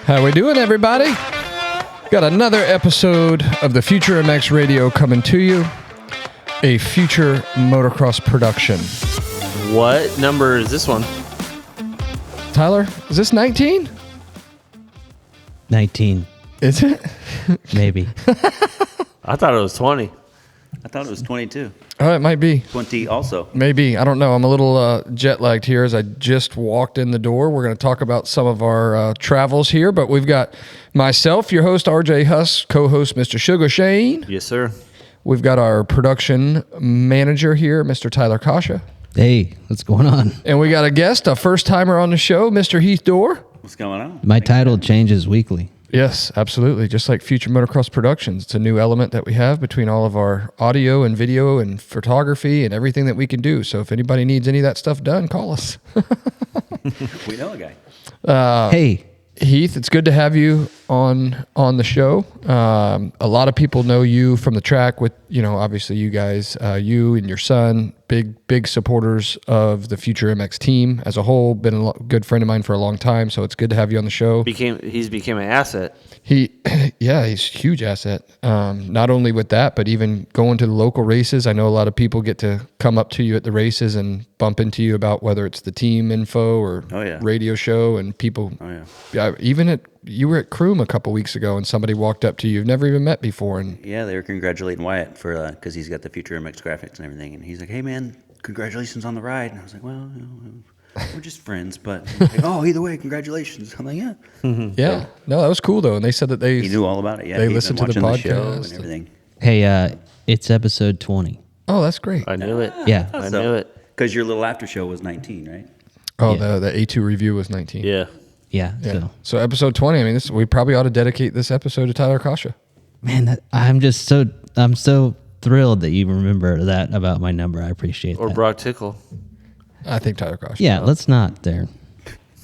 How we doing, everybody? Got another episode of the Future MX Radio coming to you. A Future Motocross production. What number is this one? Tyler, is this 19? 19. Is it? Maybe. I thought it was 20. I thought it was 22. Oh, it might be. 20 also. Maybe. I don't know. I'm a little jet lagged here as I just walked in the door. We're going to talk about some of our travels here, but we've got myself, your host, RJ Huss, co-host, Mr. Sugar Shane. Yes, sir. We've got our production manager here, Mr. Tyler Kasha. Hey, what's going on? And we got a guest, a first-timer on the show, Mr. Heath Door. What's going on? My title changes weekly. Yes, absolutely. Just like Future Motocross Productions. It's a new element that we have between all of our audio and video and photography and everything that we can do. So if anybody needs any of that stuff done, call us. We know a guy. Hey, Heath, it's good to have you on the show. A lot of people know you from the track with, obviously you guys, you and your son, big supporters of the Future MX team as a whole, been a good friend of mine for a long time. So it's good to have you on the show. He's became an asset. He's a huge asset. Not only with that, but even going to the local races. I know a lot of people get to come up to you at the races and bump into you about whether it's the team info or radio show, and people. Oh yeah. Even you were at Croom a couple weeks ago, and somebody walked up to you you've never even met before, and Yeah, they were congratulating Wyatt for because he's got the Future MX graphics and everything, and he's like, "Hey man, congratulations on the ride." And I was like, "Well, we're just friends," but like, "Oh, either way, congratulations." I'm like, "Yeah." yeah, no, that was cool though, and they said that He knew all about it. Yeah, they he'd listened been to the watching show podcast and everything. hey, it's episode 20. Oh, that's great. I knew it. Yeah. I knew it. Because your little after show was 19, right? Oh, Yeah. the A2 review was 19. Yeah. Yeah. Yeah. So episode 20. I mean, we probably ought to dedicate this episode to Tyler Kasha. Man, I'm so thrilled that you remember that about my number. I appreciate Or that. Brock Tickle. I think Tyler Kasha. Yeah, let's not there.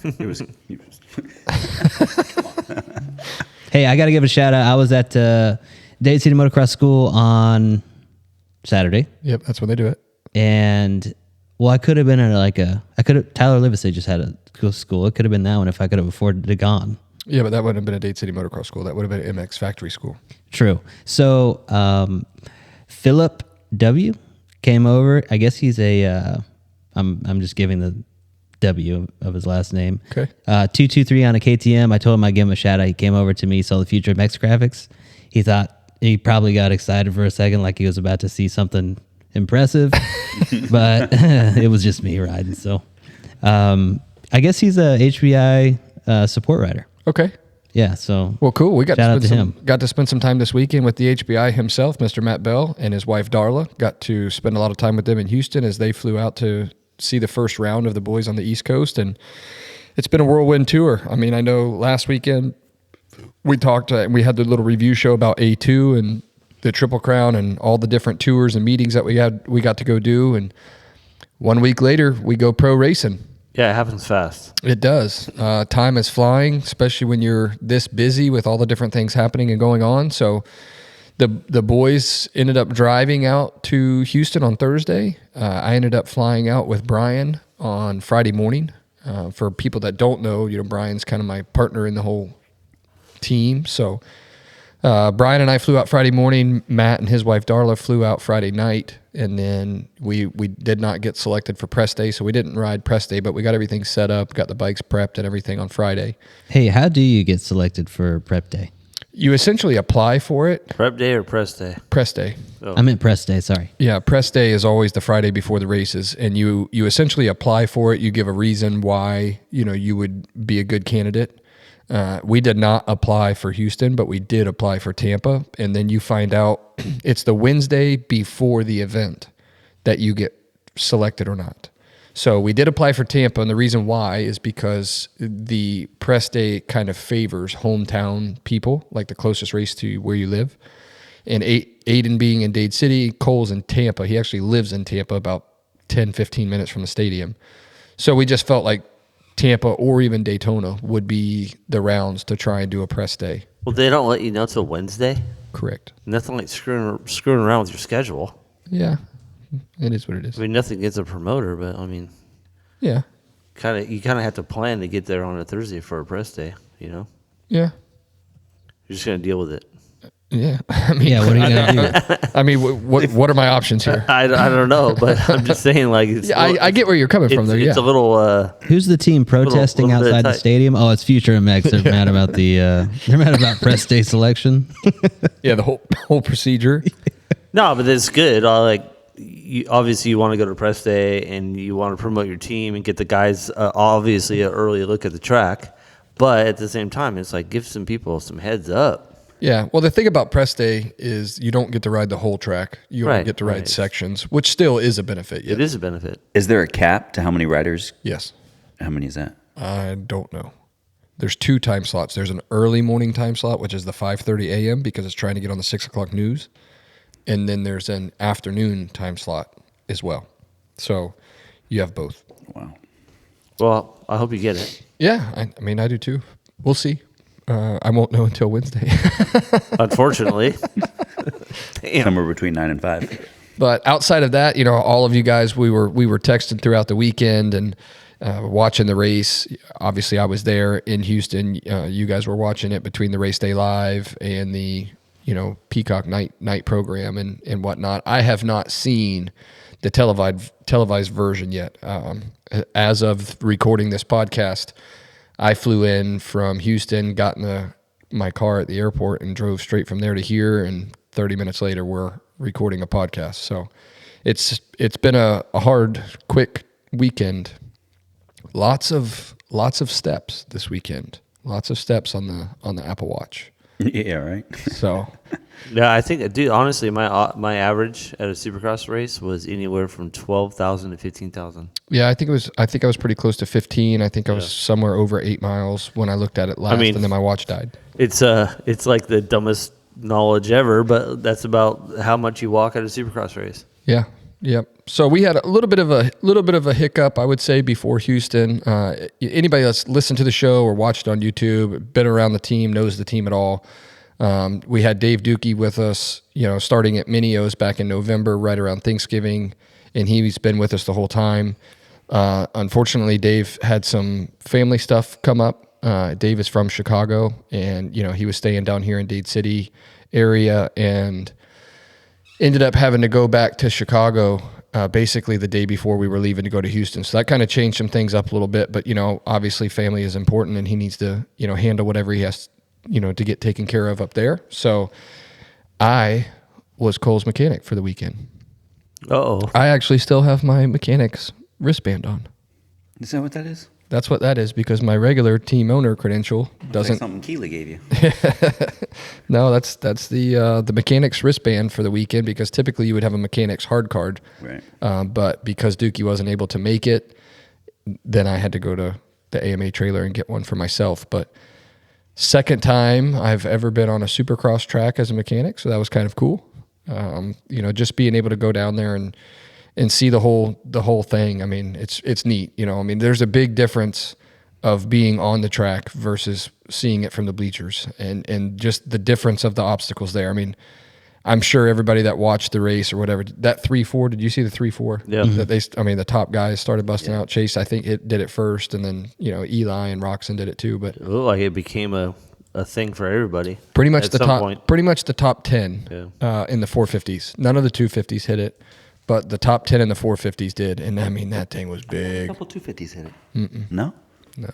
It was. Hey, I got to give a shout out. I was at Dade City Motocross School on Saturday, Yep, that's when they do it. and I could have been at Tyler Livesey just had a cool school. It could have been that one if I could have afforded to gone. Yeah, but that wouldn't have been a Dade City Motocross School. That would have been an MX Factory School. True. So Philip W came over. I guess he's a. I'm just giving the W of his last name. Okay. 223 on a KTM. I told him I'd give him a shout out. He came over to me, saw the Future MX graphics. He thought he probably got excited for a second, like he was about to see something impressive, but it was just me riding. So I guess he's a HBI support rider. Okay. Yeah. So Well, cool. We got Shout out to him. got to spend some time this weekend with the HBI himself, Mr. Matt Bell, and his wife Darla. Got to spend a lot of time with them in Houston as they flew out to see the first round of the boys on the East Coast, and it's been a whirlwind tour. I mean, I know last weekend we talked and we had the little review show about A2 and the Triple Crown and all the different tours and meetings that we got to go do, and 1 week later we go pro racing. Yeah, it happens fast. It does. Time is flying, especially when you're this busy with all the different things happening and going on. So the boys ended up driving out to Houston on Thursday. I ended up flying out with Brian on Friday morning. For people that don't know, Brian's kind of my partner in the whole team. So Brian and I flew out Friday morning. Matt and his wife Darla flew out Friday night, and then we did not get selected for press day, so we didn't ride press day, but we got everything set up, got the bikes prepped and everything on Friday. hey, how do you get selected for prep day? You essentially apply for it. Prep day or press day? Press day. Oh. I meant press day. Sorry. Yeah, press day is always the Friday before the races, and you essentially apply for it. You give a reason why you would be a good candidate. We did not apply for Houston, but we did apply for Tampa, and then you find out it's the Wednesday before the event that you get selected or not. So we did apply for Tampa, and the reason why is because the press day kind of favors hometown people, like the closest race to where you live. And Ayden being in Dade City, Cole's in Tampa. He actually lives in Tampa, about 10, 15 minutes from the stadium. So we just felt like Tampa or even Daytona would be the rounds to try and do a press day. Well, they don't let you know till Wednesday. Correct. Nothing like screwing around with your schedule. Yeah, it is what it is. I mean, nothing against a promoter, but I mean, Yeah. you kind of have to plan to get there on a Thursday for a press day. Yeah. You're just gonna deal with it. Yeah. I mean, Yeah, what are you going to do? I mean, what are my options here? I don't know, but I'm just saying, like, it's Yeah, I get where you're coming from, though. Yeah. It's a little. Who's the team protesting little bit outside the tight. stadium? Oh, it's Future MX. They're mad about they're mad about press day selection. Yeah, the whole procedure. No, but it's good. Obviously, you want to go to press day and you want to promote your team and get the guys obviously an early look at the track. But at the same time, it's like give some people some heads up. Yeah. Well, the thing about press day is you don't get to ride the whole track. You only Right, get to ride right. sections, which still is a benefit. It is a benefit. Is there a cap to how many riders? Yes. How many is that? I don't know. There's 2 time slots. There's an early morning time slot, which is the 5:30 a.m. because it's trying to get on the 6 o'clock news. And then there's an afternoon time slot as well. So you have both. Wow. Well, I hope you get it. Yeah. I mean, I do too. We'll see. I won't know until Wednesday. Unfortunately. Damn. Somewhere between 9 and 5. But outside of that, all of you guys, we were texting throughout the weekend and watching the race. Obviously, I was there in Houston. You guys were watching it between the race day live and the Peacock night program and whatnot. I have not seen the televised version yet. As of recording this podcast, I flew in from Houston, got in my car at the airport, and drove straight from there to here. And 30 minutes later, we're recording a podcast. So it's been a hard, quick weekend. Lots of steps this weekend. Lots of steps on the Apple Watch. Yeah, right. So Yeah, I think, dude, honestly, my average at a Supercross race was anywhere from 12,000 to 15,000. yeah, I think I was pretty close to 15. I think I was somewhere over 8 miles when I looked at it last, mean- and then my watch died. It's like the dumbest knowledge ever, but that's about how much you walk at a Supercross race. Yeah. Yep. So we had a little bit of a hiccup, I would say, before Houston. Anybody that's listened to the show or watched on YouTube, been around the team, knows the team at all. We had Dave Dookie with us, starting at Minio's back in November, right around Thanksgiving, and he's been with us the whole time. Unfortunately, Dave had some family stuff come up. Dave is from Chicago, and he was staying down here in Dade City area, and ended up having to go back to Chicago basically the day before we were leaving to go to Houston. So that kind of changed some things up a little bit. But, obviously family is important, and he needs to, handle whatever he has, to get taken care of up there. So I was Cole's mechanic for the weekend. Uh-oh. I actually still have my mechanic's wristband on. Is that what that is? That's what that is, because my regular team owner credential It's like doesn't. something Keely gave you. No, that's the mechanic's wristband for the weekend, because typically you would have a mechanic's hard card. Right. But because Dookie wasn't able to make it, then I had to go to the AMA trailer and get one for myself. But second time I've ever been on a Supercross track as a mechanic, so that was kind of cool. Just being able to go down there and see the whole thing. I mean, it's neat. There's a big difference of being on the track versus seeing it from the bleachers, and just the difference of the obstacles there. I mean, I'm sure everybody that watched the race or whatever, that 3-4, did you see the 3-4? Yeah. That the top guys started busting out. Chase, I think, it did it first, and then, Eli and Roxon did it too. But It looked like it became a thing for everybody. pretty much at the some top, point. pretty much the top 10 in the 450s. None of the 250s hit it, but the top 10 in the 450s did. And I mean, that thing was A big. couple 250s hit it. No? No,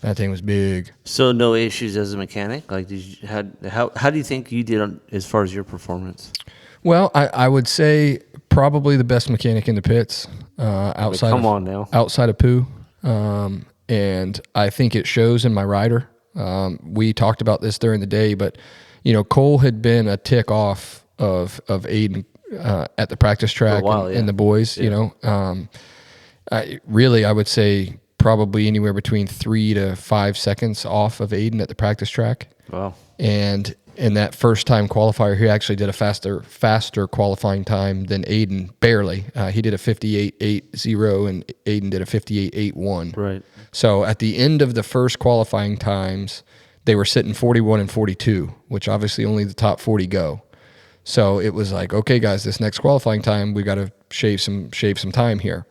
that thing was big. So no issues as a mechanic? Like, how do you think you did as far as your performance? Well, I would say probably the best mechanic in the pits outside. come on now. Outside of Pooh, and I think it shows in my rider. We talked about this during the day, but Cole had been a tick off of Ayden at the practice track For a while, and the boys. I would say probably anywhere between 3 to 5 seconds off of Ayden at the practice track. Wow. And in that first time qualifier, he actually did a faster qualifying time than Ayden, barely. He did a 58.80 and Ayden did a 58.81. Right. So at the end of the first qualifying times, they were sitting 41 and 42, which obviously only the top 40 go. So it was like, okay, guys, this next qualifying time, we got to shave some time here.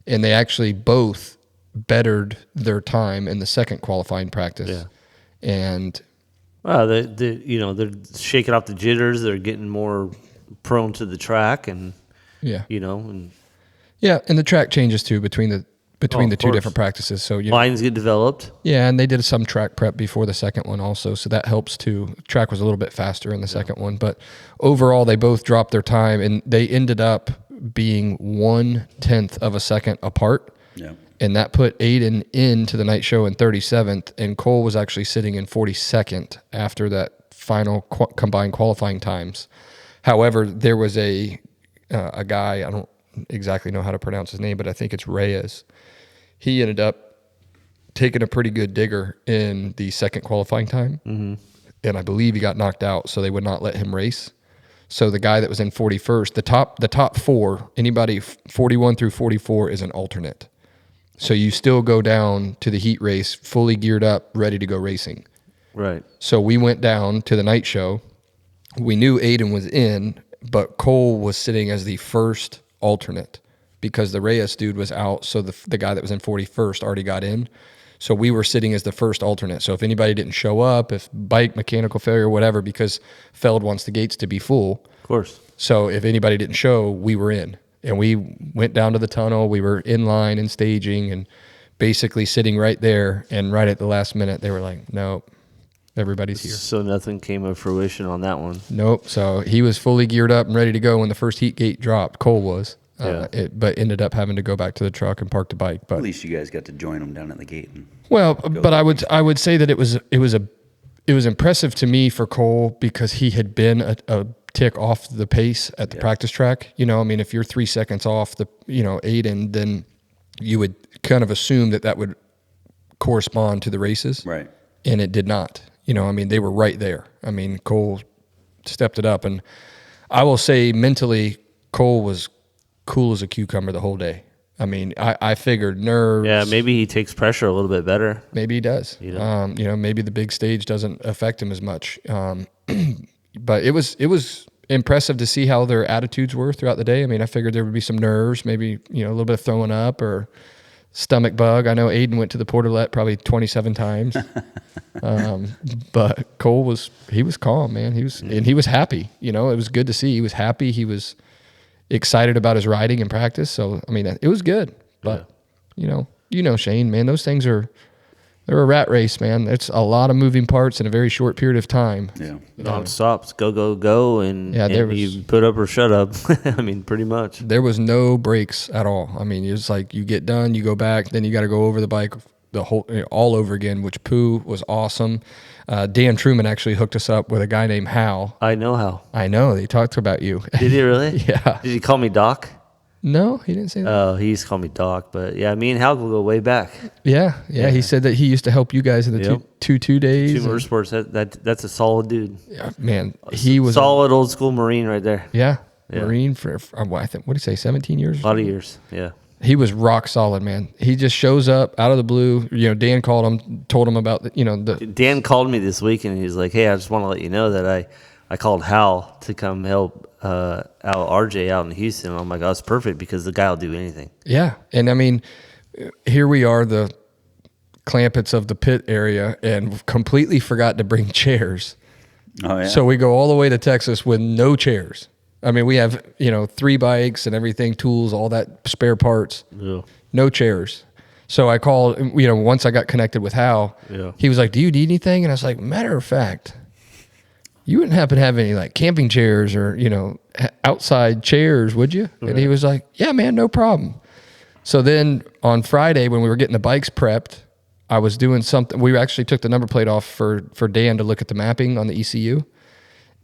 And they actually both bettered their time in the second qualifying practice. Yeah. And Well, they're shaking off the jitters. They're getting more prone to the track, and yeah, and and the track changes too between the of two course. different practices. So lines get developed. yeah, and they did some track prep before the second one also, so that helps too. Track was a little bit faster in the second one, but overall they both dropped their time, and they ended up being 1/10 of a second apart. Yeah. And that put Ayden into the night show in 37th, and Cole was actually sitting in 42nd after that final combined qualifying times. However, there was a guy, I don't exactly know how to pronounce his name, but I think it's Reyes. He ended up taking a pretty good digger in the second qualifying time, and I believe he got knocked out, so they would not let him race. So the guy that was in 41st, the top four, anybody 41 through 44 is an alternate. So you still go down to the heat race fully geared up, ready to go racing. Right. So we went down to the night show. We knew Ayden was in, but Cole was sitting as the first alternate because the Reyes dude was out. So the guy that was in 41st already got in. So we were sitting as the first alternate. So if anybody didn't show up, if bike, mechanical failure, whatever, because Feld wants the gates to be full. Of course. So if anybody didn't show, we were in. And we went down to the tunnel. We were in line and staging and basically sitting right there. And right at the last minute, they were like, nope, everybody's here. So nothing came of fruition on that one. Nope. So he was fully geared up and ready to go when the first heat gate dropped. Cole was. But ended up having to go back to the truck and park the bike. But At least you guys got to join them down at the gate. but I would say that it was impressive to me for Cole because he had been a tick off the pace at the practice track. I mean, if you're 3 seconds off the Ayden, then you would kind of assume that would correspond to the races, Right. and it did not. I mean, they were right there. I mean, Cole stepped it up, and I will say mentally, Cole was cool as a cucumber the whole day. I mean, I figured nerves. Yeah, maybe he takes pressure a little bit better. Maybe he does. Maybe the big stage doesn't affect him as much. But it was impressive to see how their attitudes were throughout the day. I mean, I figured there would be some nerves, maybe a little bit of throwing up or stomach bug. I know Ayden went to the portalette probably 27 times. But Cole was calm, man. He was happy. It was good to see. He was happy. He was excited about his riding in practice. So I mean, it was good. But Shane, man, those things they're a rat race, man. It's a lot of moving parts in a very short period of time. Yeah. Non-stop. It's go, go, go. And you put up or shut up. I mean, pretty much. There was no breaks at all. I mean, it's like you get done, you go back, then you got to go over the bike all over again, which was awesome. Dan Truman actually hooked us up with a guy named Hal. I know Hal. I know. They talked about you. Did he really? Yeah. Did he call me Doc? No, he didn't say that. Oh, he used to call me Doc. But yeah, me and Hal will go way back. Yeah. He said that he used to help you guys in the 2 days. Two Motorsports. That's a solid dude. Yeah, man. He was solid old school Marine right there. Yeah. Marine for I think, what did he say, 17 years? A lot of years. Yeah. He was rock solid, man. He just shows up out of the blue. Dan called him, told him about Dan called me this week and he's like, "Hey, I just want to let you know that I called Hal to come help RJ out in Houston." I'm like, "Oh, that's perfect because the guy will do anything." Yeah, and I mean, here we are, the Clampets of the pit area, and completely forgot to bring chairs. Oh yeah. So we go all the way to Texas with no chairs. I mean, we have 3 bikes and everything, tools, all that spare parts. Yeah. No chairs. So I called. Once I got connected with Hal, he was like, "Do you need anything?" And I was like, "Matter of fact, you wouldn't happen to have any like camping chairs or outside chairs, would you?" Right. And he was like, "Yeah, man, no problem." So then on Friday when we were getting the bikes prepped, I was doing something. We actually took the number plate off for Dan to look at the mapping on the ECU.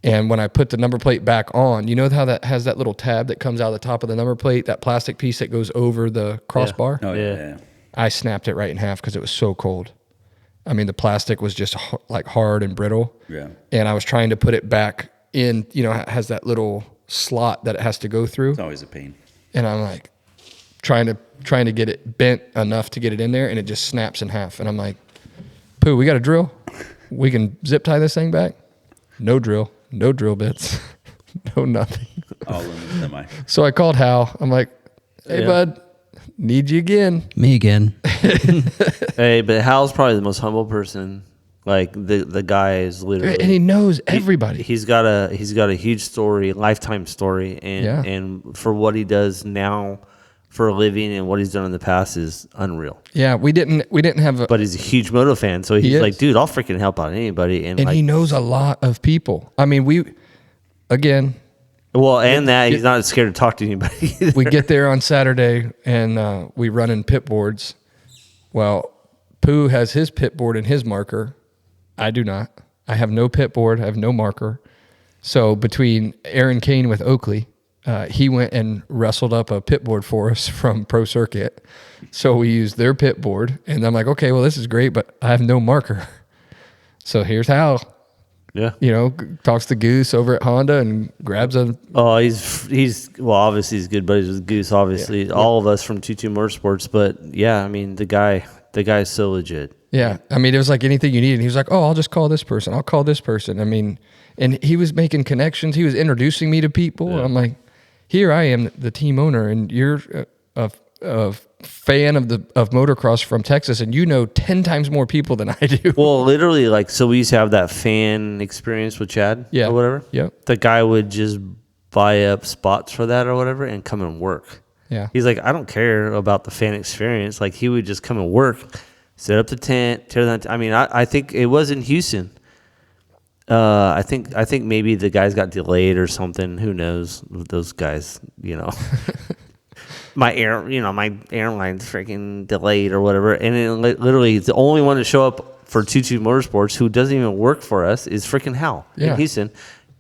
And when I put the number plate back on, you know how that has that little tab that comes out of the top of the number plate, that plastic piece that goes over the crossbar? Oh yeah. I snapped it right in half because it was so cold. I mean, the plastic was just like hard and brittle. Yeah. And I was trying to put it back in, it has that little slot that it has to go through. It's always a pain. And I'm like trying to get it bent enough to get it in there, and it just snaps in half. And I'm like, "Pooh, we got a drill? We can zip tie this thing back?" No drill. No drill bits. No nothing. All in the semi. So I called Hal. I'm like, "Hey, bud, need you again." Me again. Hey, but Hal's probably the most humble person Like the guy is literally, and he knows everybody. He's got a huge story, lifetime story, and for what he does now for a living and what he's done in the past is unreal. Yeah, we didn't have a, But he's a huge moto fan, so he's like, dude, I'll freaking help out anybody. And like, he knows a lot of people. I mean, he's not scared to talk to anybody either. We get there on Saturday and we run in pit boards. Well, Pooh has his pit board and his marker. I do not. I have no pit board. I have no marker. So between Aaron Kane with Oakley, he went and wrestled up a pit board for us from Pro Circuit. So we used their pit board. And I'm like, okay, well, this is great, but I have no marker. So here's Hal. Yeah. Talks to Goose over at Honda and grabs a... Oh, he's obviously he's good buddies with Goose, obviously. All of us from 22 Motorsports. But, yeah, I mean, the guy's so legit. Yeah. I mean, it was like anything you needed. And he was like, oh, I'll just call this person. I'll call this person. I mean, and he was making connections. He was introducing me to people. Yeah. I'm like, here I am, the team owner, and you're a fan of motocross from Texas, and 10 times more people than I do. Well, literally, so we used to have that fan experience with Chad or whatever. Yeah. The guy would just buy up spots for that or whatever and come and work. Yeah. He's like, I don't care about the fan experience. Like, he would just come and work, set up the tent, tear that. I mean, I think it was in Houston. I think maybe the guys got delayed or something. Who knows? Those guys, my airline's freaking delayed or whatever. And it, literally, the only one to show up for 22 Motorsports who doesn't even work for us is freaking Hal in Houston.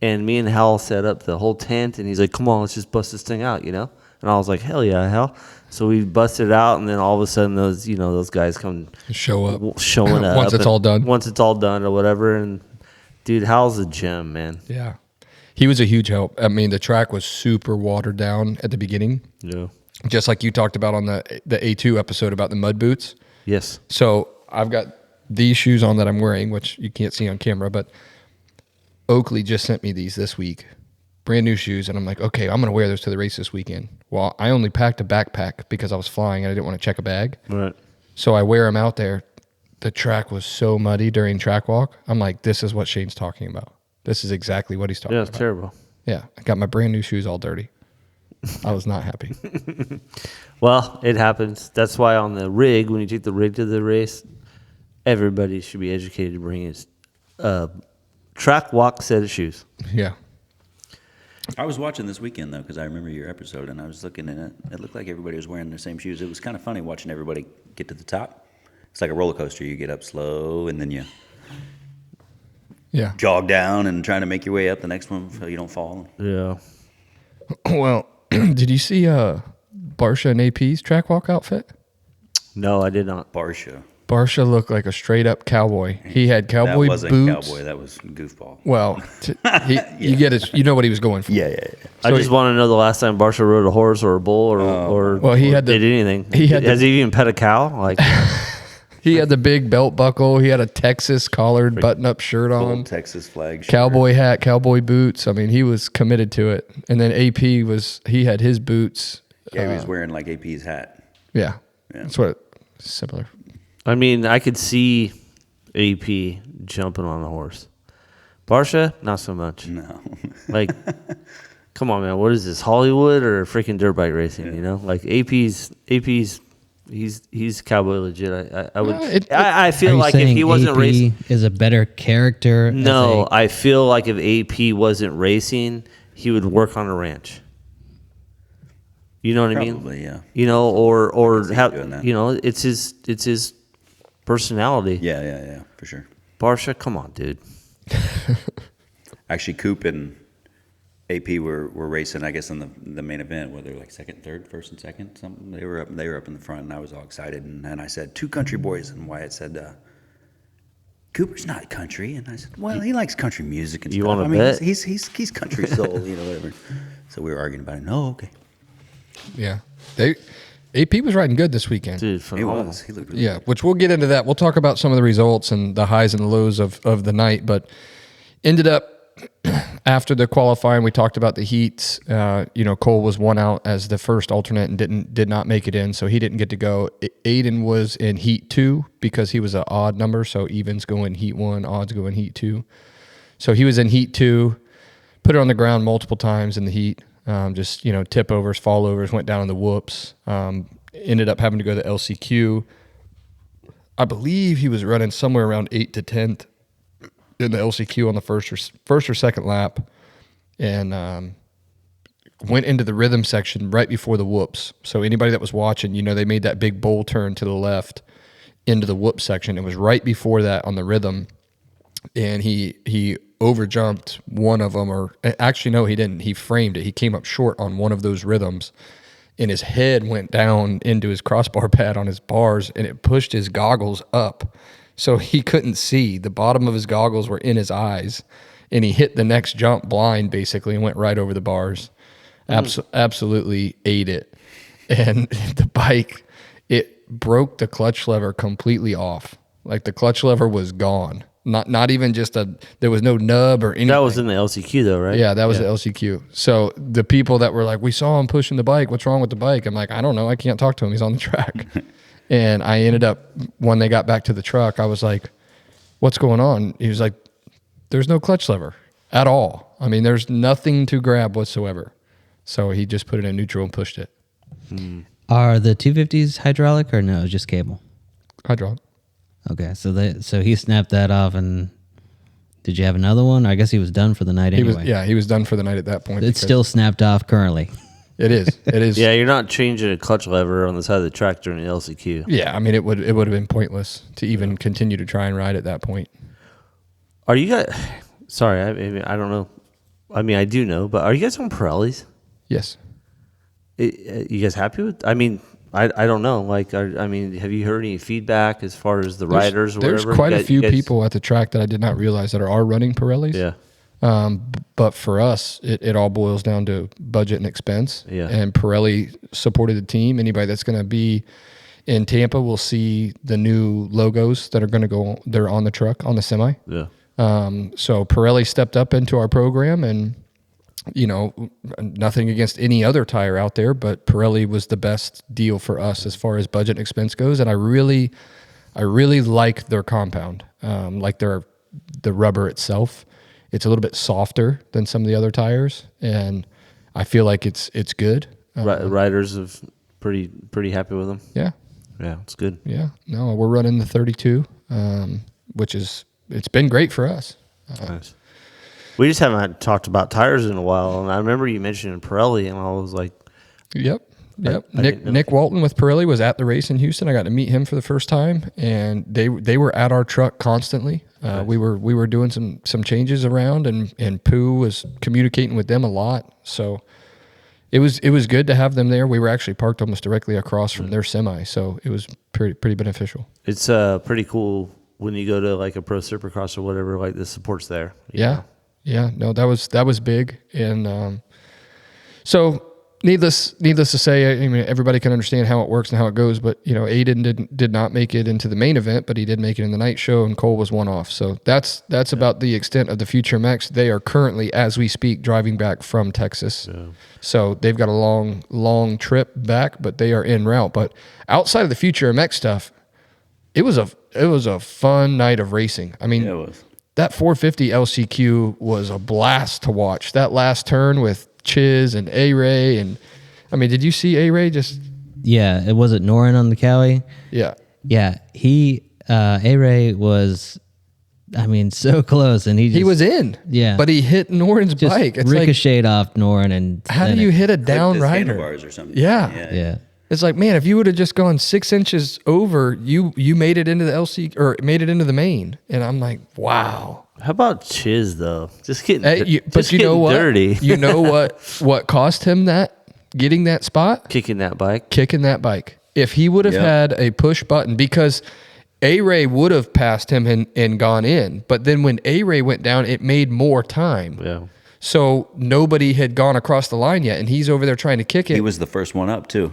And me and Hal set up the whole tent, and he's like, "Come on, let's just bust this thing out," And I was like, "Hell yeah, Hal!" So we busted it out, and then all of a sudden, those guys come showing up once it's all done. Once it's all done or whatever, and dude, Hal's a gem, man. Yeah, he was a huge help. I mean, the track was super watered down at the beginning. Yeah, just like you talked about on the A2 episode about the mud boots. Yes. So I've got these shoes on that I'm wearing, which you can't see on camera, but Oakley just sent me these this week, brand new shoes, and I'm like, okay, I'm going to wear those to the race this weekend. Well, I only packed a backpack because I was flying and I didn't want to check a bag. Right. So I wear them out there. The track was so muddy during track walk. I'm like, this is what Shane's talking about. This is exactly what he's talking about. Yeah, it's terrible. Yeah, I got my brand new shoes all dirty. I was not happy. Well, it happens. That's why on the rig, when you take the rig to the race, everybody should be educated to bring a track walk set of shoes. Yeah. I was watching this weekend, though, because I remember your episode, and I was looking at it. It looked like everybody was wearing the same shoes. It was kind of funny watching everybody get to the top. It's like a roller coaster. You get up slow, and then you jog down and try to make your way up the next one so you don't fall. Yeah. Well, did you see Barsha and AP's track walk outfit? No, I did not. Barsha looked like a straight up cowboy. He had cowboy boots. That wasn't cowboy. That was goofball. Well, you get it. You know what he was going for. Yeah. I just want to know the last time Barsha rode a horse or a bull or did anything. Has he even pet a cow? Like he had the big belt buckle. He had a Texas collared button-up shirt on. Texas flag shirt. Cowboy hat, cowboy boots. I mean, he was committed to it. And then AP he had his boots. Yeah, he was wearing like AP's hat. Yeah. That's what similar. I mean, I could see AP jumping on a horse. Barsha, not so much. No. Like, come on, man. What is this, Hollywood or freaking dirt bike racing? Like AP's. He's cowboy legit. I feel like if he wasn't AP racing, is a better character. No, I feel like if AP wasn't racing, he would work on a ranch. You know what I mean? Probably, yeah. Or have it's his personality. Yeah, for sure. Barsha, come on, dude. Actually, Coop and AP were racing, I guess, in the main event, where they're like second, third, first and second, something. They were up in the front, and I was all excited. And I said, 2 country boys, and Wyatt said, Cooper's not country. And I said, well, he likes country music and you stuff. Want to bet? He's country soul, whatever. So we were arguing about it. No, okay. Yeah. AP was riding good this weekend. Dude, phenomenal. He was. He looked really good. Which we'll get into that. We'll talk about some of the results and the highs and the lows of the night, but ended up, after the qualifying, we talked about the heats. Cole was one out as the first alternate and did not make it in, so he didn't get to go. Ayden was in heat 2 because he was an odd number, so evens go in heat 1, odds go in heat 2. So he was in heat 2, put it on the ground multiple times in the heat. Tip overs, fall overs, went down in the whoops. Ended up having to go to LCQ. I believe he was running somewhere around 8th to 10th in the LCQ on the first or second lap, and went into the rhythm section right before the whoops. So anybody that was watching, they made that big bowl turn to the left into the whoop section. It was right before that on the rhythm, and he overjumped one of them, or actually no, he didn't. He framed it. He came up short on one of those rhythms, and his head went down into his crossbar pad on his bars, and it pushed his goggles up. So he couldn't see. The bottom of his goggles were in his eyes, and he hit the next jump blind, basically, and went right over the bars. Absolutely ate it. And the bike, it broke the clutch lever completely off. Like, the clutch lever was gone. Not even just there was no nub or anything. That was in the LCQ, though, right? Yeah, that was the LCQ. So the people that were like, we saw him pushing the bike. What's wrong with the bike? I'm like, I don't know. I can't talk to him. He's on the track. And I ended up, when they got back to the truck, I was like, what's going on? He was like, there's no clutch lever at all. I mean, there's nothing to grab whatsoever. So he just put it in neutral and pushed it. Are the 250s hydraulic or no, just cable? Hydraulic. Okay, so he snapped that off, and did you have another one? I guess he was done for the night anyway. He was done for the night at that point. It's still snapped off currently. It is. Yeah, you're not changing a clutch lever on the side of the track during the LCQ. Yeah, I mean, it would have been pointless to even continue to try and ride at that point. Are you guys? Sorry, I don't know. I mean, I do know, but are you guys on Pirellis? Yes. You guys happy with? I mean, I don't know. Like, have you heard any feedback as far as the riders or whatever? There's quite a few people at the track that I did not realize that are running Pirellis. Yeah. But for us, it all boils down to budget and expense. Yeah. And Pirelli supported the team. Anybody that's going to be in Tampa will see the new logos that are going to go. They're on the truck, on the semi. Yeah. So Pirelli stepped up into our program, and nothing against any other tire out there, but Pirelli was the best deal for us as far as budget and expense goes. And I really like their compound, like the rubber itself. It's a little bit softer than some of the other tires, and I feel like it's good. Riders have pretty happy with them. Yeah. Yeah, it's good. Yeah. No, we're running the 32, which it's been great for us. Nice. We just haven't talked about tires in a while, and I remember you mentioning Pirelli, and I was like, Yep. Nick Walton with Pirelli was at the race in Houston. I got to meet him for the first time, and they were at our truck constantly. Nice. We were doing some changes around, and Pooh was communicating with them a lot. So it was good to have them there. We were actually parked almost directly across from their semi, so it was pretty beneficial. It's pretty cool when you go to like a Pro Supercross or whatever. Like the support's there. Yeah. Yeah, no, that was big, and so needless to say, I mean, everybody can understand how it works and how it goes. But Ayden did not make it into the main event, but he did make it in the night show, and Cole was one off. So that's about the extent of the Future MX. They are currently, as we speak, driving back from Texas. Yeah. So they've got a long trip back, but they are en route. But outside of the Future MX stuff, it was a fun night of racing. I mean, Yeah, it was. That 450 LCQ was a blast to watch. That last turn with Chiz and A-Ray, and I mean, did you see A-Ray just? Yeah, it was Norin on the Cowie. Yeah. Yeah, A-Ray was, I mean, so close, and he was in. Yeah, but he hit Norin's just bike. It's ricocheted off Norin, and how do you hit a down rider? Handlebars or something. Yeah. It's like, man, if you would have just gone 6 inches over, you made it into the LC or made it into the main. And I'm like, wow. How about Chiz though? Just getting, but you know what? Dirty. You know what cost him that? Getting that spot? Kicking that bike. If he would have had a push button, because A-Ray would have passed him and gone in. But then when A-Ray went down, it made more time. Yeah. So nobody had gone across the line yet, and he's over there trying to kick it. He was the first one up too.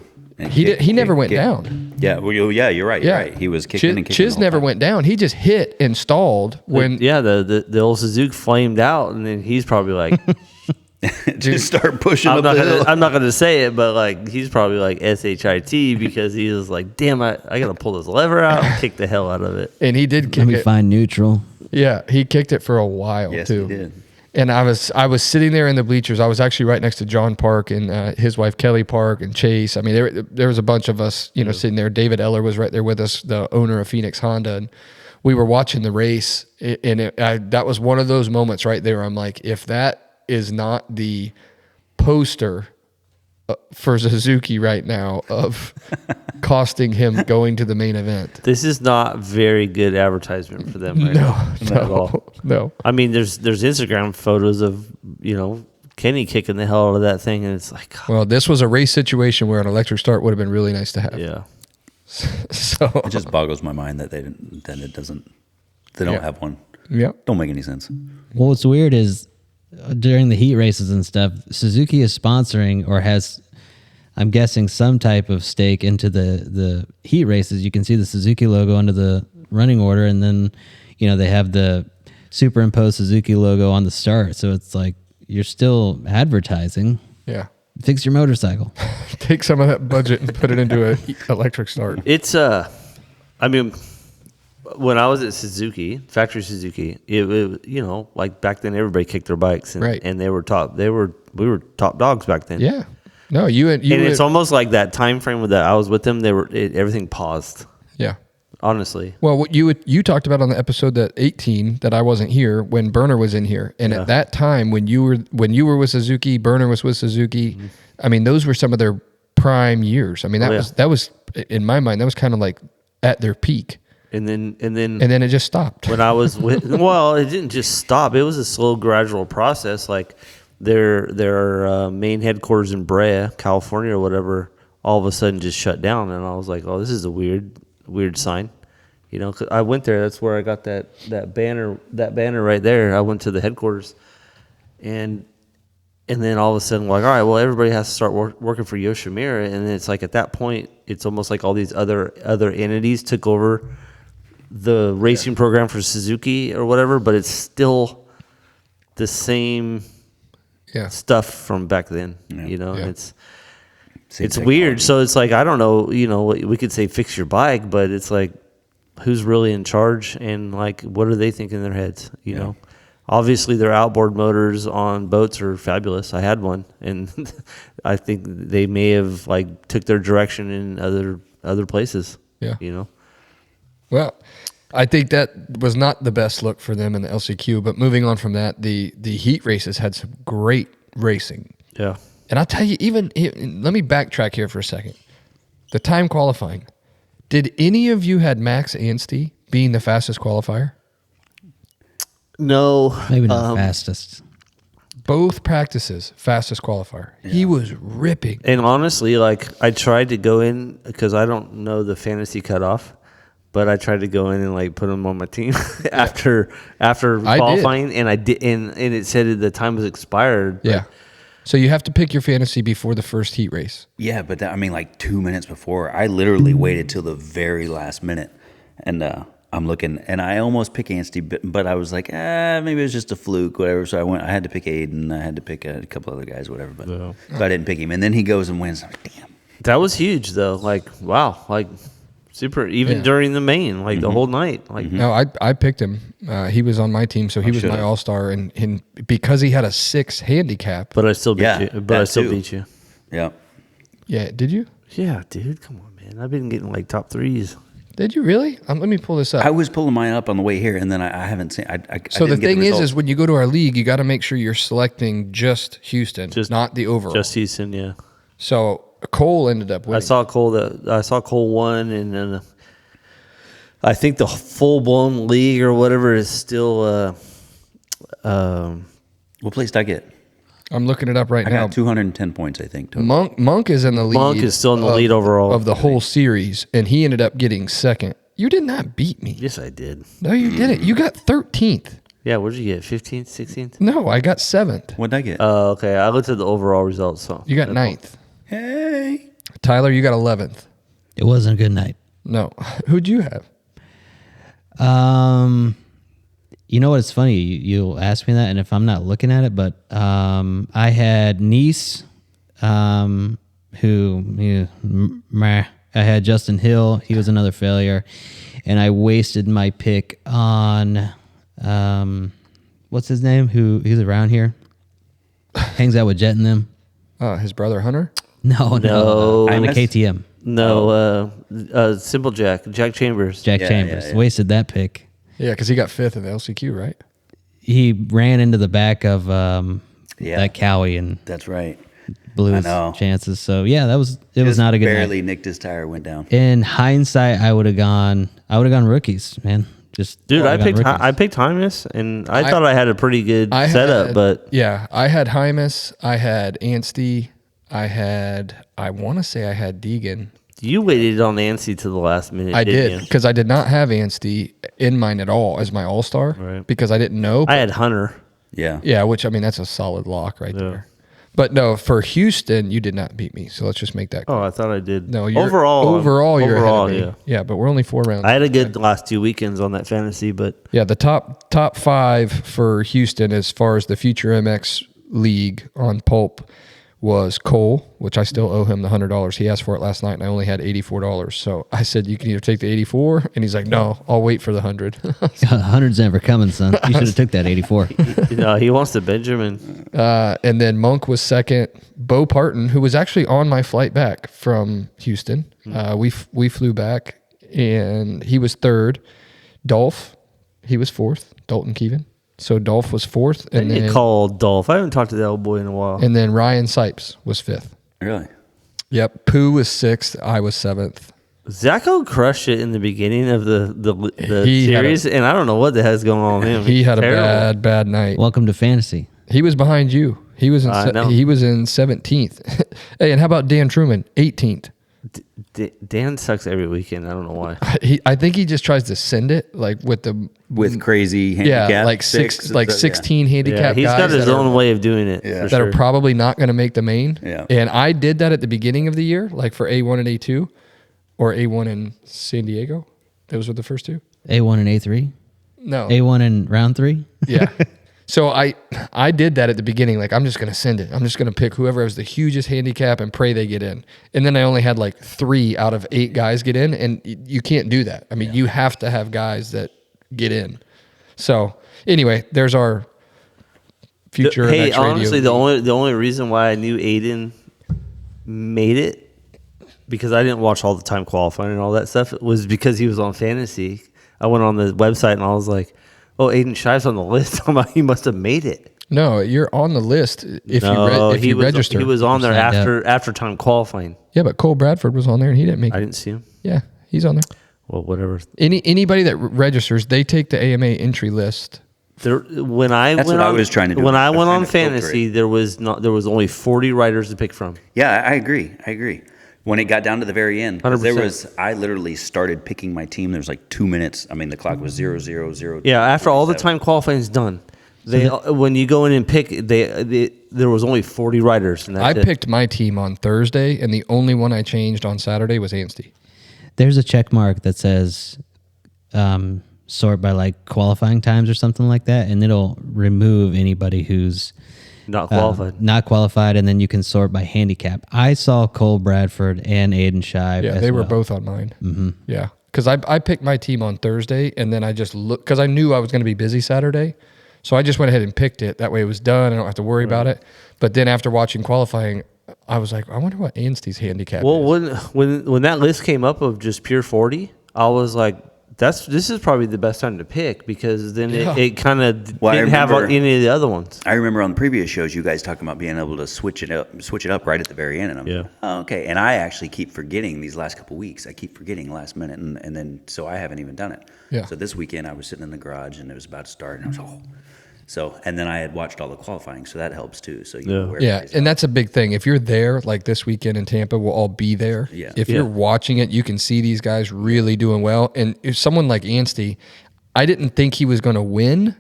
He never went down. Yeah, well, yeah, you're right. You're right. He was kicking and kicking. Chiz never went down. He just hit and stalled when. Yeah, the old Suzuki flamed out, and then he's probably like, just start pushing I'm up not the hill. I'm not gonna say it, but like he's probably like shit because he was like, damn, I gotta pull this lever out and kick the hell out of it. And he did Let kick me it. find neutral. Yeah, he kicked it for a while Yes, too. he did. And I was sitting there in the bleachers. I was actually right next to John Park and his wife Kelly Park and Chase. I mean, there was a bunch of us, sitting there. David Eller was right there with us, the owner of Phoenix Honda, and we were watching the race. And that was one of those moments right there. I'm like, if that is not the poster for Suzuki right now of costing him going to the main event. This is not very good advertisement for them right now. Not at all. No. I mean, there's Instagram photos of, Kenny kicking the hell out of that thing, and it's like, God, Well, this was a race situation where an electric start would have been really nice to have. yeah. So It just boggles my mind that they don't have one. yeah. Don't make any sense. Well, what's weird is during the heat races and stuff, Suzuki is sponsoring or has, I'm guessing, some type of stake into the heat races. You can see the Suzuki logo under the running order, and then they have the superimposed Suzuki logo on the start. So it's like you're still advertising. Yeah. Fix your motorcycle. Take some of that budget and put it into an electric start. It's I mean, when I was at Suzuki, factory Suzuki, it like back then everybody kicked their bikes, and, Right. and we were top dogs back then. Yeah. No, you And it's almost like that time frame that I was with them. Everything paused. yeah. Honestly, Well, what you talked about on the episode that 18 that I wasn't here when Burner was in here, and at that time when you were with Suzuki, Burner was with Suzuki. Mm-hmm. I mean, those were some of their prime years. I mean, that was in my mind that was kind of like at their peak, and then it just stopped. when I was with, well, it didn't just stop. It was a slow, gradual process. Like their main headquarters in Brea, California, or whatever, all of a sudden just shut down, and I was like, oh, this is a weird sign. 'Cause I went there. That's where I got that banner right there. I went to the headquarters, and then all of a sudden, like, all right, well, everybody has to start working for Yoshimura, and it's like at that point, it's almost like all these other entities took over the racing program for Suzuki or whatever, but it's still the same Yeah. stuff from back then. Yeah. It's weird. So it's like, I don't know, we could say fix your bike, but it's like, who's really in charge, and like, what are they thinking in their heads? Obviously their outboard motors on boats are fabulous. I had one, and I think they may have like took their direction in other places. Yeah. You know? Well, I think that was not the best look for them in the LCQ. But moving on from that, the heat races had some great racing. Yeah. And I'll tell you, let me backtrack here for a second. The time qualifying. Did any of you had Max Anstey being the fastest qualifier? No. Maybe not fastest. Both practices, fastest qualifier. Yeah. He was ripping. And honestly, like, I tried to go in because I don't know the fantasy cutoff, but I tried to go in and like put him on my team after qualifying, and I did, and it said the time was expired. Yeah. So you have to pick your fantasy before the first heat race. Yeah, but like 2 minutes before, I literally waited till the very last minute, and I'm looking, and I almost picked Anstey, but I was like, maybe it was just a fluke, whatever. So I had to pick Ayden, I had to pick a couple other guys, whatever. But so I didn't pick him, and then he goes and wins. I'm like, damn. That was huge, though. Like, wow, like super. Even during the main, like the whole night. Like, no, I picked him. He was on my team, so he was my all-star, and because he had a 6 handicap. But I still beat you. But I still beat you. Yeah. Yeah. Did you? Yeah, dude. Come on, man. I've been getting like top 3s. Did you really? Let me pull this up. I was pulling mine up on the way here, and then I haven't seen. So the thing is when you go to our league, you got to make sure you're selecting just Houston, not the overall. Just Houston, yeah. So Cole ended up winning. I saw Cole won, and then I think the full blown league or whatever is still. What place did I get? I'm looking it up right now. I got 210 points, I think. Total. Monk is in the lead. Monk is still in the lead overall of the whole series, and he ended up getting second. You did not beat me. Yes, I did. No, you didn't. You got 13th. Yeah, what did you get? 15th, 16th? No, I got 7th. What did I get? Okay. I looked at the overall results. So You got 9th. Hey. Tyler, you got 11th. It wasn't a good night. No. Who'd you have? You know what? It's funny. You'll ask me that, and if I'm not looking at it, but I had Nice, I had Justin Hill. He was another failure, and I wasted my pick on what's his name? He's around here, hangs out with Jet and them. His brother Hunter? No. On the KTM. No, Simple Jack Chambers. Jack Chambers. yeah. Wasted that pick. Yeah, because he got 5th in the LCQ, right? He ran into the back of that Cowie and That's right. blew I his know. chances. So yeah, it was not a good Barely night. nicked his tire, went down. In hindsight, I would have gone rookies, man. Dude, I picked rookies. Hymas, and I thought I had a pretty good setup, but yeah, I had Hymas, I had Anstey, I want to say I had Deegan. you waited on Nancy to the last minute. I didn't did, you? because I did not have Anstey in mine at all as my all-star, Right. because I didn't know. I had Hunter. Yeah. Yeah, which, I mean, that's a solid lock right there. But no, for Houston, you did not beat me. So let's just make that clear. Oh, I thought I did. No, you're, overall, you're ahead of me. yeah. Yeah, but we're only 4 rounds. I had a good last 2 weekends on that fantasy, but Yeah, the top 5 for Houston as far as the Future MX League on Pulp was Cole, which I still owe him the $100. He asked for it last night, and I only had $84. So I said, you can either take the 84, and he's like, no, I'll wait for the 100. 100's never coming, son. You should have took that 84. he wants the Benjamin. And then Monk was second. Bo Parton, who was actually on my flight back from Houston, we flew back, and he was third. Dolph, he was fourth. Dalton Keevan. So Dolph was fourth, and They then called Dolph. I haven't talked to that old boy in a while. and then Ryan Sipes was fifth. Really? Yep, Pooh was sixth. I was seventh. Zacho crushed it in the beginning of the He had series, and I don't know what the hell's going on with him. He had Terrible. a bad night. Welcome to fantasy. He was behind you. He was in I know. he was in 17th. Hey, and how about Dan Truman, 18th? Dan sucks every weekend. I don't know why. I think he just tries to send it like With crazy handicap. yeah, like picks and like stuff, 16 Yeah, handicap he's guys got his that are- own way of doing it. Yeah. for that sure. are probably not going to make the main. Yeah. And I did that at the beginning of the year, like for A1 and A2, or A1 in San Diego. Those were the first two. A1 and A3. No. A1 in round 3. Yeah. So I did that at the beginning. Like, I'm just going to send it. I'm just going to pick whoever has the hugest handicap and pray they get in. And then I only had like 3 out of 8 guys get in. And you can't do that. I mean, you have to have guys that get in. So anyway, there's our future. Hey, MX radio. honestly, the only reason why I knew Ayden made it, because I didn't watch all the time qualifying and all that stuff, was because he was on fantasy. I went on the website and I was like, "Oh, Ayden Shive's on the list." I'm like, he must have made it. No, you're on the list if He you was, register. He was on there Signed after time qualifying. Yeah, but Cole Bradford was on there and he didn't make I it. didn't see him. Yeah, he's on there. Well, whatever. Anybody that registers, they take the AMA entry list. When I That's went what I on, was trying to do. When I I was went trying on to filter fantasy, there was only 40 riders to pick from. Yeah, I agree. When it got down to the very end, 'cause 100%. I literally started picking my team. There was like 2 minutes. I mean, the clock was 0:00. Yeah, after all the time qualifying is done, when you go in and pick, there was only 40 riders. And I that's it. picked my team on Thursday, and the only one I changed on Saturday was Anstey. There's a check mark that says sort by like qualifying times or something like that, and it'll remove anybody who's not qualified. not qualified, and then you can sort by handicap. I saw Cole Bradford and Ayden Shive. Yeah, as they were well. both on mine. Mm-hmm. Yeah, because I picked my team on Thursday, and then I just looked because I knew I was going to be busy Saturday, so I just went ahead and picked it. That way, it was done. I don't have to worry about it. But then after watching qualifying, I was like, I wonder what Anstey's handicap Well, is. when that list came up of just pure 40, I was like, this is probably the best time to pick, because then Yeah. it kind of Well, I didn't have remember- any of the other ones. I remember on the previous shows, you guys talking about being able to switch it up right at the very end. And I'm Yeah. oh, okay. And I actually keep forgetting these last couple weeks. I keep forgetting last minute, and then so I haven't even done it. Yeah. So this weekend I was sitting in the garage and it was about to start, and I was so and then I had watched all the qualifying, so that helps too. So you know where Yeah, everybody's and at. that's a big thing. If you're there, like this weekend in Tampa, we'll all be there. Yeah. If Yeah. you're watching it, you can see these guys really doing well. And if someone like Anstey, I didn't think he was going to win,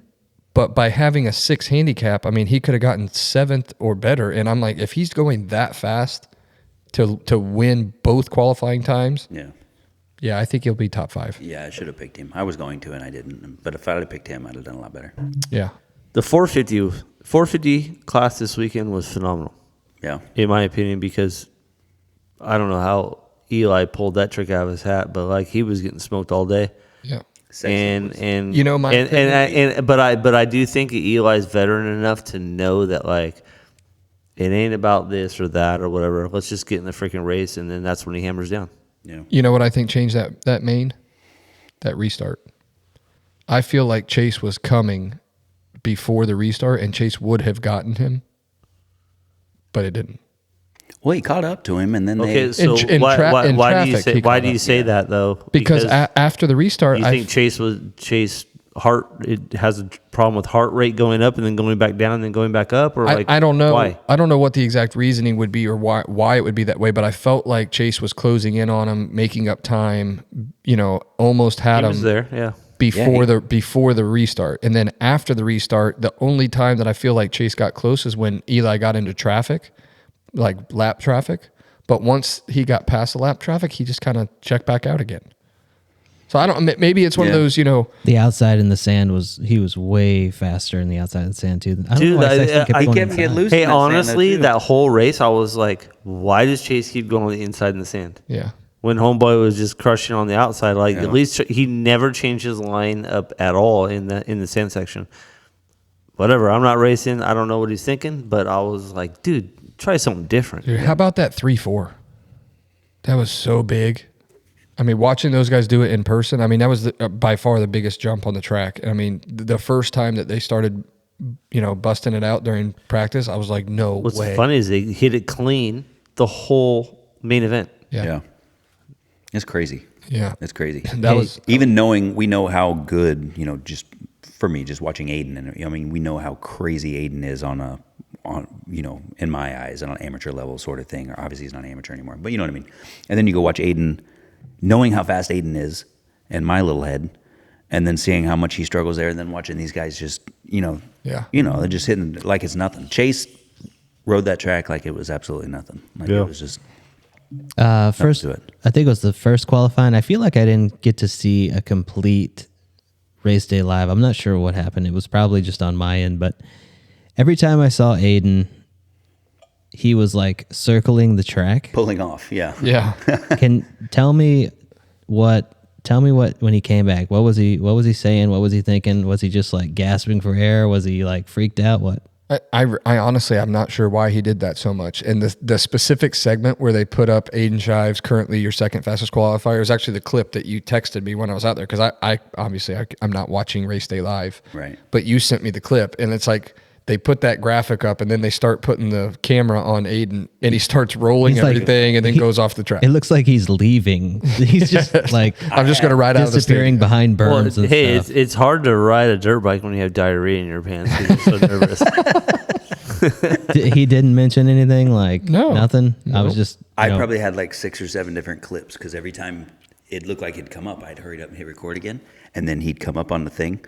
but by having a 6 handicap, I mean, he could have gotten 7th or better. And I'm like, if he's going that fast, to win both qualifying times. Yeah. I think he'll be top 5. Yeah, I should have picked him. I was going to, and I didn't. But if I had picked him, I'd have done a lot better. Yeah. The 450 class this weekend was phenomenal. Yeah. In my opinion, because I don't know how Eli pulled that trick out of his hat, but like he was getting smoked all day. Yeah. And you know, but I do think Eli's veteran enough to know that like it ain't about this or that or whatever. Let's just get in the freaking race, and then that's when he hammers down. Yeah. You know what I think changed that main? That restart. I feel like Chase was coming before the restart, and Chase would have gotten him, but it didn't. Well, he caught up to him, and then So why do you say that though? Because after the restart, you think Chase has a problem with heart rate going up and then going back down and then going back up, or I don't know. Why? I don't know what the exact reasoning would be or why it would be that way, but I felt like Chase was closing in on him, making up time. You know, almost had he him was there. Yeah. Before the restart, and then after the restart, the only time that I feel like Chase got close is when Eli got into traffic, like lap traffic. But once he got past the lap traffic, he just kind of checked back out again. So I don't. Maybe it's one of those, you know. The outside in the sand was way faster in the outside of the sand too. I don't know why Sexton kept he going kept inside. getting loose. Hey, honestly, that whole race, I was like, why does Chase keep going on the inside in the sand? Yeah. When homeboy was just crushing on the outside, like at least he never changed his line up at all in the sand section. Whatever, I'm not racing. I don't know what he's thinking, but I was like, dude, try something different. Dude, how about that 3-4? That was so big. I mean, watching those guys do it in person, I mean, that was by far the biggest jump on the track. I mean, the first time that they started, you know, busting it out during practice, I was like, no What's way. funny is they hit it clean the whole main event. Yeah. It's crazy. Yeah. It's crazy. That was even knowing, we know how good, you know, just for me, just watching Ayden, and I mean, we know how crazy Ayden is on you know, in my eyes, on an amateur level sort of thing. Or obviously he's not an amateur anymore, but you know what I mean. And then you go watch Ayden, knowing how fast Ayden is in my little head, and then seeing how much he struggles there, and then watching these guys just, you know, they're just hitting like it's nothing. Chase rode that track like it was absolutely nothing. Like it was just first, I think it was the first qualifying. I feel like I didn't get to see a complete race day live. I'm not sure what happened. It was probably just on my end, but every time I saw Ayden, he was like circling the track, pulling off. Yeah. Can tell me what when he came back, what was he saying? What was he thinking? Was he just like gasping for air? Was he like freaked out? What? I honestly, I'm not sure why he did that so much. And the specific segment where they put up Ayden Shive's currently your second fastest qualifier is actually the clip that you texted me when I was out there. Cause I obviously I'm not watching race day live, right? But you sent me the clip, and it's like, they put that graphic up, and then they start putting the camera on Ayden, and he starts rolling everything, and then goes off the track. It looks like he's leaving. He's just like, I'm just going to ride out of the disappearing behind berms. Well, and stuff. It's hard to ride a dirt bike when you have diarrhea in your pants because you're so nervous. He didn't mention anything, like nothing. No. I was just. I probably had like 6 or 7 different clips, because every time it looked like it'd come up, I'd hurried up and hit record again, and then he'd come up on the thing.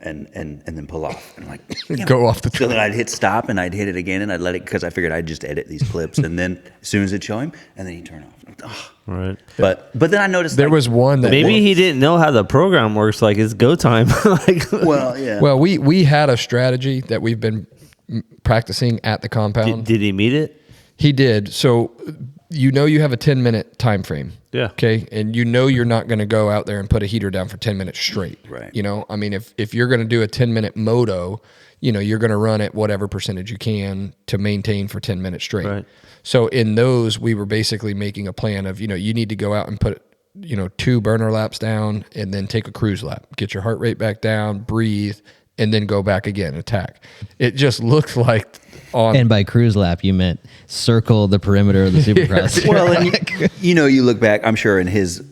And then pull off and like go off the track. So then I'd hit stop and I'd hit it again and I'd let it, because I figured I'd just edit these clips, and then as soon as it'd show him, and then he'd turn off. Right. But then I noticed there was one that maybe he didn't know how the program works. Like it's go time. Well, we had a strategy that we've been practicing at the compound. Did he meet it? He did. So you have a 10-minute time frame. Yeah. Okay. And you're not going to go out there and put a heater down for 10 minutes straight. Right. I mean, if you're going to do a 10-minute moto, you're going to run at whatever percentage you can to maintain for 10 minutes straight. Right. So in those, we were basically making a plan of, you need to go out and put, 2 burner laps down, and then take a cruise lap, get your heart rate back down, breathe, and then go back again, attack. It just looked like and by cruise lap, you meant circle the perimeter of the Supercross. Well, and you look back, I'm sure in his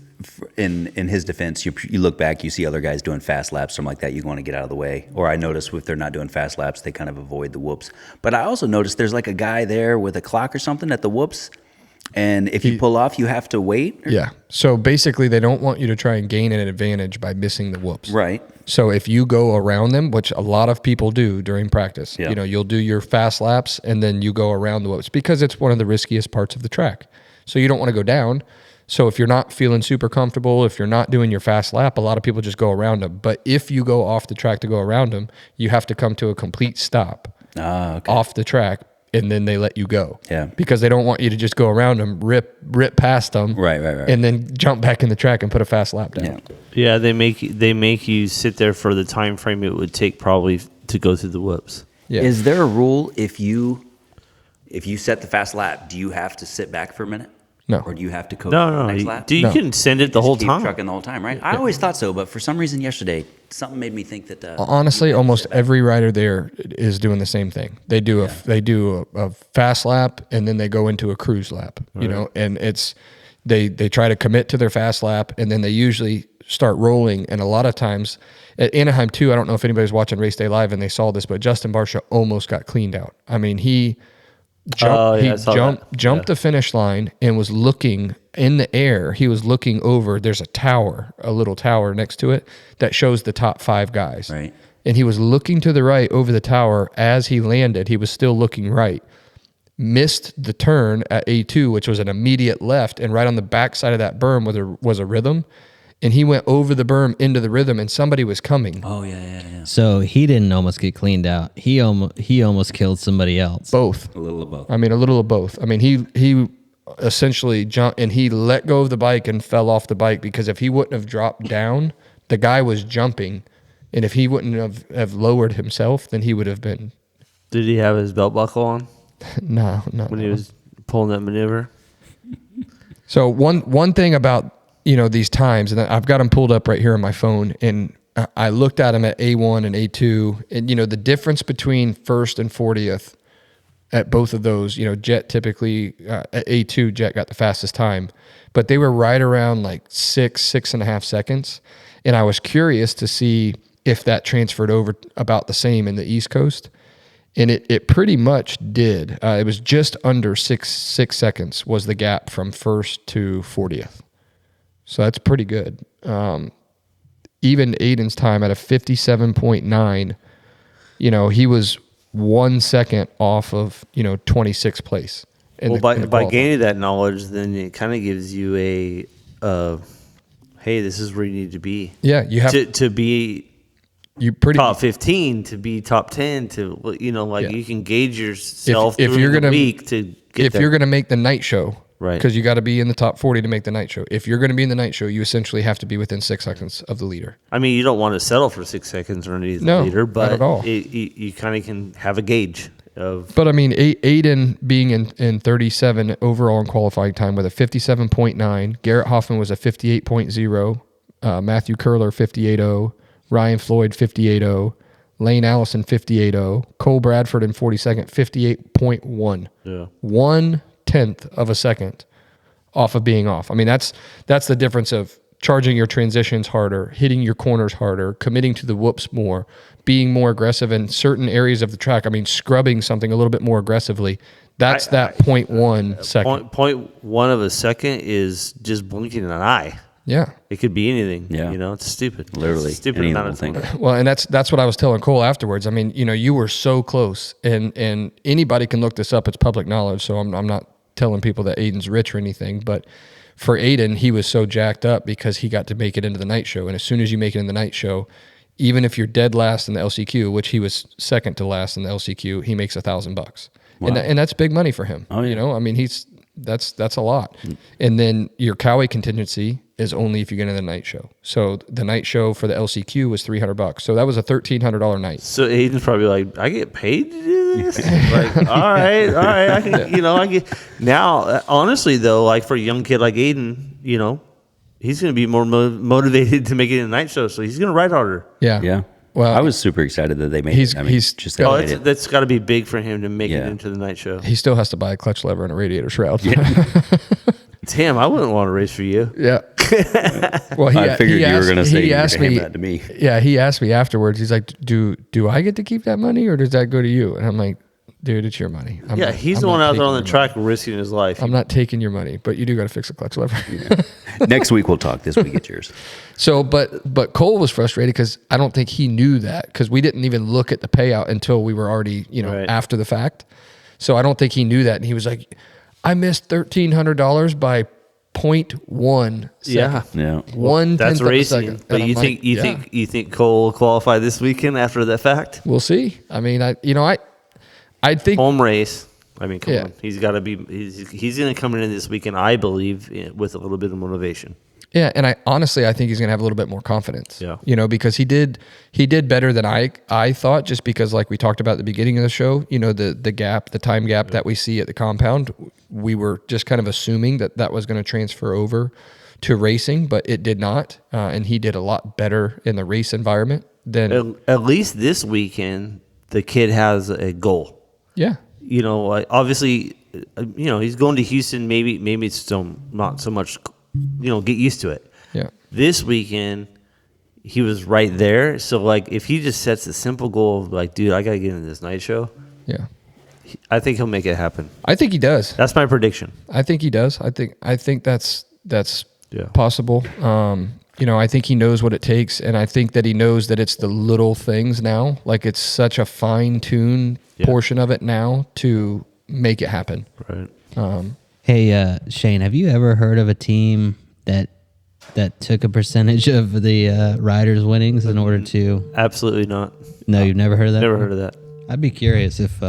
defense, you look back, you see other guys doing fast laps, something like that, you want to get out of the way. Or I notice if they're not doing fast laps, they kind of avoid the whoops. But I also noticed there's like a guy there with a clock or something at the whoops, and if you pull off, you have to wait. Yeah. So basically, they don't want you to try and gain an advantage by missing the whoops. Right. So if you go around them, which a lot of people do during practice, yeah. You'll do your fast laps, and then you go around the whoops, because it's one of the riskiest parts of the track. So you don't want to go down. So if you're not feeling super comfortable, if you're not doing your fast lap, a lot of people just go around them. But if you go off the track to go around them, you have to come to a complete stop off the track, and then they let you go. Yeah. Because they don't want you to just go around them, rip past them, Right. and then jump back in the track and put a fast lap down. Yeah, they make you sit there for the time frame it would take probably to go through the whoops. Yeah. Is there a rule if you set the fast lap, do you have to sit back for a minute? No. Or do you have to coach No, the next no. lap? You can send it the whole Keep time. trucking the whole time, right? I always thought so, but for some reason yesterday, something made me think that. Honestly, you have to almost sit back. every rider there is doing the same thing. They do a fast lap, and then they go into a cruise lap. You know, and it's they try to commit to their fast lap, and then they usually start rolling. And a lot of times at Anaheim too, I don't know if anybody's watching Race Day Live and they saw this, but Justin Barcia almost got cleaned out. I mean, he jumped the finish line and was looking in the air. He was looking over. There's a little tower next to it that shows the top 5 guys. Right. And he was looking to the right over the tower as he landed. He was still looking right. Missed the turn at A2, which was an immediate left, and right on the back side of that berm was a rhythm. And he went over the berm into the rhythm, and somebody was coming. Oh, yeah. So he didn't almost get cleaned out. He almost killed somebody else. Both. A little of both. I mean, a little of both. I mean, he essentially jumped, and he let go of the bike and fell off the bike, because if he wouldn't have dropped down, the guy was jumping, and if he wouldn't have lowered himself, then he would have been. Did he have his belt buckle on No. when he was pulling that maneuver? So one thing about these times, and I've got them pulled up right here on my phone, and I looked at them at A1 and A2, and the difference between first and 40th at both of those. Jet typically at A2, Jet got the fastest time, but they were right around like 6.5 seconds, and I was curious to see if that transferred over about the same in the East Coast. And it pretty much did. It was just under six seconds was the gap from first to 40th. So that's pretty good. Even Ayden's time at a 57.9, he was 1 second off of 26th place. Well, by gaining that knowledge, then it kind of gives you a, hey, this is where you need to be. Yeah, you have to be. You pretty top 15 to be top 10 to you can gauge yourself if through you're the gonna week to get if there. you're going to make the night show, Right. Because you got to be in the top 40 to make the night show. If you're going to be in the night show, you essentially have to be within 6 seconds of the leader. I mean, you don't want to settle for 6 seconds underneath the No, leader, but not at all. You kind of can have a gauge of. But I mean, Ayden being in 37 overall in qualifying time with a 57.9, Garrett Hoffman was a 58.0, Matthew Curler 58.0, Ryan Floyd 58.0, Lane Allison 58.0, Cole Bradford in 42nd 58.1. Yeah. 1/10 of a second off of being off. I mean, that's the difference of charging your transitions harder, hitting your corners harder, committing to the whoops more, being more aggressive in certain areas of the track. I mean, scrubbing something a little bit more aggressively. That's that 0.1 second. Point one of a second is just blinking an eye. Yeah. It could be anything. Yeah. It's stupid. Literally, It's a stupid any amount of little time. thing. Well, and that's what I was telling Cole afterwards. I mean, you were so close, and anybody can look this up. It's public knowledge, so I'm not telling people that Ayden's rich or anything. But for Ayden, he was so jacked up because he got to make it into the night show. And as soon as you make it in the night show, even if you're dead last in the LCQ, which he was second to last in the LCQ, he makes $1,000, and that's big money for him. Oh, yeah. I mean, that's a lot. And then your Cowie contingency is only if you get in the night show. So the night show for the LCQ was $300. So that was a $1,300 night. So Ayden's probably like, I get paid to do this? Like, all right. I can, I get. Now, honestly, though, like for a young kid like Ayden, he's going to be more motivated to make it in the night show. So he's going to ride harder. Yeah. Yeah. Well, I was super excited that they made it. I mean, he's just got- that they made it. That's got to be big for him to make it Yeah. into the night show. he still has to buy a clutch lever and a radiator shroud. Damn, I wouldn't want to race for you. Yeah. Well, I figured you were going to say you were asked gonna hand me that to me. Yeah, he asked me afterwards. He's like, "Do I get to keep that money, or does that go to you?" And I'm like, "Dude, it's your money." He's the I'm one not out there on taking the your money. track risking his life. I'm not taking your money, but you do got to fix a clutch lever. Next week we'll talk. This week it's yours. So, but Cole was frustrated because I don't think he knew that, because we didn't even look at the payout until we were already, Right. after the fact. So I don't think he knew that. And he was like, I missed $1,300 by 0.1 Yeah. second. Yeah. One That's tenth of a racing. second. But And you I'm think like, you yeah, think you think Cole will qualify this weekend after that fact? we'll see. I mean, I think Home race. I mean, come Yeah. on. He's got to be. He's going to come in this weekend, I believe, with a little bit of motivation. Yeah, and I think he's going to have a little bit more confidence. Yeah. Because he did better than I thought, just because, like we talked about at the beginning of the show, the time gap that we see at the compound, we were just kind of assuming that was going to transfer over to racing, but it did not, and he did a lot better in the race environment than At least this weekend, the kid has a goal. yeah. Obviously, he's going to Houston. Maybe it's still not so much. Get used to it. Yeah. This weekend, he was right there. So, like, if he just sets a simple goal of, like, dude, I got to get into this night show, Yeah. I think he'll make it happen. I think he does. That's my prediction. I think he does. I think that's Yeah. possible. I think he knows what it takes, and I think that he knows that it's the little things now. Like, it's such a fine-tuned portion of it now to make it happen. Right. Hey, Shane, have you ever heard of a team that took a percentage of the riders' winnings in order to? Absolutely not. No, you've never heard of that? Never heard of that. I'd be curious if.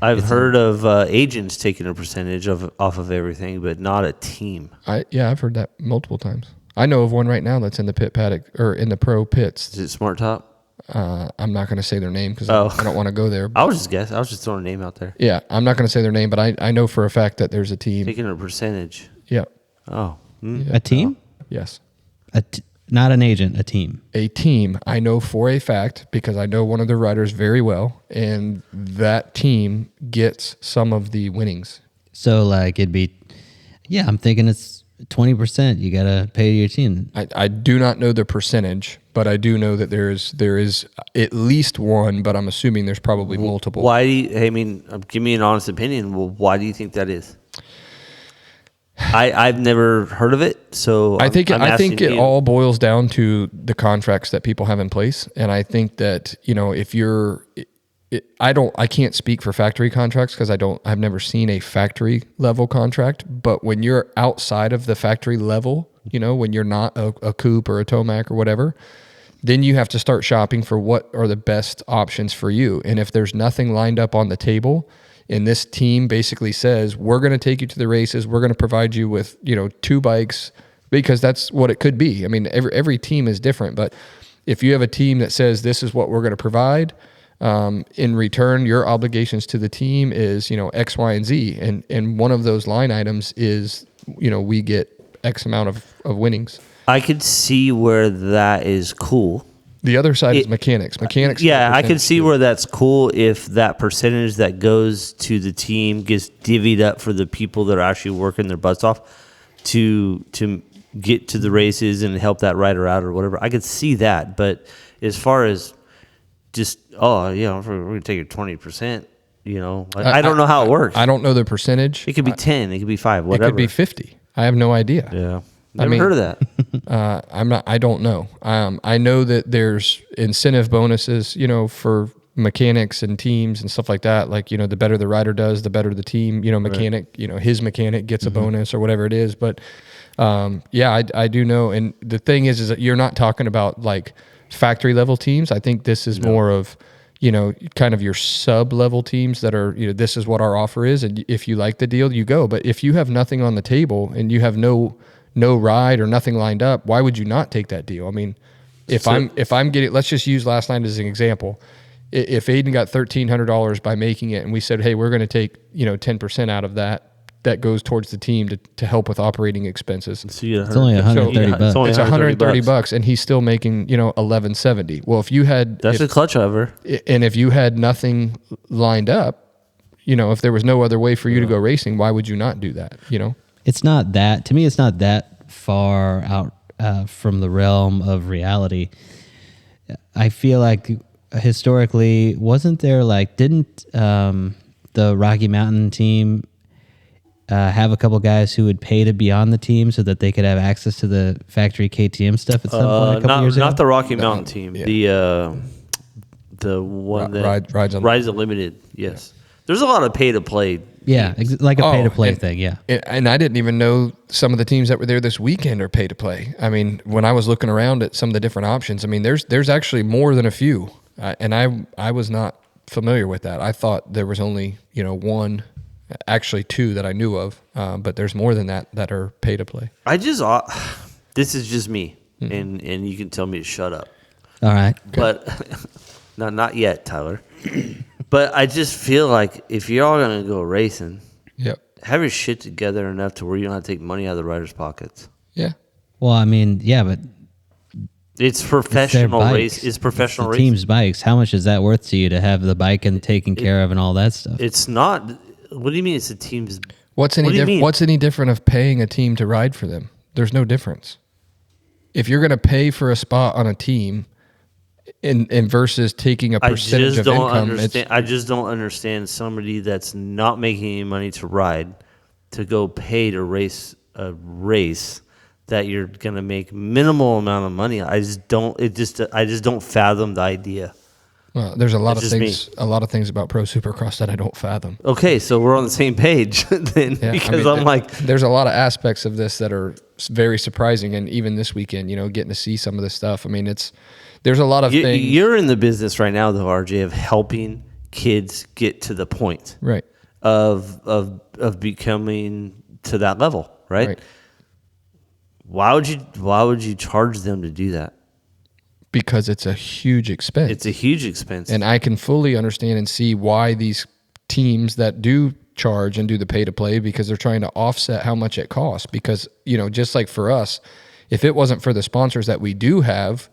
I've heard of agents taking a percentage off of everything, but not a team. I've heard that multiple times. I know of one right now that's in the pit paddock or in the pro pits. Is it Smart Top? I'm not going to say their name because Oh. I don't want to go there. I was just guessing. I was just throwing a name out there. Yeah, I'm not going to say their name, but I know for a fact that there's a team. Taking a percentage. Yeah. Oh. a team? Yes. Not an agent, a team. A team. I know for a fact because I know one of the riders very well, and that team gets some of the winnings. So, like, it'd be, I'm thinking it's 20%. You got to pay to your team. I do not know the percentage, but I do know that there is at least one, but I'm assuming there's probably multiple. Why do you, give me an honest opinion. Well, why do you think that is? I've never heard of it, so I think it you. all boils down to the contracts that people have in place, and I think that if you're, I can't speak for factory contracts because I've never seen a factory level contract, but when you're outside of the factory level, when you're not a coupe or a Tomac or whatever, then you have to start shopping for what are the best options for you, and if there's nothing lined up on the table. And this team basically says, we're going to take you to the races. We're going to provide you with, 2 bikes because that's what it could be. I mean, every team is different. But if you have a team that says, this is what we're going to provide, in return, your obligations to the team is, X, Y, and Z. And one of those line items is, we get X amount of winnings. I could see where that is cool. The other side is mechanics. Mechanics. Yeah, I can see where that's cool if that percentage that goes to the team gets divvied up for the people that are actually working their butts off to get to the races and help that rider out or whatever. I could see that, but as far as just we're gonna take your 20%, I don't know how it works. I don't know the percentage. It could be 10, it could be 5, whatever. It could be 50. I have no idea. Yeah. Never heard of that. I don't know. I know that there's incentive bonuses, for mechanics and teams and stuff like that. Like, the better the rider does, the better the team, mechanic, right. His mechanic gets a bonus or whatever it is. But, I do know. And the thing is that you're not talking about like factory level teams. I think this is more of, kind of your sub level teams that are, this is what our offer is. And if you like the deal, you go. But if you have nothing on the table and you have no ride or nothing lined up, why would you not take that deal? I mean, if I'm getting, let's just use last night as an example. If Ayden got $1,300 by making it and we said, hey, we're going to take, 10% out of that goes towards the team to help with operating expenses. So it's only $130 bucks. It's $130 and he's still making, $1,170. Well, if you had, that's a clutch over. And if you had nothing lined up, if there was no other way for you to go racing, why would you not do that? It's not that, to me, it's not that far out from the realm of reality. I feel like historically, wasn't there didn't the Rocky Mountain team have a couple guys who would pay to be on the team so that they could have access to the factory KTM stuff at some point a couple years ago? Not the Rocky Mountain team. Yeah. The one that Rides Unlimited. Yes. There's a lot of pay to play. Yeah, like a pay to play and- thing. Yeah. And I didn't even know some of the teams that were there this weekend are pay to play. I mean, when I was looking around at some of the different options, I mean, there's actually more than a few, and I was not familiar with that. I thought there was only one, actually two that I knew of, but there's more than that are pay to play. This is just me, and you can tell me to shut up. All right. But not yet, Tyler. But I just feel like if you're all gonna go racing, Yep. have your shit together enough to where you don't have to take money out of the riders' pockets. Yeah. Well, I mean, yeah, but It's their professional bikes. race. It's professional the racing. team's bikes. How much is that worth to you to have the bike and taken care of and all that stuff? It's not. What do you mean? It's the team's. What's What do you mean? any different of paying a team to ride for them? There's no difference. If you're going to pay for a spot on a team, in versus taking a percentage of income, I just don't understand somebody that's not making any money to ride to go pay to race a race that you're gonna make minimal amount of money. I just don't fathom the idea. well, there's a lot That's of just things. A lot of things about pro supercross that I don't fathom. Okay, so we're on the same page then, Yeah, because I mean, I'm like, there's a lot of aspects of this that are very surprising, and even this weekend, getting to see some of this stuff. I mean, there's a lot of things. you're in the business right now, though, RJ, of helping kids get to the point Right. of becoming to that level, right? Right. Why would you charge them to do that? Because it's a huge expense. It's a huge expense. And I can fully understand and see why these teams that do charge and do the pay to play, because they're trying to offset how much it costs. Because, just like for us, if it wasn't for the sponsors that we do have,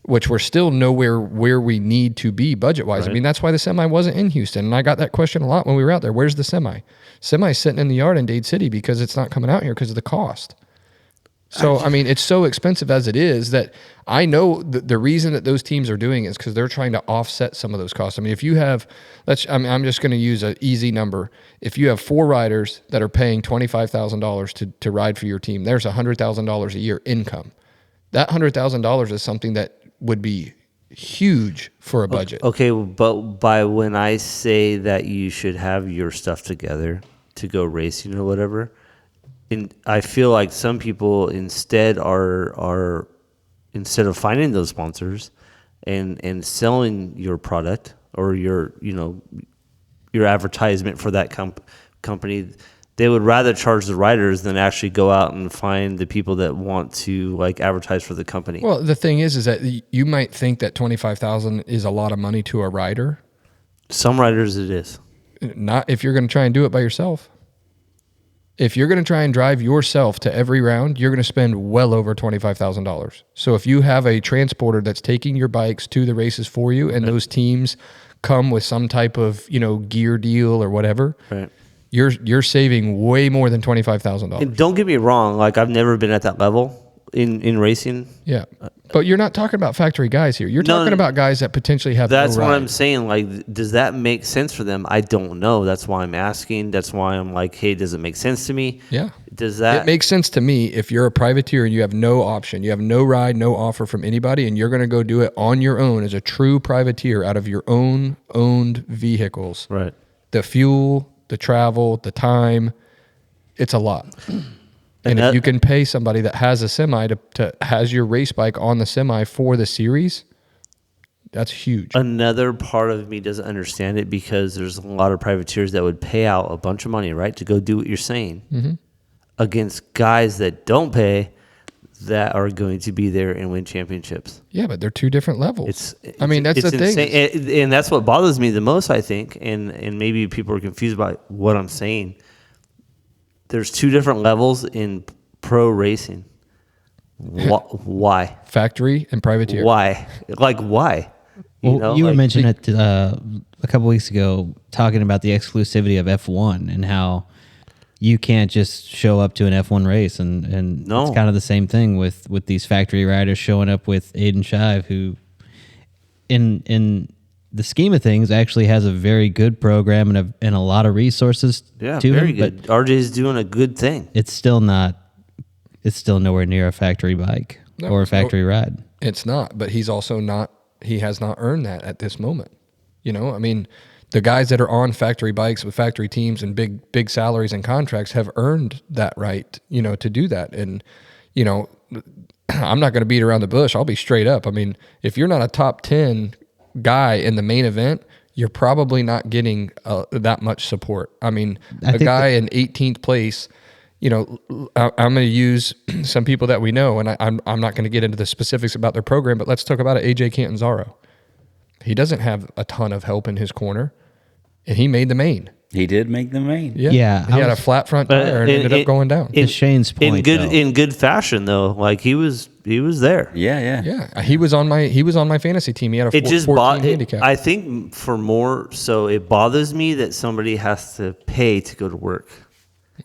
which we're still nowhere where we need to be budget wise. Right. I mean, that's why the semi wasn't in Houston. And I got that question a lot when we were out there. Where's the semi? Semi's sitting in the yard in Dade City because it's not coming out here because of the cost. So, I mean, it's so expensive as it is that I know the reason that those teams are doing it is because they're trying to offset some of those costs. I mean, if you have, I'm just going to use an easy number. If you have 4 riders that are paying $25,000 to ride for your team, there's $100,000 a year income. That $100,000 is something that would be huge for a budget. Okay, but by when I say that you should have your stuff together to go racing or whatever, and I feel like some people instead are instead of finding those sponsors and selling your product or your advertisement for that company, they would rather charge the riders than actually go out and find the people that want to advertise for the company. Well, the thing is that you might think that $25,000 is a lot of money to a rider. Some riders it is. Not if you're going to try and do it by yourself. If you're going to try and drive yourself to every round, you're going to spend well over $25,000. So if you have a transporter that's taking your bikes to the races for you, and those teams come with some type of gear deal or whatever, Right. you're saving way more than $25,000. And don't get me wrong, I've never been at that level in racing. Yeah, but you're not talking about factory guys here. You're No, talking about guys that potentially have. That's no what ride. I'm saying. Does that make sense for them? I don't know. That's why I'm asking. That's why I'm like, hey, does it make sense to me? Yeah. Does that It makes sense to me if you're a privateer and you have no option, you have no ride, no offer from anybody, and you're going to go do it on your own as a true privateer out of your own owned vehicles. right? The fuel, the travel, the time, it's a lot. And if that- you can pay somebody that has a semi to has your race bike on the semi for the series, that's huge. Another part of me doesn't understand it because there's a lot of privateers that would pay out a bunch of money, right, to go do what you're saying, against guys that don't pay, that are going to be there and win championships. Yeah, but they're two different levels. It's that's the thing. insane. And that's what bothers me the most, I think. And maybe people are confused by what I'm saying. There's 2 different levels in pro racing. Why? Factory and privateer. Why? Why? Well, you were mentioning it a couple weeks ago, talking about the exclusivity of F1 and how you can't just show up to an F1 race, and No. it's kind of the same thing with these factory riders showing up with Ayden Shive, who, in the scheme of things, actually has a very good program and a lot of resources Yeah, to very him. good. RJ's doing a good thing. But it's still nowhere near a factory bike or a factory ride. It's not, but he's also not. He has not earned that at this moment. I mean, the guys that are on factory bikes with factory teams and big salaries and contracts have earned that right, to do that. And, I'm not going to beat around the bush. I'll be straight up. I mean, if you're not a top 10 guy in the main event, you're probably not getting that much support. I mean, a guy in 18th place, I'm going to use some people that we know, and I'm not going to get into the specifics about their program, but let's talk about it. AJ Catanzaro. He doesn't have a ton of help in his corner, and he made the main. He did make the main. Yeah, he had a flat front tire and ended up going down. To Shane's point, in good fashion though, like he was there. Yeah. He was on my fantasy team. He had a 14 handicap. I think so it bothers me that somebody has to pay to go to work.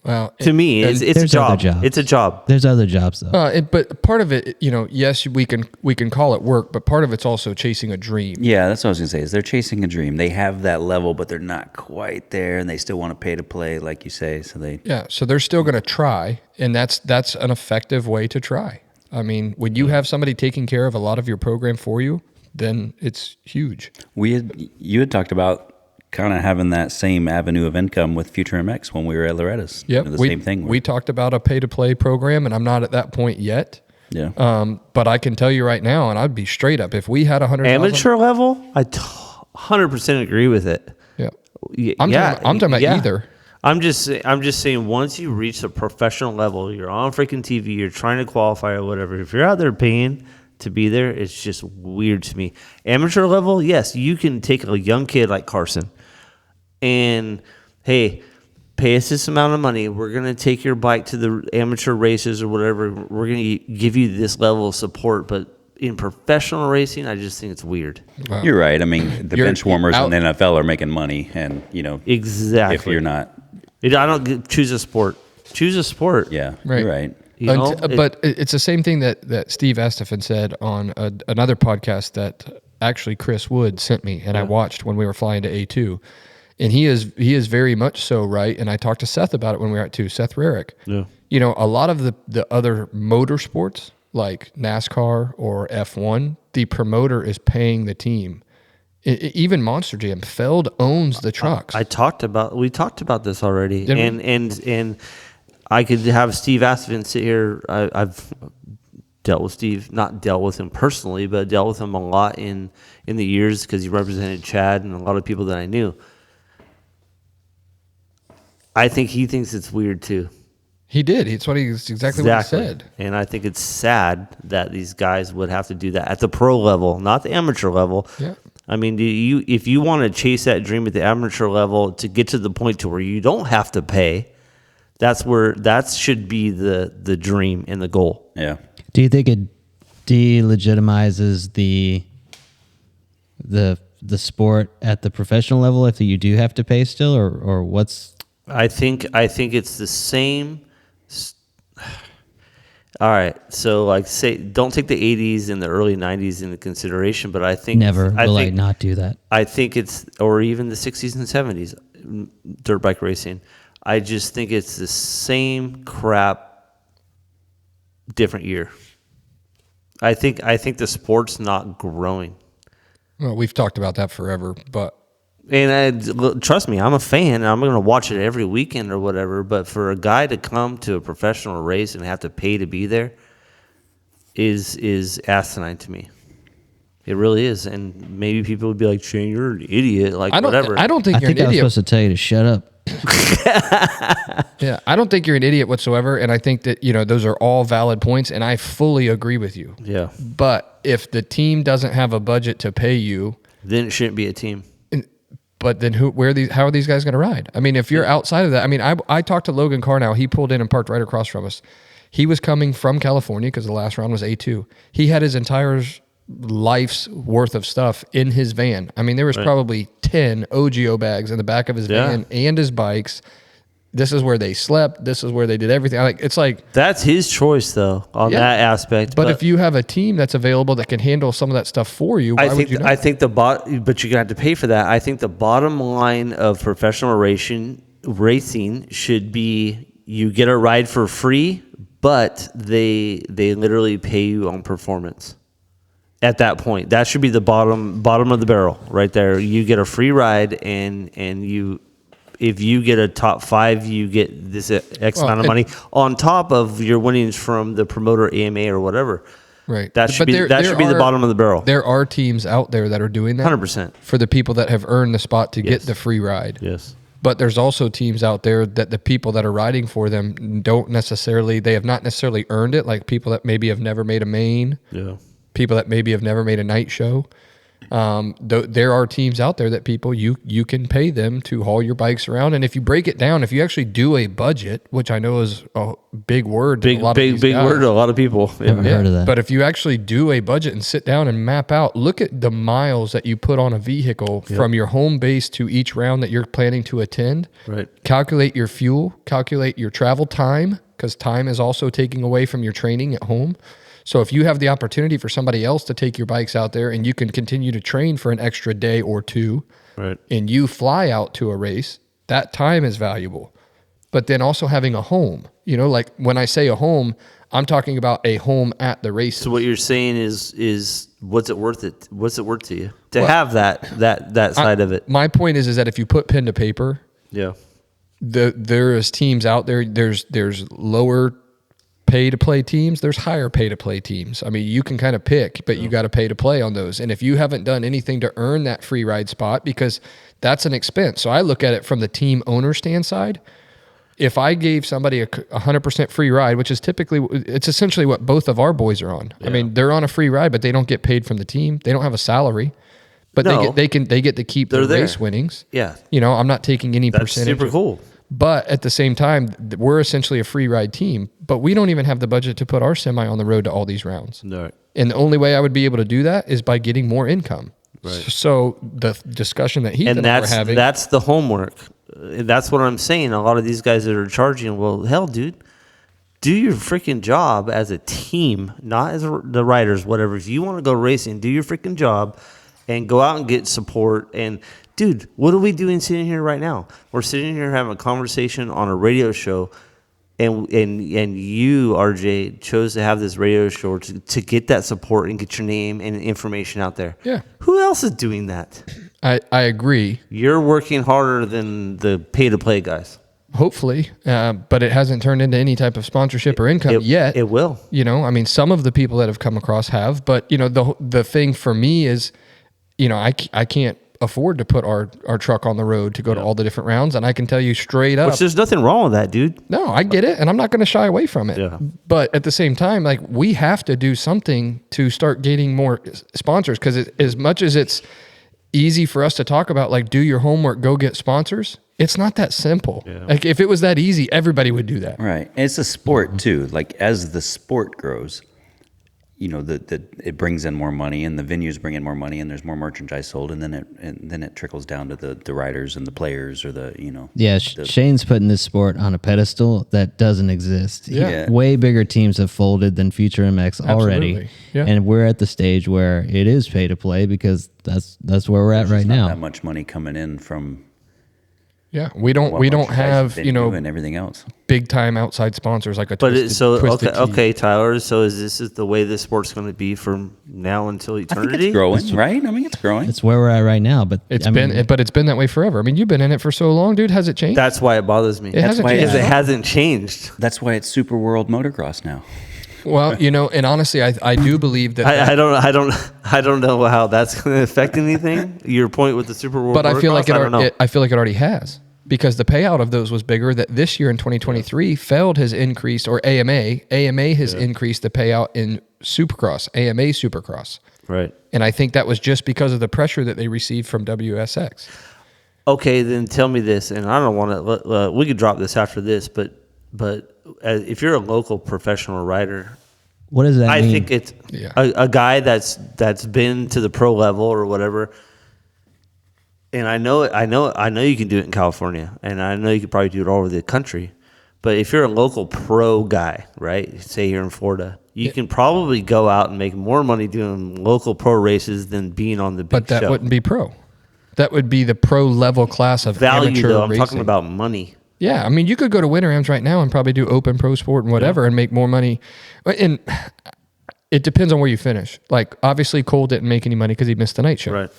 Well, to me, it's a job. It's a job. There's other jobs though. But part of it, yes, we can call it work, but part of it's also chasing a dream. Yeah, that's what I was gonna say. Is they're chasing a dream. They have that level, but they're not quite there, and they still want to pay to play, like you say. So they're still going to try, and that's an effective way to try. I mean, when you have somebody taking care of a lot of your program for you, then it's huge. You had talked about kind of having that same avenue of income with Future MX when we were at Loretta's. Yep, same thing. We talked about a pay-to-play program, and I'm not at that point yet. Yeah. But I can tell you right now, and I'd be straight up, if we had 100,000 amateur level, I 100% agree with it. Yeah. I'm talking about either. I'm just saying once you reach the professional level, you're on freaking TV, you're trying to qualify or whatever. If you're out there paying to be there, it's just weird to me. Amateur level, yes, you can take a young kid like Carson and, hey, pay us this amount of money. We're going to take your bike to the amateur races or whatever. We're going to give you this level of support. But in professional racing, I just think it's weird. Wow. You're right. I mean, the bench warmers in the NFL are making money. And, exactly. If you're not. I don't choose a sport. Choose a sport. Yeah, right. You're right. But it's the same thing that Steve Estefan said on another podcast that actually Chris Wood sent me, and I watched when we were flying to A2. And he is very much so right. And I talked to Seth about it when we were at 2, Seth Rarick. Yeah. A lot of the other motorsports like NASCAR or F1, the promoter is paying the team. Even Monster Jam, Feld owns the trucks. We talked about this already, and I could have Steve Estefan sit here. I've dealt with Steve, not dealt with him personally, but dealt with him a lot in the years because he represented Chad and a lot of people that I knew. I think he thinks it's weird too. He did. It's exactly what he said. And I think it's sad that these guys would have to do that at the pro level, not the amateur level. Yeah. I mean, if you want to chase that dream at the amateur level to get to the point to where you don't have to pay, that should be the dream and the goal. Yeah. Do you think it delegitimizes the sport at the professional level if you do have to pay still, or what's? I think it's the same. All right, so say don't take the 80s and the early 90s into consideration, but I think I not do that. I think it's, or even the 60s and 70s dirt bike racing. I just think it's the same crap, different year. I think the sport's not growing. Well, we've talked about that forever, but. And trust me, I'm a fan. I'm going to watch it every weekend or whatever. But for a guy to come to a professional race and have to pay to be there is asinine to me. It really is. And maybe people would be like, Shane, you're an idiot. Whatever. I don't think you're an idiot. I was supposed to tell you to shut up. Yeah, I don't think you're an idiot whatsoever. And I think that, those are all valid points. And I fully agree with you. Yeah. But if the team doesn't have a budget to pay you, then it shouldn't be a team. But then how are these guys going to ride? I mean, if you're outside of that, I mean, I talked to Logan Carnow. He pulled in and parked right across from us. He was coming from California because the last round was A2. He had his entire life's worth of stuff in his van. I mean, there was probably 10 OGO bags in the back of his van and his bikes. This is where they slept. This is where they did everything. It's like that's his choice, though, on that aspect. But if you have a team that's available that can handle some of that stuff for you, why would you not? I think but you're gonna have to pay for that. I think the bottom line of professional racing should be you get a ride for free, but they literally pay you on performance. at that point. That should be the bottom of the barrel right there. You get a free ride, and you, if you get a top 5, you get this X amount of money on top of your winnings from the promoter, AMA, or whatever. Right. That should be the bottom of the barrel. There are teams out there that are doing that 100%. for the people that have earned the spot to get the free ride. Yes. But there's also teams out there that the people that are riding for them they have not necessarily earned it, like people that maybe have never made a main, people that maybe have never made a night show. There are teams out there that people you can pay them to haul your bikes around, and if you break it down, if you actually do a budget, which I know is a big word, big word to a lot of people. Never heard of that. But if you actually do a budget and sit down and map out, look at the miles that you put on a vehicle from your home base to each round that you're planning to attend. Right. Calculate your fuel, calculate your travel time, because time is also taking away from your training at home. So if you have the opportunity for somebody else to take your bikes out there and you can continue to train for an extra day or two, right, and you fly out to a race, that time is valuable. But then also having a home, like when I say a home, I'm talking about a home at the race. So what you're saying is what's it worth it? What's it worth to you to have that side of it? My point is that if you put pen to paper, there is teams out there. There's lower pay to play teams, there's higher pay to play teams. I mean, you can kind of pick, but you got to pay to play on those. And if you haven't done anything to earn that free ride spot, because that's an expense. So I look at it from the team owner stand side. If I gave somebody a 100% free ride, which is it's essentially what both of our boys are on. I mean, they're on a free ride, but they don't get paid from the team. They don't have a salary, but they get to keep their race winnings. Yeah. I'm not taking any percentage. Super cool. But at the same time, we're essentially a free ride team, but we don't even have the budget to put our semi on the road to all these rounds. No. And the only way I would be able to do that is by getting more income. Right. So the discussion that Heath and I were having. That's the homework. That's what I'm saying. A lot of these guys that are charging, well, hell, dude, do your freaking job as a team, not as the riders, whatever. If you want to go racing, do your freaking job and go out and get support. And dude, what are we doing sitting here right now? We're sitting here having a conversation on a radio show, and you, RJ, chose to have this radio show to get that support and get your name and information out there. Yeah. Who else is doing that? I agree. You're working harder than the pay-to-play guys. Hopefully, but it hasn't turned into any type of sponsorship or income yet. It will. I mean, some of the people that have come across have, but, the thing for me is, I can't afford to put our truck on the road to go to all the different rounds, and I can tell you straight up, which there's nothing wrong with that, dude. No, I get it, and I'm not going to shy away from it. Yeah. But at the same time, like, we have to do something to start getting more sponsors, because as much as it's easy for us to talk about, like, do your homework, go get sponsors, it's not that simple. Yeah. Like, if it was that easy, everybody would do that. Right. And it's a sport too. Like, as the sport grows, it brings in more money, and the venues bring in more money, and there's more merchandise sold, and then it trickles down to the riders and the players, or Yeah, Shane's putting this sport on a pedestal that doesn't exist. Yeah. Way bigger teams have folded than Future MX already. Absolutely. Yeah. And we're at the stage where it is pay to play, because that's where we're at right not now. that much money coming in from We don't have and everything else. big time outside sponsors like a But Twisted Tea. okay, Tyler. So is this the way this sport's going to be from now until I think eternity? it's growing, right? I mean, it's growing. It's where we're at right now, but It's been that way forever. I mean, you've been in it for so long, dude. Has it changed? That's why it bothers me. It hasn't why changed. Because it hasn't changed. That's why it's Super World Motocross now. Well, and honestly, I do believe that. I don't know how that's going to affect anything. Your point with the Super World, But I feel like Motocross, I feel like it already has, because the payout of those was bigger. That this year in 2023, Feld has increased, or AMA has increased the payout in Supercross, AMA Supercross. right. And I think that was just because of the pressure that they received from WSX. Okay, then tell me this, and I don't want to. We could drop this after this, but if you're a local professional rider, what does that mean? I think it's a guy that's been to the pro level or whatever. And I know you can do it in California, and I know you could probably do it all over the country. But if you're a local pro guy, right, say you're in Florida, you can probably go out and make more money doing local pro races than being on the big But that show. wouldn't be pro. That would be the pro level class of Value, amateur though. I'm racing. talking about money. Yeah, I mean, you could go to Winter Ams right now and probably do open pro sport and whatever and make more money. And it depends on where you finish. Like, obviously, Cole didn't make any money because he missed the night show. Right.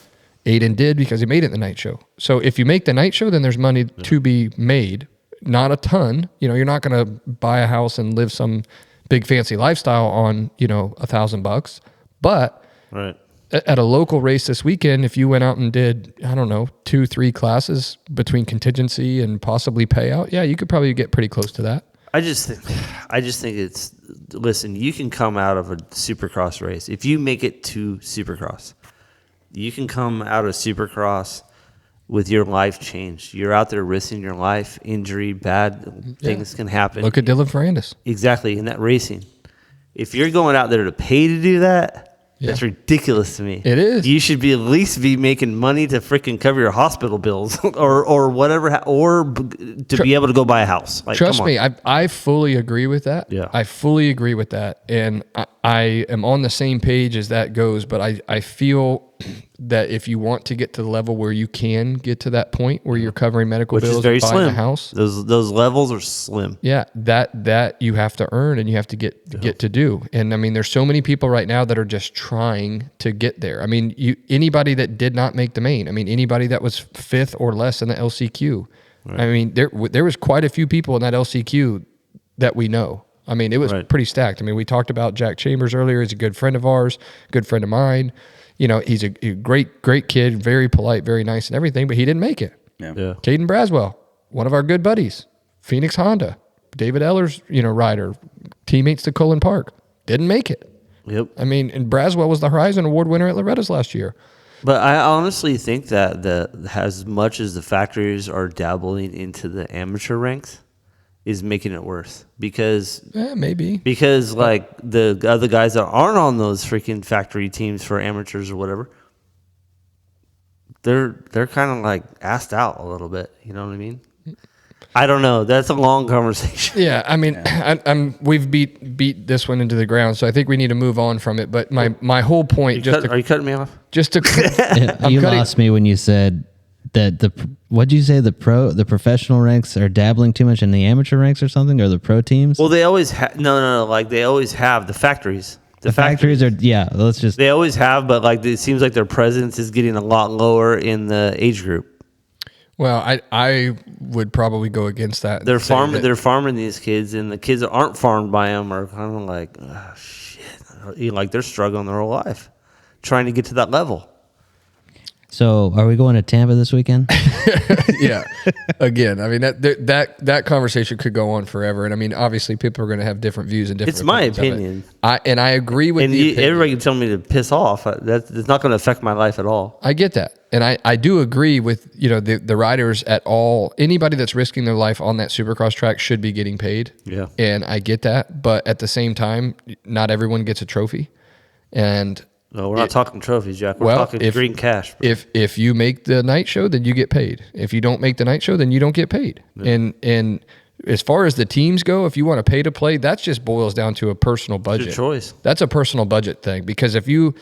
Ayden did because he made it the night show. So if you make the night show, then there's money to be made. Not a ton. You know, you're not going to buy a house and live some big fancy lifestyle on, you know, $1,000. But Right. at a local race this weekend, if you went out and did, I don't know, 2-3 classes between contingency and possibly payout, yeah, you could probably get pretty close to that. I just think it's, listen, you can come out of a Supercross race. If you make it to Supercross, you can come out of Supercross with your life changed. You're out there risking your life, injury, bad things can happen. Look at Dylan Ferrandis. Exactly, in that racing. If you're going out there to pay to do that, Yeah. that's ridiculous to me. It is. You should be at least be making money to freaking cover your hospital bills or whatever, to be able to go buy a house. Like, Trust come on. me, I fully agree with that. Yeah. I fully agree with that. And I am on the same page as that goes, but I feel that if you want to get to the level where you can get to that point where you're covering medical Which bills is very and buying slim. a house, Those levels are slim. yeah, that you have to earn and you have to get to do. And I mean, there's so many people right now that are just trying to get there. I mean, anybody that did not make the main. I mean, anybody that was 5th or less in the LCQ. Right. I mean, there was quite a few people in that LCQ that we know. I mean, it was pretty stacked. I mean, we talked about Jack Chambers earlier. He's a good friend of ours, good friend of mine. You know, he's a great kid, very polite, very nice and everything, but he didn't make it. Yeah. Caden Braswell, one of our good buddies, Phoenix Honda, David Eller's, rider, teammates to Cullen Park, didn't make it. Yep. I mean, and Braswell was the Horizon Award winner at Loretta's last year. But I honestly think that as much as the factories are dabbling into the amateur ranks, is making it worse because Maybe like the other guys that aren't on those freaking factory teams for amateurs or whatever, they're kind of like assed out a little bit. You know what I mean? I don't know. That's a long conversation. Yeah, I mean, we've beat this one into the ground, so I think we need to move on from it. But my whole point, Are you cutting me off? just to Yeah, you lost me when you said that what'd you say, the professional ranks are dabbling too much in the amateur ranks or something, or the pro teams? Well, they always no, like they always have the factories. The factories are, let's just. They always have, but like it seems like their presence is getting a lot lower in the age group. Well, I would probably go against that. They're farming these kids, and the kids that aren't farmed by them are kind of like, oh, shit. Like they're struggling their whole life trying to get to that level. So, are we going to Tampa this weekend? Yeah. Again, I mean that conversation could go on forever, and I mean obviously people are going to have different views and different. It's my opinions of opinion. it. I agree with And the opinion. everybody can tell me to piss off. That's not going to affect my life at all. I get that. And I do agree with, the riders at all. Anybody that's risking their life on that Supercross track should be getting paid. Yeah. And I get that. But at the same time, not everyone gets a trophy. And No, we're not talking trophies, Jack. We're talking green cash. Bro. if you make the night show, then you get paid. If you don't make the night show, then you don't get paid. Yeah. And as far as the teams go, if you want to pay to play, that just boils down to a personal budget. It's your choice. That's a personal budget thing, because if you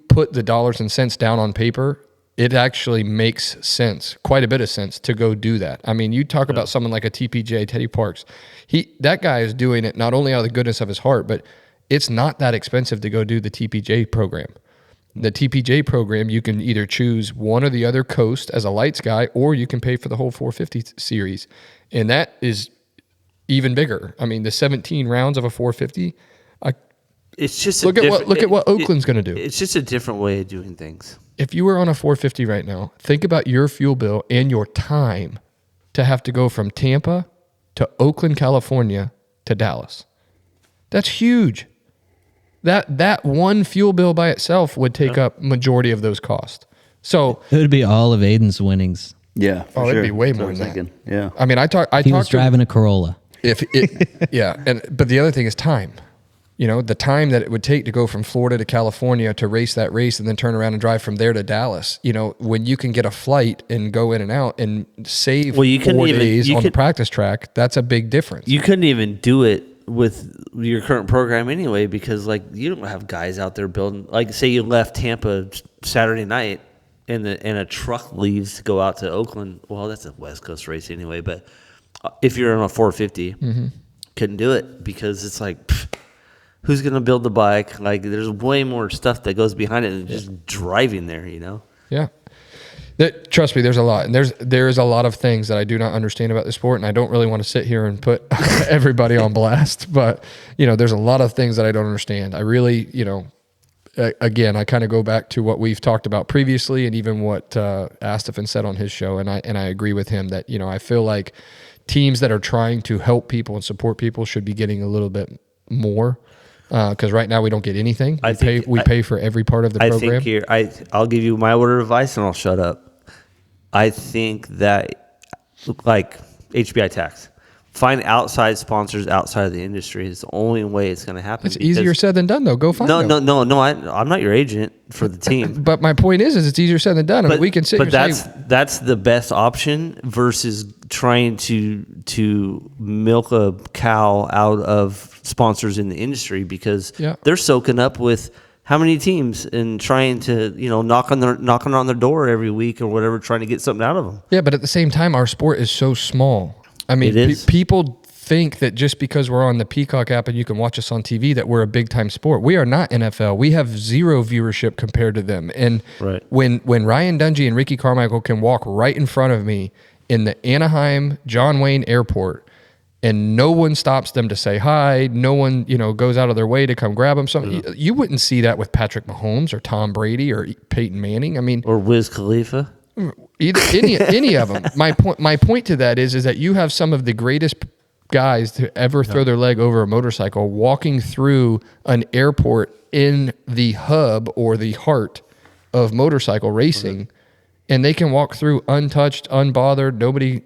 put the dollars and cents down on paper, it actually makes sense, quite a bit of sense, to go do that. I mean, you talk about someone like a TPJ, Teddy Parks. That guy is doing it not only out of the goodness of his heart, but it's not that expensive to go do the TPJ program. The TPJ program, you can either choose one or the other coast as a lights guy, or you can pay for the whole 450 series. And that is even bigger. I mean, the 17 rounds of a 450, It's just look at what Oakland's going to do. It's just a different way of doing things. If you were on a 450 right now, think about your fuel bill and your time to have to go from Tampa to Oakland, California to Dallas. That's huge. That one fuel bill by itself would take up majority of those costs. So It would be all of Ayden's winnings. Yeah. For it'd sure. be way That's more what than I'm that. thinking. Yeah. I mean, I He was talked to driving a Corolla. but the other thing is time. The time that it would take to go from Florida to California to race that race and then turn around and drive from there to Dallas. When you can get a flight and go in and out and save 4 days on the practice track, that's a big difference. You couldn't even do it with your current program anyway, because like you don't have guys out there building. Like say you left Tampa Saturday night and a truck leaves to go out to Oakland. Well, that's a West Coast race anyway. But if you're on a 450, couldn't do it because it's like who's going to build the bike. Like, there's way more stuff that goes behind it than just driving there, you know? Yeah. Trust me, there's a lot. And there's a lot of things that I do not understand about the sport, and I don't really want to sit here and put everybody on blast. But, there's a lot of things that I don't understand. I really, again, I kind of go back to what we've talked about previously, and even what Astafan said on his show, and I agree with him that, I feel like teams that are trying to help people and support people should be getting a little bit more. Because right now we don't get anything. We pay for every part of the program. I'll give you my word of advice and I'll shut up. I think that, like HBI tax, find outside sponsors outside of the industry is the only way it's going to happen. It's easier said than done, though. Go find them. No. I'm not your agent for the team. But my point is it's easier said than done. I mean, we can sit here and say, that's the best option versus trying to milk a cow out of sponsors in the industry, because they're soaking up with how many teams and trying to, knocking on their door every week or whatever, trying to get something out of them. Yeah, but at the same time, our sport is so small. I mean, people think that just because we're on the Peacock app and you can watch us on TV that we're a big time sport. We are not NFL. We have zero viewership compared to them. And when Ryan Dungey and Ricky Carmichael can walk right in front of me in the Anaheim John Wayne Airport, and no one stops them to say hi, no one goes out of their way to come grab them. You wouldn't see that with Patrick Mahomes or Tom Brady or Peyton Manning. I mean, or Wiz Khalifa. Any of them. My point to that is that you have some of the greatest guys to ever throw their leg over a motorcycle walking through an airport in the hub or the heart of motorcycle racing. And they can walk through untouched, unbothered. Nobody,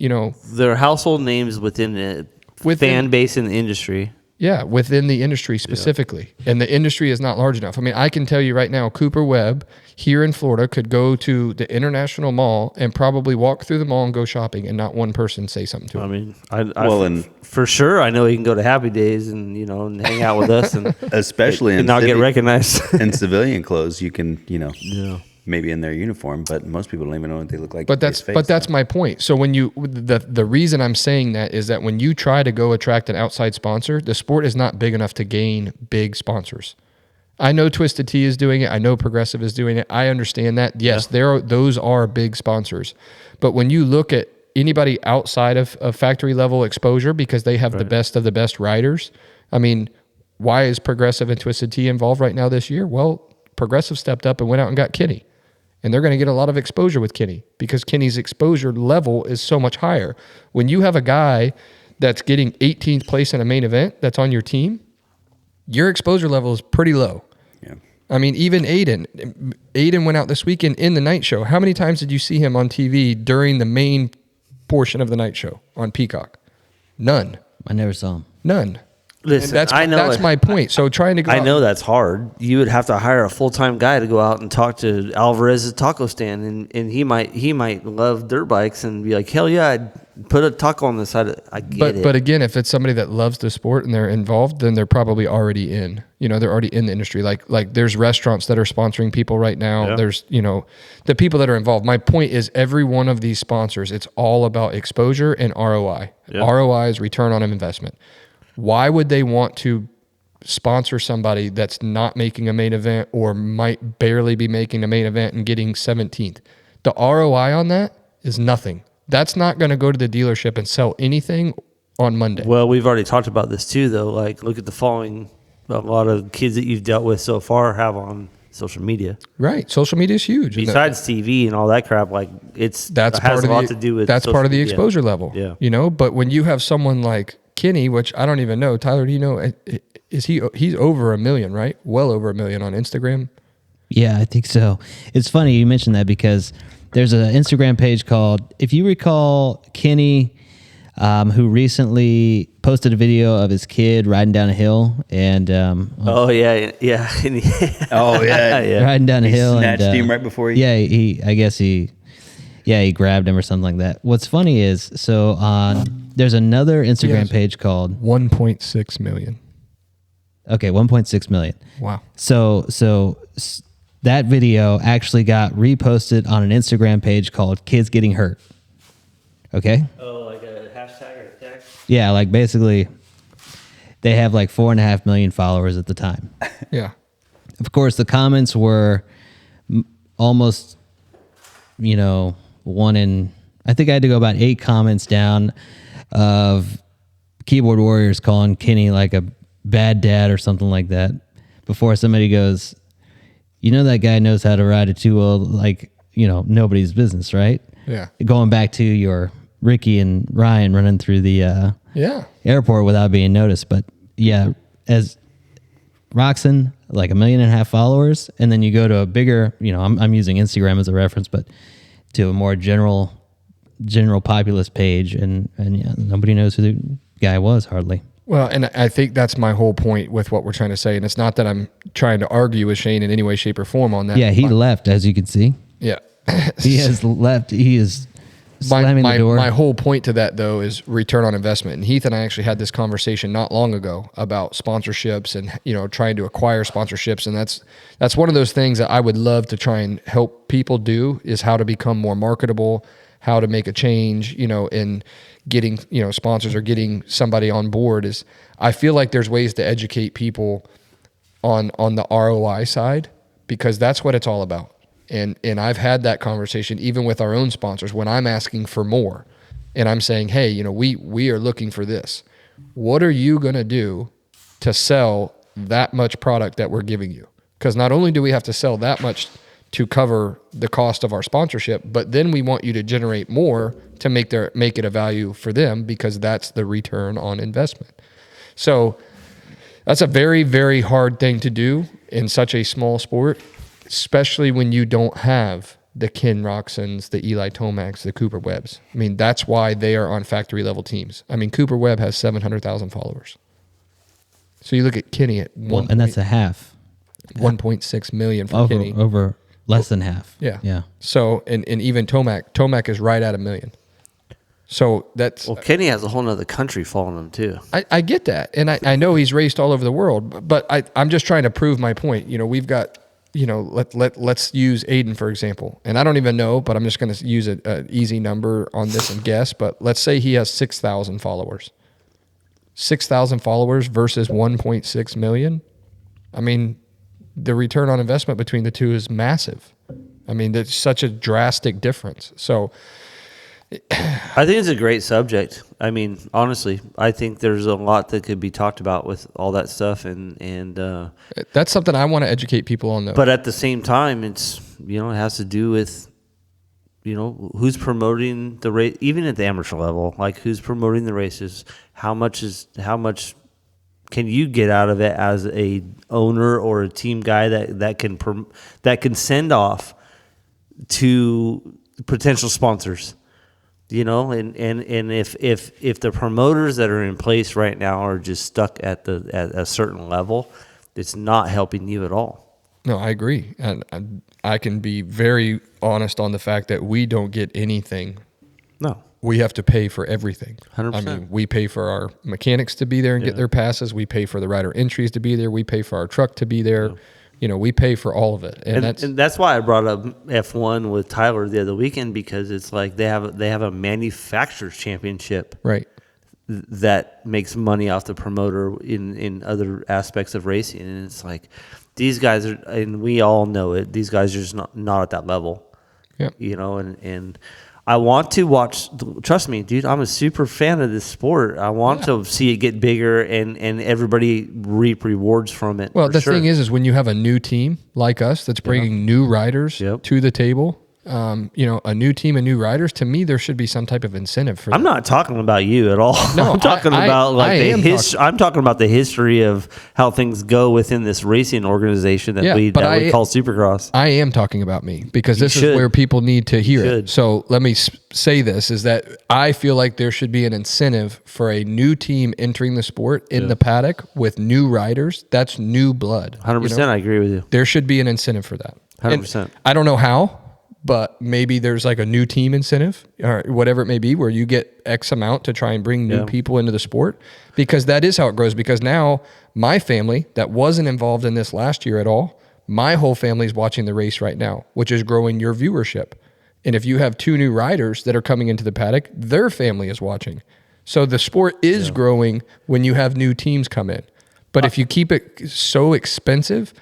They're household names within the fan base in the industry. Yeah, within the industry specifically. Yeah. And the industry is not large enough. I mean, I can tell you right now, Cooper Webb here in Florida could go to the International Mall and probably walk through the mall and go shopping and not one person say something to him. I mean, for sure, I know he can go to Happy Days and, and hang out with us and especially and not get recognized. In civilian clothes, you can, maybe in their uniform, but most people don't even know what they look like. But that's my point. So when the reason I'm saying that is that when you try to go attract an outside sponsor, the sport is not big enough to gain big sponsors. I know Twisted Tea is doing it. I know Progressive is doing it. I understand that. Yes, those are big sponsors. But when you look at anybody outside of factory level exposure, because they have the best of the best riders, I mean, why is Progressive and Twisted Tea involved right now this year? Well, Progressive stepped up and went out and got Kenny. And they're going to get a lot of exposure with Kenny because Kenny's exposure level is so much higher. When you have a guy that's getting 18th place in a main event that's on your team, your exposure level is pretty low. Yeah. I mean, even Ayden went out this weekend in the night show. How many times did you see him on TV during the main portion of the night show on Peacock? None. I never saw him. None. Listen, that's my point. So trying to go. I know that's hard. You would have to hire a full-time guy to go out and talk to Alvarez's taco stand, and he might love dirt bikes and be like, hell yeah, I'd put a taco on the side. I get it. But again, if it's somebody that loves the sport and they're involved, then they're probably already in. They're already in the industry. Like there's restaurants that are sponsoring people right now. Yeah. There's the people that are involved. My point is every one of these sponsors, it's all about exposure and ROI. Yeah. ROI is return on investment. Why would they want to sponsor somebody that's not making a main event or might barely be making a main event and getting 17th? The ROI on that is nothing. That's not going to go to the dealership and sell anything on Monday. Well, we've already talked about this too, though. Like, look at the following a lot of kids that you've dealt with so far have on social media. Right. Social media is huge. Besides TV and all that crap, like that's part of a lot to do with that's part of the exposure level. Yeah. But when you have someone like Kenny, which I don't even know. Tyler, do you know? He's over 1 million, right? Well over 1 million on Instagram. Yeah, I think so. It's funny you mentioned that because there's an Instagram page called, if you recall, Kenny, who recently posted a video of his kid riding down a hill and oh yeah riding down a hill snatched and him right before he grabbed him or something like that. What's funny is there's another Instagram page called 1.6 million. Okay, 1.6 million. Wow. So that video actually got reposted on an Instagram page called Kids Getting Hurt. Okay? Oh, like a hashtag or a tag? Yeah, like basically They have like 4.5 million followers at the time. Yeah. Of course, the comments were almost, one in. I think I had to go about 8 comments down of keyboard warriors calling Kenny like a bad dad or something like that before somebody goes, that guy knows how to ride a 2-wheel like, nobody's business, right? Yeah. Going back to your Ricky and Ryan running through the airport without being noticed. But yeah, as Roxon, like 1.5 million followers, and then you go to a bigger, I'm using Instagram as a reference, but to a more general populace page, and nobody knows who the guy was hardly. Well, and I think that's my whole point with what we're trying to say. And it's not that I'm trying to argue with Shane in any way, shape, or form on that. Yeah, he left, as you can see. Yeah. He has left. He is slamming the door. My whole point to that, though, is return on investment. And Heath and I actually had this conversation not long ago about sponsorships and, trying to acquire sponsorships. And that's one of those things that I would love to try and help people do, is how to become more marketable, how to make a change, in getting, sponsors or getting somebody on board. Is I feel like there's ways to educate people on the ROI side, because that's what it's all about. And I've had that conversation even with our own sponsors when I'm asking for more and I'm saying, hey, we are looking for this. What are you going to do to sell that much product that we're giving you? Because not only do we have to sell that much to cover the cost of our sponsorship, but then we want you to generate more to make it a value for them, because that's the return on investment. So that's a very, very hard thing to do in such a small sport, especially when you don't have the Ken Roxons, the Eli Tomac's, the Cooper Webbs. I mean, that's why they are on factory level teams. I mean, Cooper Webb has 700,000 followers. So you look at Kenny at one, and that's a half. 1.6 million for Kenny. Over less than half. Yeah. Yeah. So, and even Tomac is right at 1 million. So that's... Well, Kenny has a whole nother country following him, too. I get that. And I know he's raced all over the world, but I'm just trying to prove my point. We've got, let's use Ayden, for example. And I don't even know, but I'm just going to use an easy number on this and guess. But let's say he has 6,000 followers. 6,000 followers versus 1.6 million. I mean, the return on investment between the two is massive. I mean, there's such a drastic difference. So I think it's a great subject. I mean, honestly, I think there's a lot that could be talked about with all that stuff, and that's something I want to educate people on, though. But at the same time, it's it has to do with who's promoting the race, even at the amateur level. Like, who's promoting the races? How much can you get out of it as a owner or a team guy that can send off to potential sponsors? And if the promoters that are in place right now are just stuck at a certain level, it's not helping you at all. No, I agree. And I can be very honest on the fact that we don't get anything. No. We have to pay for everything. 100%. I mean, we pay for our mechanics to be there and get their passes. We pay for the rider entries to be there. We pay for our truck to be there. We pay for all of it. And that's why I brought up F1 with Tyler the other weekend, because it's like they have a manufacturer's championship, right, that makes money off the promoter in other aspects of racing. And it's like, these guys are, and we all know it, these guys are just not at that level. Yeah. And I want to watch, trust me, dude, I'm a super fan of this sport. I want to see it get bigger and everybody reap rewards from it. Well, the thing is when you have a new team like us that's bringing new riders to the table, a new team and new riders, to me, there should be some type of incentive for that. I'm not talking about you at all. No, I'm talking about I'm talking about the history of how things go within this racing organization that we call Supercross. I am talking about me, because this is where people need to hear it. So let me say this, is that I feel like there should be an incentive for a new team entering the sport in the paddock with new riders. That's new blood. 100%. I agree with you. There should be an incentive for that. 100%. I don't know how, but maybe there's like a new team incentive or whatever it may be, where you get X amount to try and bring new people into the sport, because that is how it grows. Because now my family that wasn't involved in this last year at all, my whole family is watching the race right now, which is growing your viewership. And if you have 2 new riders that are coming into the paddock, their family is watching. So the sport is growing when you have new teams come in. But if you keep it so expensive,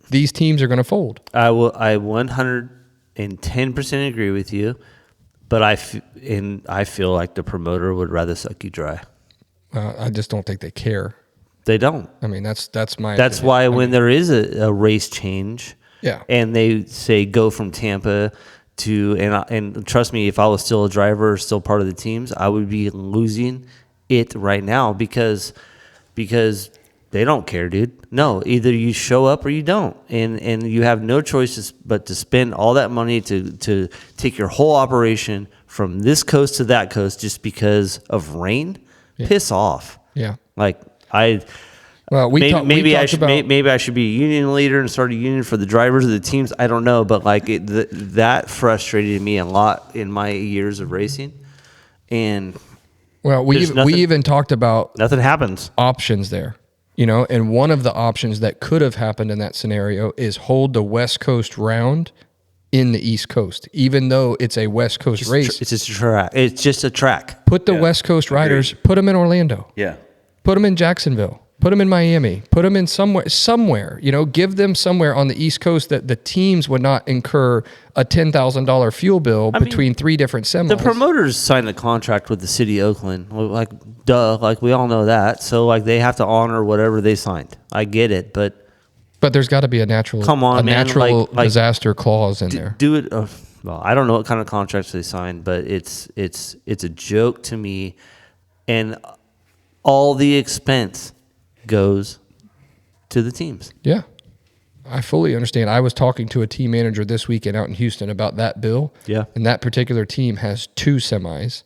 these teams are going to fold. I 110% agree with you, but I feel like the promoter would rather suck you dry. I just don't think they care. They don't. I mean, that's my That's opinion. why when there is a race change, Yeah. and they say go from Tampa to and trust me, if I was still a driver or still part of the teams, I would be losing it right now because they don't care, dude. No, either you show up or you don't, and you have no choices but to spend all that money to take your whole operation from this coast to that coast just because of rain. Piss off. Yeah. Like Well, maybe I talked about should be a union leader and start a union for the drivers of the teams. I don't know, but like that frustrated me a lot in my years of racing, and Well, we even talked about nothing happens. options there, and one of the options that could have happened in that scenario is hold the West Coast round in the East Coast, even though it's a West Coast race. It's just a track. It's just a track. Put the West Coast riders, put them in Orlando, Yeah. put them in Jacksonville, put them in Miami, put them in somewhere, give them somewhere on the East Coast that the teams would not incur a $10,000 fuel bill between three different semis. The promoters signed a contract with the city of Oakland. Like, duh. Like, we all know that. So, like, they have to honor whatever they signed. I get it, but there's got to be a natural like, disaster clause in there. do it. Well, I don't know what kind of contracts they signed, but it's a joke to me, and all the expense goes to the teams. Yeah, I fully understand. I was talking to a team manager this weekend out in Houston about that bill. Yeah. And that particular team has 2 semis,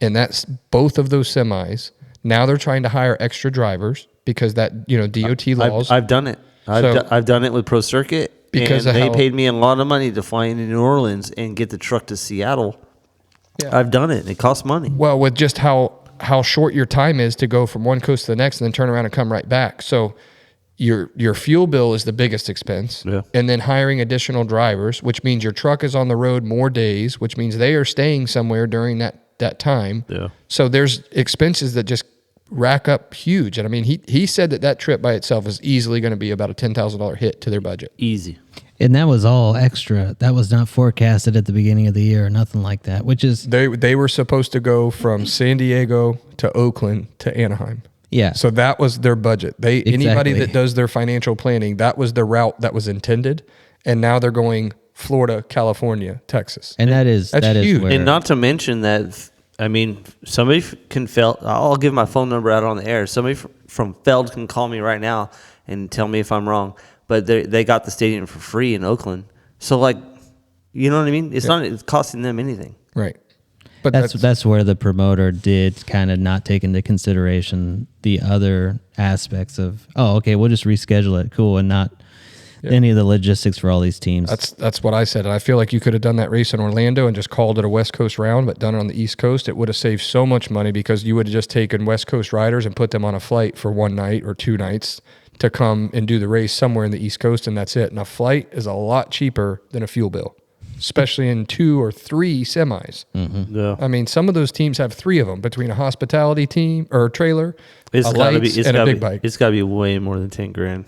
and that's both of those semis. Now they're trying to hire extra drivers because that, DOT laws. I've done it. I've done it with Pro Circuit Because and of they how- paid me a lot of money to fly into New Orleans and get the truck to Seattle. Yeah. I've done it. It costs money. Well, with just how short your time is to go from one coast to the next and then turn around and come right back. So your fuel bill is the biggest expense. Yeah. And then hiring additional drivers, which means your truck is on the road more days, which means they are staying somewhere during that time. Yeah. So there's expenses that just rack up huge. And I mean, he said that trip by itself is easily going to be about a $10,000 hit to their budget. Easy. And that was all extra. That was not forecasted at the beginning of the year or nothing like that, which is, They were supposed to go from San Diego to Oakland to Anaheim. yeah. So that was their budget. Anybody Exactly. that does their financial planning, that was the route that was intended. And now they're going Florida, California, Texas. And that is That's huge. where, And not to mention that, I mean, somebody can I'll give my phone number out on the air. Somebody from Feld can call me right now and tell me if I'm wrong. But they got the stadium for free in Oakland. So, like, you know what I mean? It's costing them anything. Right. But that's where the promoter did kind of not take into consideration the other aspects of, oh, okay, we'll just reschedule it, cool, and not any of the logistics for all these teams. That's what I said. And I feel like you could have done that race in Orlando and just called it a West Coast round, but done it on the East Coast. It would have saved so much money because you would have just taken West Coast riders and put them on a flight for one night or 2 nights to come and do the race somewhere in the East Coast, and that's it. And a flight is a lot cheaper than a fuel bill, especially in 2 or 3 semis. Mm-hmm. Yeah. I mean, some of those teams have 3 of them between a hospitality team or a trailer, a lights, and a big bike. It's got to be way more than 10 grand.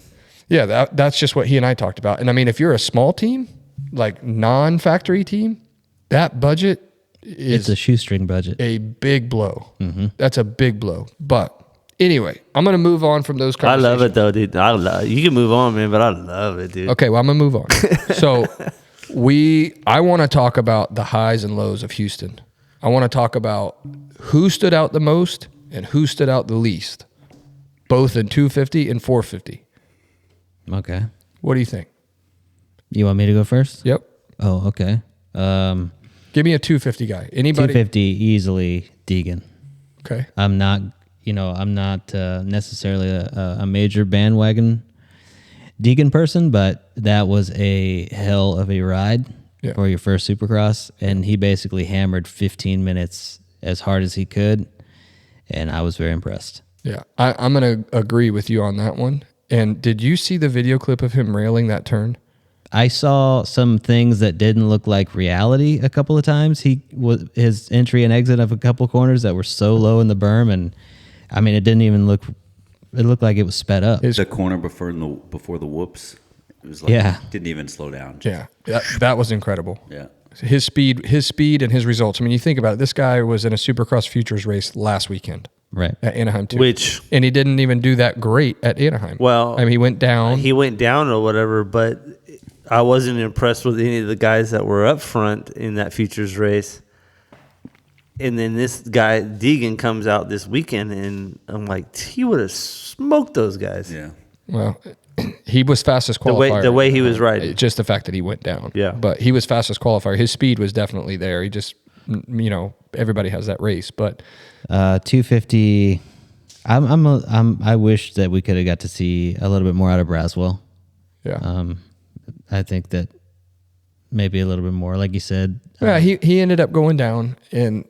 Yeah, that's just what he and I talked about. And I mean, if you're a small team, like non-factory team, that budget It's is a shoestring budget. a big blow. That's a big blow. But anyway, I'm going to move on from those I conversations. love it, though, dude. You can move on, man, but I love it, dude. Okay, well, I'm going to move on. So I want to talk about the highs and lows of Houston. I want to talk about who stood out the most and who stood out the least, both in 250 and 450. Okay. What do you think? You want me to go first? Yep. Oh, okay. Give me a 250 guy. Anybody? 250 easily Deegan. Okay. I'm not necessarily a major bandwagon Deegan person, but that was a hell of a ride for your first Supercross, and he basically hammered 15 minutes as hard as he could, and I was very impressed. Yeah, I'm going to agree with you on that one. And did you see the video clip of him railing that turn? I saw some things that didn't look like reality a couple of times. His entry and exit of a couple corners that were so low in the berm, and I mean, it didn't even look. It looked like it was sped up. The corner before the whoops, it was like didn't even slow down. Yeah, that was incredible. Yeah. His speed and his results. I mean, you think about it. This guy was in a Supercross Futures race last weekend. Right. At Anaheim too. And he didn't even do that great at Anaheim. Well, I mean, he went down. He went down or whatever, but I wasn't impressed with any of the guys that were up front in that Futures race. And then this guy, Deegan, comes out this weekend, and I'm like, he would have smoked those guys. Yeah. Well, he was fastest qualifier. The way he was riding. Just the fact that he went down. Yeah. But he was fastest qualifier. His speed was definitely there. He just, everybody has that race. But 250. I wish that we could have got to see a little bit more out of Braswell. yeah. I think that maybe a little bit more, like you said. Yeah, he ended up going down, and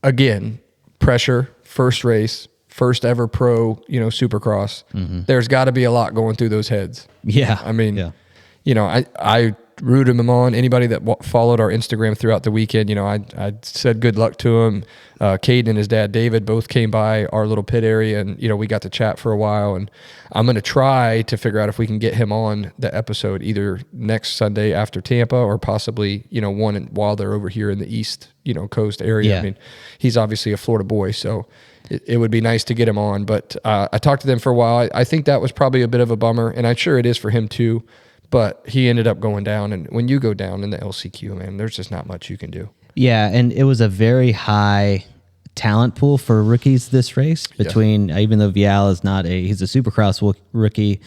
again, pressure, first race, first ever pro, Supercross. Mm-hmm. There's got to be a lot going through those heads. Yeah. I mean, yeah. I rooted him on. Anybody that followed our Instagram throughout the weekend, I said good luck to him. Caden and his dad David both came by our little pit area, and we got to chat for a while. And I'm going to try to figure out if we can get him on the episode either next Sunday after Tampa, or possibly one while they're over here in the East Coast area. Yeah. I mean, he's obviously a Florida boy, so it would be nice to get him on. But I talked to them for a while. I think that was probably a bit of a bummer, and I'm sure it is for him too. But he ended up going down, and when you go down in the LCQ, man, there's just not much you can do. Yeah, and it was a very high talent pool for rookies this race. Between even though Vial is he's a Supercross rookie,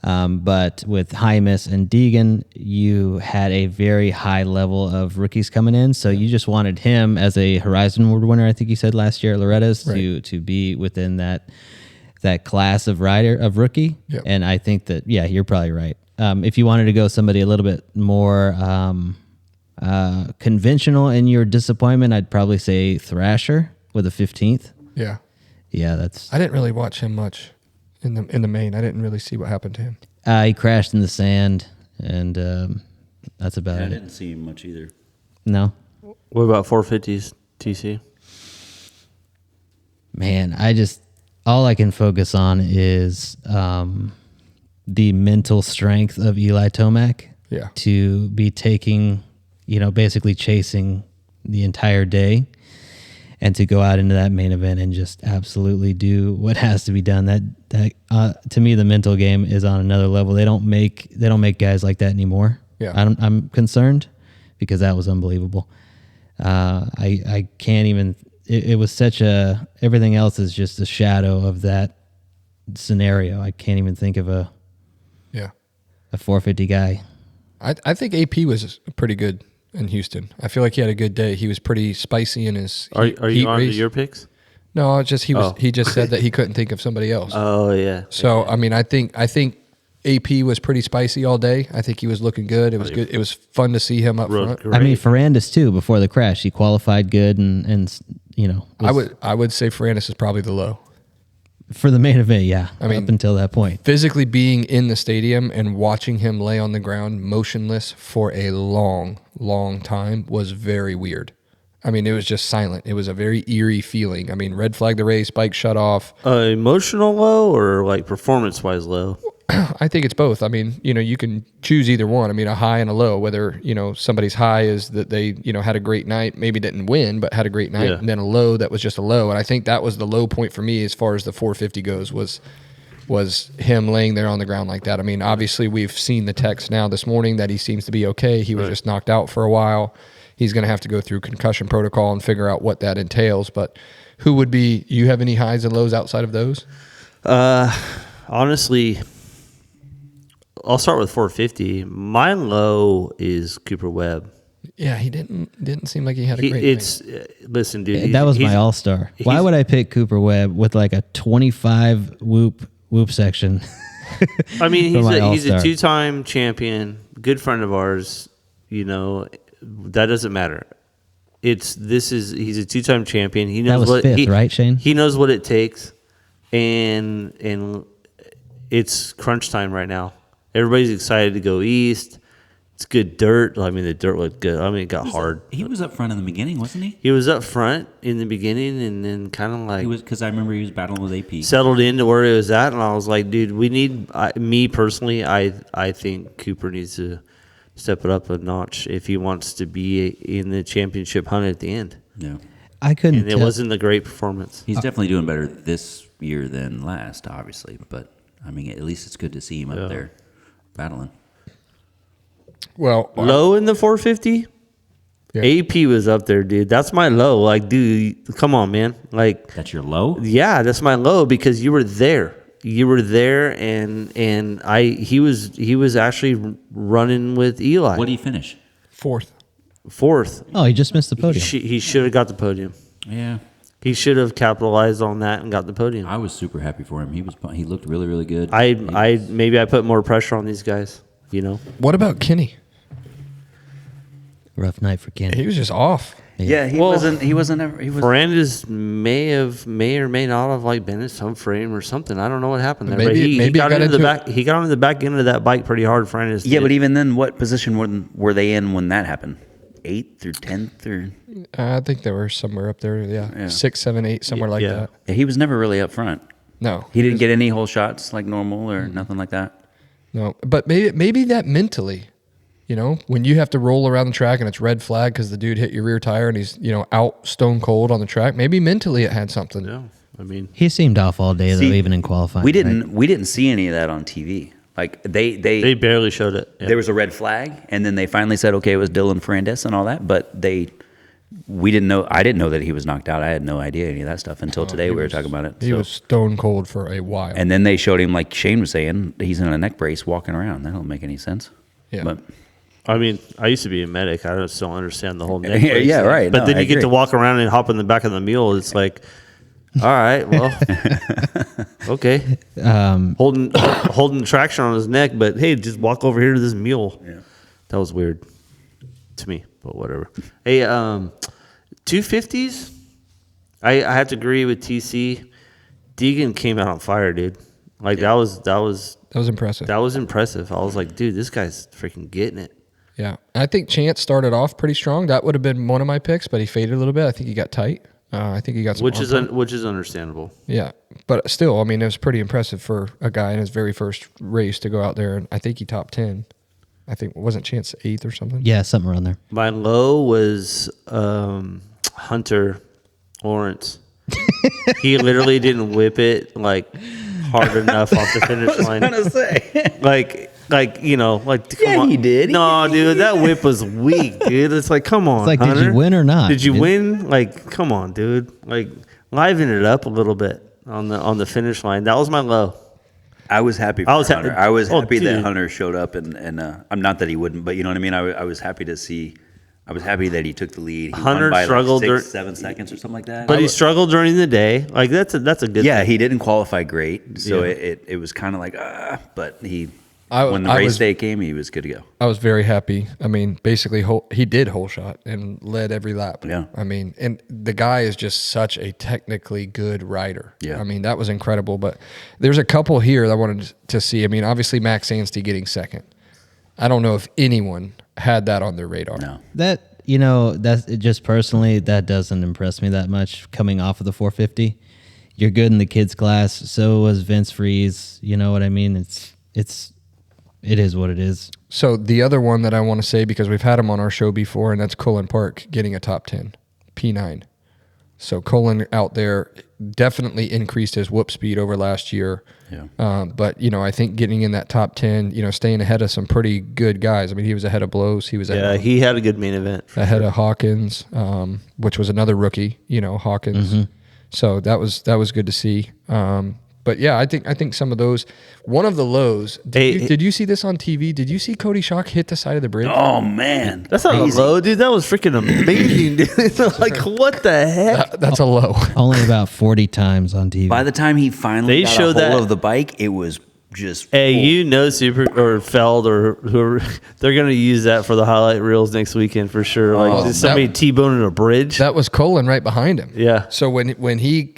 but with Hymus and Deegan, you had a very high level of rookies coming in. So you just wanted him as a Horizon Award winner. I think you said last year at Loretta's to be within that class of rookie. Yep. And I think that you're probably right. If you wanted to go somebody a little bit more conventional in your disappointment, I'd probably say Thrasher with a 15th. Yeah. Yeah, that's. I didn't really watch him much in the main. I didn't really see what happened to him. He crashed in the sand, and that's about I it. didn't see much either. No, What about 450s, TC? man, all I can focus on is the mental strength of Eli Tomac. Yeah. To be taking, basically chasing the entire day, and to go out into that main event and just absolutely do what has to be done. That to me, the mental game is on another level. They don't make guys like that anymore. Yeah. I'm concerned because that was unbelievable. I can't even. It was such everything else is just a shadow of that scenario. I can't even think of a 450 guy. I think AP was pretty good in Houston. I feel like he had a good day. He was pretty spicy in his. Are you on to your picks? No, it's just he just said that he couldn't think of somebody else. Oh yeah. So I mean, I think AP was pretty spicy all day. I think he was looking good. It was good. It was fun to see him up front. Great. I mean, Ferrandis too. Before the crash, he qualified good, and I would say Ferrandis is probably the low. For the main event, yeah. I mean, up until that point. Physically being in the stadium and watching him lay on the ground motionless for a long, long time was very weird. I mean, it was just silent. It was a very eerie feeling. I mean, red flag the race, bike shut off. Emotional low or like performance wise low? I think it's both. I mean, you can choose either one. I mean, a high and a low, whether, somebody's high is that they, had a great night, maybe didn't win, but had a great night. Yeah. And then a low that was just a low. And I think that was the low point for me as far as the 450 goes was him laying there on the ground like that. I mean, obviously we've seen the text now this morning that he seems to be okay. He was just knocked out for a while. He's going to have to go through concussion protocol and figure out what that entails. But you have any highs and lows outside of those? Honestly, I'll start with 450. My low is Cooper Webb. Yeah, he didn't seem like he had a great night. Listen, dude. That was my all-star. Why would I pick Cooper Webb with like a 25 whoop section? I mean, he's a all-star? two-time champion, good friend of ours. That doesn't matter. He's a two-time champion. He knows That was fifth, right, Shane? He knows what it takes, and it's crunch time right now. Everybody's excited to go east. It's good dirt. I mean, the dirt looked good. I mean, it got hard. He was up front in the beginning, wasn't he? He was up front in the beginning, and then kind of like He was, because I remember he was battling with AP. settled into where he was at, and I was like, dude, we need. Me personally, I think Cooper needs to step it up a notch if he wants to be in the championship hunt at the end. Yeah. I couldn't. And it wasn't a great performance. He's definitely doing better this year than last, obviously. But, I mean, at least it's good to see him up there battling. Well, Low in the 450? Yeah. AP was up there, dude. That's my low. Like, dude, come on, man. Like, That's your low? yeah, that's my low because you were there. You were there, and he was actually running with Eli. What do you finish? fourth. Fourth. Oh, he just missed the podium. He should have got the podium. Yeah. He should have capitalized on that and got the podium. I was super happy for him. He looked really, really good. Maybe I put more pressure on these guys, you know. What about Kenny? Rough night for Kenny. He was just off. Yeah, he Well, wasn't ever. He was. Ferrandis may or may not have like been in some frame or something. I don't know what happened there. Maybe- but he got into the it. back. He got into the back end of that bike pretty hard. Ferrandis. Yeah, did. but even then, what position were they in when that happened? 8th or 10th or? I think they were somewhere up there. Yeah, Yeah. 6, 7, 8, somewhere like Yeah. that. Yeah, he was never really up front. No, He didn't get any whole shots like normal or nothing like that. no. But maybe that mentally, you know, when you have to roll around the track and it's red flag because the dude hit your rear tire and he's out stone cold on the track. Maybe mentally it had something. Yeah, I mean, He seemed off all day, though, See, even in qualifying. We right? didn't see any of that on TV. Like they they barely showed it. Yeah. there was a red flag, and then they finally said, okay, it was Dylan Ferrandis and all that. But we didn't know. I didn't know that he was knocked out. I had no idea any of that stuff until today. We were talking about it. He was stone cold for a while. And then they showed him, like Shane was saying, he's in a neck brace walking around. That don't make any sense. Yeah. But I mean, I used to be a medic. I just don't understand the whole neck Yeah, brace yeah, thing. right. But No, then I you get to agree. walk around and hop in the back of the mule. It's like, all right, well, okay. Holding traction on his neck, but hey, just walk over here to this mule. Yeah. That was weird to me, but whatever. Hey, 250s. I have to agree with TC. Deegan came out on fire, dude. Like that was impressive. That was impressive. I was like, dude, this guy's freaking getting it. Yeah. I think Chance started off pretty strong. That would have been one of my picks, but he faded a little bit. I think he got tight. I think he got some Which arm is understandable. Yeah, but still, I mean, it was pretty impressive for a guy in his very first race to go out there, and I think he topped 10. I think wasn't Chance 8th or something. Yeah, something around there. My low was Hunter Lawrence. He literally didn't whip it like hard enough off the finish line. gonna say. Like come Yeah, on. he did. No, dude, that whip was weak, dude. It's like, come on, It's like, did Hunter. you win or not? Did you dude? win? Like, come on, dude. Like, liven it up a little bit on the finish line. That was my low. I was happy for I was Hunter. I was oh, happy that dude. Hunter showed up, and I'm not that he wouldn't, but you know what I mean. I was happy to see. I was happy that he took the lead. He Hunter won by struggled like 6, dur- 7 seconds or something like that. But he struggled during the day. Like that's a good Yeah, thing. he didn't qualify great, so Yeah. it was kind of like but he I- when the I race was- day came, he was good to go. I was very happy. I mean, basically, he did whole shot and led every lap. Yeah. I mean, and the guy is just such a technically good rider. Yeah. I mean, that was incredible. But there's a couple here that I wanted to see. I mean, obviously, Max Anstey getting second. I don't know if anyone had that on their radar. No, That, that's just personally, that doesn't impress me that much coming off of the 450. You're good in the kids class. So was Vince Freeze. You know what I mean? It is what it is. So the other one that I want to say, because we've had him on our show before, and that's Cullen Park getting a top 10, P9. So Cullen out there definitely increased his whoop speed over last year. Yeah. But, I think getting in that top 10, staying ahead of some pretty good guys. I mean, he was ahead of Blows. He was ahead, he had a good main event. ahead of Hawkins, which was another rookie, Hawkins. So that was good to see. But yeah, I think some of those. One of the lows. Did you see this on TV? Did you see Cody Schock hit the side of the bridge? oh man, That's not Crazy. a low, dude. That was freaking amazing, dude. Like, what the heck? That's a low. Only about 40 times on TV. By the time he finally They got showed a hold that- of the bike, it was just Hey, full. Super or Feld or whoever, they're gonna use that for the highlight reels next weekend for sure. Like Oh, somebody T-boning a bridge. That was Cullen right behind him. Yeah. So when he,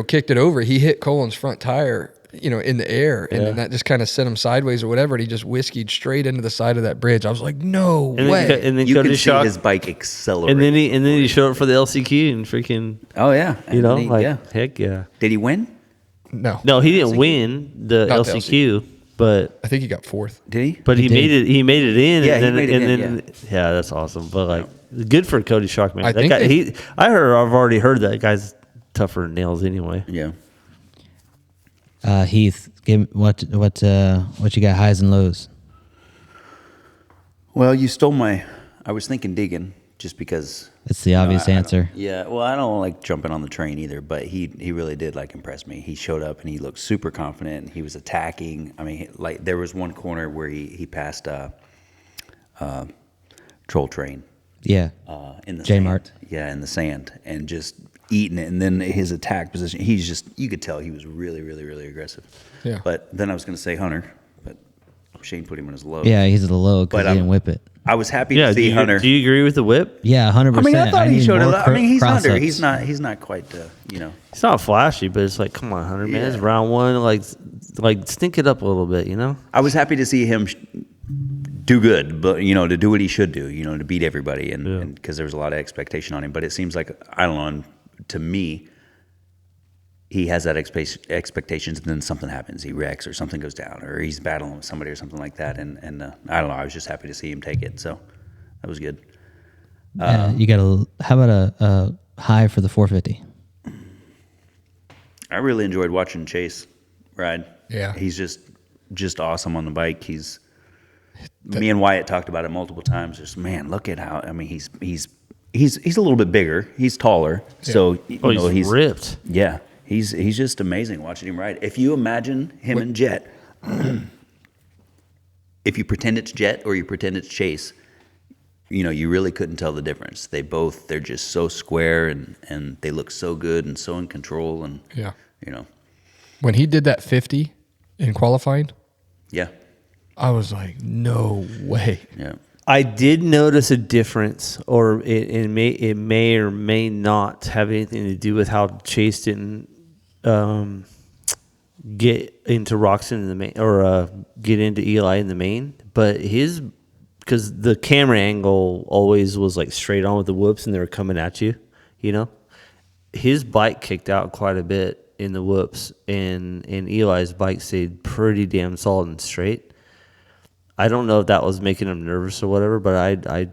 kicked it over, he hit Cullen's front tire, in the air, and then that just kind of sent him sideways or whatever, and he just whiskeyed straight into the side of that bridge. I was like, no way. And then You Cody can see Shock, his bike accelerate. and then he showed up for the LCQ and freaking, Oh yeah, you know, And he- like yeah. heck yeah. Did he win? No, No, he didn't win the Not the LCQ, but I think he got 4th. Did he? he made it. He made it in. Yeah, and he then, made it and in, then yeah, that's awesome. But like, good for Cody Shock, man. I That think guy, they- I've already heard that guy's tougher than nails anyway. Yeah. Heath, give what you got highs and lows? Well, you stole my. I was thinking Deegan, just because. It's the obvious I don't- answer. Yeah, well, I don't like jumping on the train either, but he really did like impress me. He showed up and he looked super confident and he was attacking. I mean, like there was one corner where he passed Troll Train Yeah. in the J-Mart. sand. Yeah, in the sand and just eating it. And then his attack position, you could tell he was really, really, really aggressive. Yeah. But then I was going to say Hunter, but Shane put him on his low. Yeah, he's at the low because But he didn't whip it. I was happy Yeah, to see Hunter. do you agree with the whip? Yeah, 100%. I mean, I thought he need showed more it. I mean, he's under. cross-ups. He's not quite. It's not flashy, but it's like, come on, Hunter, man, it's Yeah. round one. Like stink it up a little bit, you know? I was happy to see him do good, but to do what he should do, to beat everybody, and because there was a lot of expectation on him. But it seems like, I don't know, to me, he has that expectations, and then something happens. He wrecks, or something goes down, or he's battling with somebody, or something like that. And I don't know. I was just happy to see him take it, so that was good. You got how about a high for the 450? I really enjoyed watching Chase ride. Yeah. He's just awesome on the bike. Me and Wyatt talked about it multiple times. Just, man, look at how, I mean, he's a little bit bigger. He's taller. So, He's ripped. yeah, he's just amazing watching him ride. If you imagine him and Jet, if you pretend it's Jet or you pretend it's Chase, you really couldn't tell the difference. They're just so square and they look so good and so in control and, Yeah. you When he did that 50 in qualifying, yeah, I was like, no way. yeah. I did notice a difference, or it may or may not have anything to do with how Chase didn't get into Roxon in the main, or get into Eli in the main, but because the camera angle always was like straight on with the whoops and they were coming at you, his bike kicked out quite a bit in the whoops, and Eli's bike stayed pretty damn solid and straight. I don't know if that was making him nervous or whatever, but I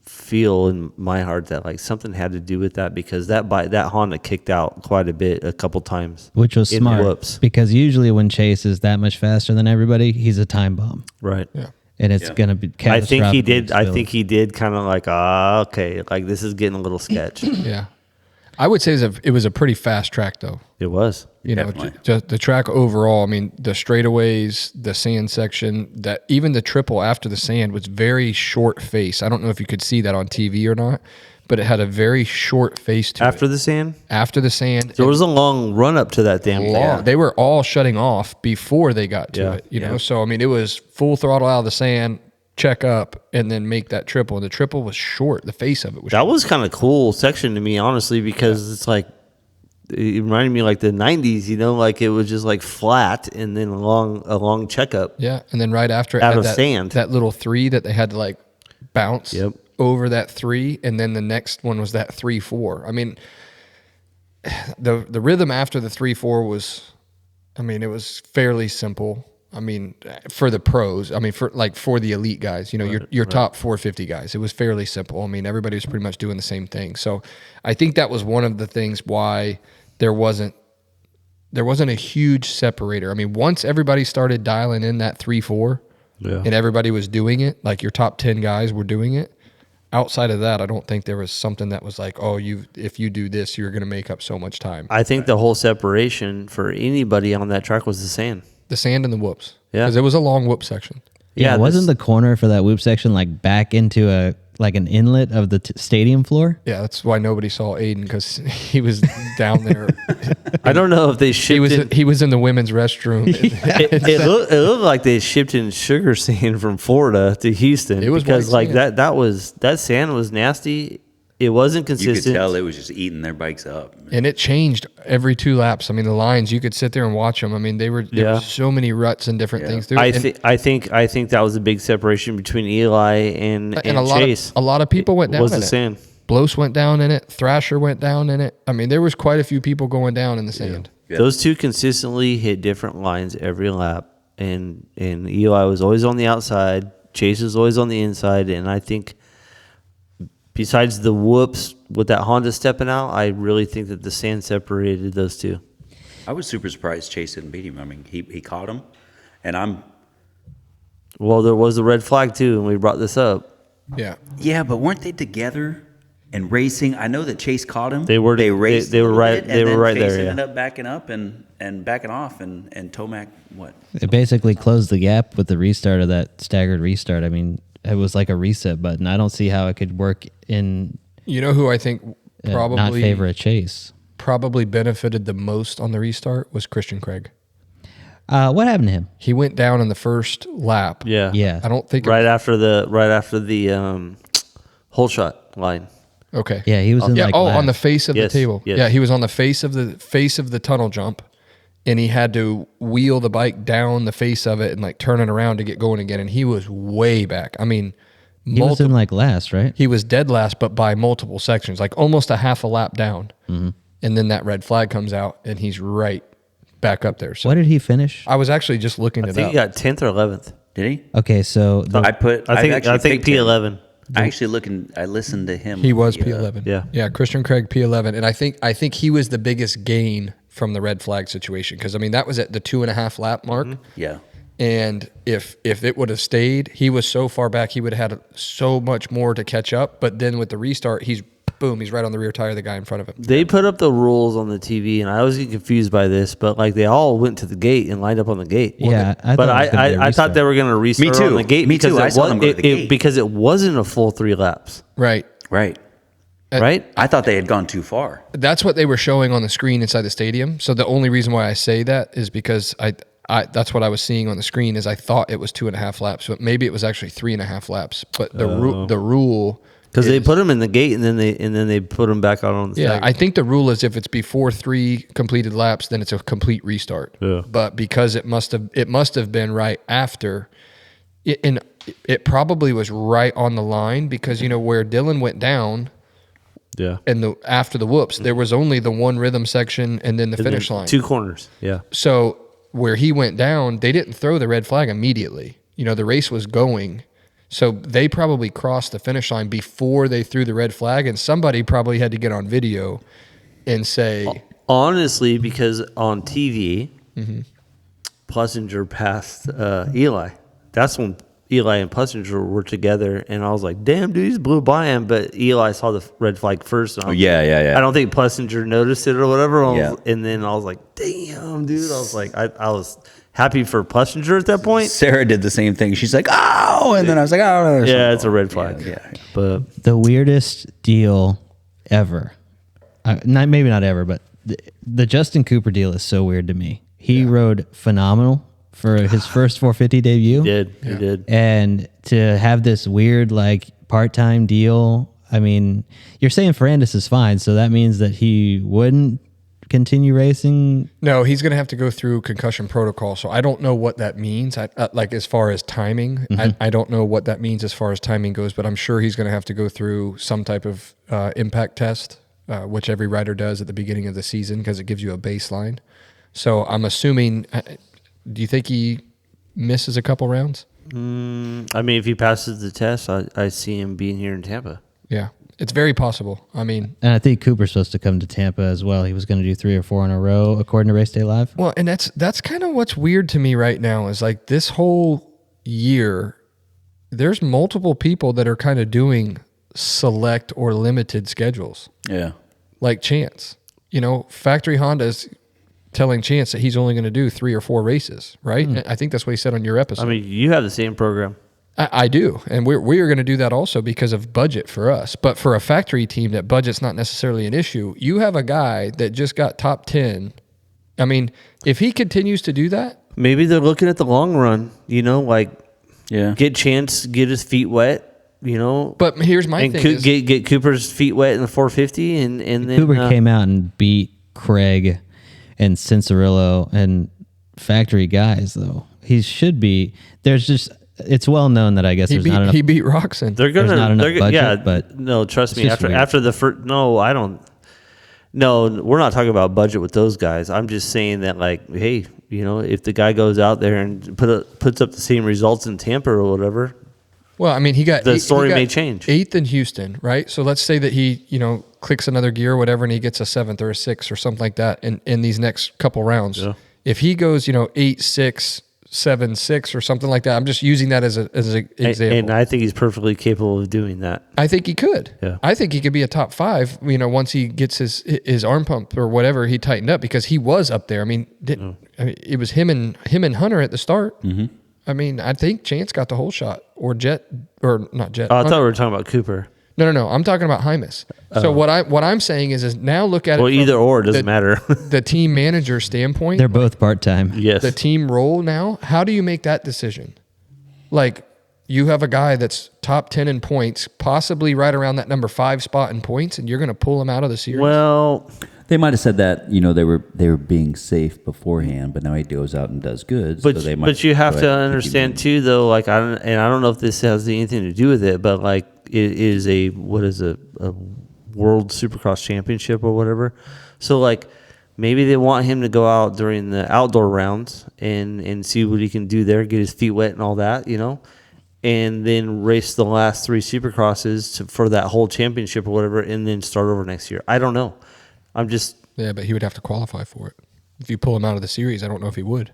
feel in my heart that like something had to do with that, because that Honda kicked out quite a bit a couple times, Which was in the smart whoops. because usually when Chase is that much faster than everybody, he's a time bomb, Right. Yeah. and it's going to be catastrophic. I think he did kind of like, okay, like this is getting a little sketch. Yeah. I would say it was a pretty fast track, though. It was. Definitely. Just the track overall. I mean, the straightaways, the sand section, that even the triple after the sand was very short face. I don't know if you could see that on TV or not, but it had a very short face to After it. the sand, After the sand, there was a long run up to that damn long. thing. They were all shutting off before they got to Yeah. it. You know, so I mean, it was full throttle out of the sand, check up, and then make that triple. And the triple was short. The face of it was. That short. was kind of cool section to me, honestly, because it's like, it reminded me like the 90s, like it was just like flat and then a long checkup. Yeah, and then right after it Out had of that, sand. that little 3 that they had to like bounce Yep. over that 3, and then the next one was that 3-4. I mean, the rhythm after the 3-4 was, I mean, it was fairly simple. I mean, for the pros, I mean, for the elite guys, your top 450 guys, it was fairly simple. I mean, everybody was pretty much doing the same thing. So I think that was one of the things why there wasn't a huge separator. I mean, once everybody started dialing in that 3-4 and everybody was doing it, like your top 10 guys were doing it, outside of that, I don't think there was something that was like, oh, if you do this, you're going to make up so much time. I think the whole separation for anybody on that track was the sand. The sand and the whoops. Yeah. Because it was a long whoop section. Yeah, wasn't the corner for that whoop section like back into an inlet of the stadium floor? Yeah, that's why nobody saw Ayden, because he was down there. I don't know if they shipped He was in the women's restroom. It looked like they shipped in sugar sand from Florida to Houston. It was because white like sand. that sand was nasty, It wasn't You consistent. could tell it was just eating their bikes up. And it changed every 2 laps. I mean, the lines, you could sit there and watch them. I mean, there were so many ruts and different things through it. I think that was a big separation between Eli and Chase. A lot of people went down was in the it. sand. Blos went down in it. Thrasher went down in it. I mean, there was quite a few people going down in the sand. Yeah. Those two consistently hit different lines every lap, and Eli was always on the outside. Chase was always on the inside, and I think besides the whoops with that Honda stepping out, I really think that the sand separated those two. I was super surprised Chase didn't beat him. I mean, he caught him, and Well, there was a red flag too, and we brought this up. Yeah, but weren't they together and racing? I know that Chase caught him. They were. They raced. They were a little right. bit, They and were then right Chase there. ended Yeah. up backing up and backing off, and Tomac what? It basically closed the gap with the restart of that staggered restart. I mean, it was like a reset button. I don't see how it could work in You know who I think not probably favor a Chase. probably benefited the most on the restart was Christian Craig. What happened to him? He went down in the first lap. Yeah. Yeah. I don't think Right after the hole shot line. Okay. Yeah, he was in like on the last. face of Yes, the table. yes. Yeah, he was on the face of the tunnel jump, and he had to wheel the bike down the face of it and like turn it around to get going again. And he was way back. I mean, He was in like last, right? he was dead last, but by multiple sections, like almost a half a lap down. Mm-hmm. And then that red flag comes out, and he's right back up there. So What did he finish? I was actually just looking I it think up. he got 10th or 11th. Did he? Okay, so the, I think P11. I listened to him. He was Yeah. P11. Yeah. Christian Craig P11, and I think he was the biggest gain from the red flag situation because I mean that was at the 2.5 lap mark. Yeah. And if it would have stayed, he was so far back, he would have had so much more to catch up. But then with the restart, he's right on the rear tire of the guy in front of him. They put up the rules on the TV, and I always get confused by this, but like they all went to the gate and lined up on the gate. yeah, I thought they were going to restart too. on the gate Me too. because I saw them go to the it gate. because it wasn't a full 3 laps, Right. Right. right? I thought they had gone too far. That's what they were showing on the screen inside the stadium. So the only reason why I say that is because I that's what I was seeing on the screen is I thought it was 2.5 laps, but maybe it was actually 3.5 laps. But the rule Because they is- put them in the gate and then they put them back out on the Yeah, stagger. I think the rule is if it's before 3 completed laps, then it's a complete restart. Yeah. But because it must have been right after, and it probably was right on the line because where Dylan went down yeah. and after the whoops, there was only the one rhythm section and then the finish line. 2 corners. Yeah. So where he went down, they didn't throw the red flag immediately. The race was going. So they probably crossed the finish line before they threw the red flag, and somebody probably had to get on video and say, Honestly, because on TV, Plessinger passed Eli. That's when Eli and Plessinger were together, and I was like, damn, dude, he's blew by him. But Eli saw the red flag first. And I was yeah. I don't think Plessinger noticed it or whatever. Yeah. And then I was like, damn, dude. I was like, I was happy for Plessinger at that point. Sarah did the same thing. She's like, oh, and then I was like, oh, no. Yeah, it's a red flag. Yeah. But the weirdest deal ever. Maybe not ever, but the Justin Cooper deal is so weird to me. He rode phenomenal for his first 450 debut. he did. And to have this weird like part-time deal, I mean, you're saying Ferrandis is fine, so that means that he wouldn't continue racing. no, he's going to have to go through concussion protocol. So I don't know what that means. Like as far as timing, I don't know what that means as far as timing goes, but I'm sure he's going to have to go through some type of impact test, which every rider does at the beginning of the season because it gives you a baseline. So I'm assuming, do you think he misses a couple rounds? I mean, if he passes the test, I see him being here in Tampa. Yeah, it's very possible. I mean, And I think Cooper's supposed to come to Tampa as well. He was going to do 3 or 4 in a row, according to Race Day Live. well, and that's kind of what's weird to me right now is like this whole year, there's multiple people that are kind of doing select or limited schedules, Yeah. like Chance. Factory Honda's telling Chance that he's only going to do 3 or 4 races, right? I think that's what he said on your episode. I mean, you have the same program. I do, and we are going to do that also because of budget for us. But for a factory team, that budget's not necessarily an issue. You have a guy that just got top 10. I mean, if he continues to do that, Maybe they're looking at the long run, like Yeah. get Chance, get his feet wet, But here's my and thing: is, get Cooper's feet wet in the 450, and then Cooper came out and beat Craig and Cincerillo and factory guys, though. He should be. There's just, it's well known that I guess there's not enough. he beat Roxon. They're gonna. There's not enough budget, yeah, but no, trust me. it's just weird. After the first, no, I don't. No, we're not talking about budget with those guys. I'm just saying that, like, hey, if the guy goes out there and puts up the same results in Tampa or whatever, Well, I mean, the story may change. 8th in Houston, right? So let's say that he, clicks another gear or whatever, and he gets a 7th or a 6th or something like that in these next couple rounds. Yeah. If he goes, 8-6, 7-6 or something like that, I'm just using that as an example. And I think he's perfectly capable of doing that. I think he could. Yeah. I think he could be a top 5, once he gets his arm pump or whatever he tightened up, because he was up there. I mean, it was him and Hunter at the start. Mm-hmm. I mean, I think Chance got the whole shot, or Jet, or not Jet. Oh, I thought we were talking about Cooper. No. I'm talking about Hymas. So what I'm saying is now look at it. Well, from either or, it doesn't matter. the team manager standpoint. they're both part-time. Yes. The team role now. How do you make that decision? Like, you have a guy that's top 10 in points, possibly right around that number 5 spot in points, and you're going to pull him out of the series. Well, They might have said that they were being safe beforehand, but now he goes out and does good. but so they might but you have go to ahead and keep him understand in. too, though. Like, I don't know if this has anything to do with it, but like, it is a World Supercross Championship or whatever. So like, maybe they want him to go out during the outdoor rounds and see what he can do there, get his feet wet and all that, and then race the last 3 Supercrosses for that whole championship or whatever, and then start over next year. I don't know. I'm just. Yeah, but he would have to qualify for it. If you pull him out of the series, I don't know if he would.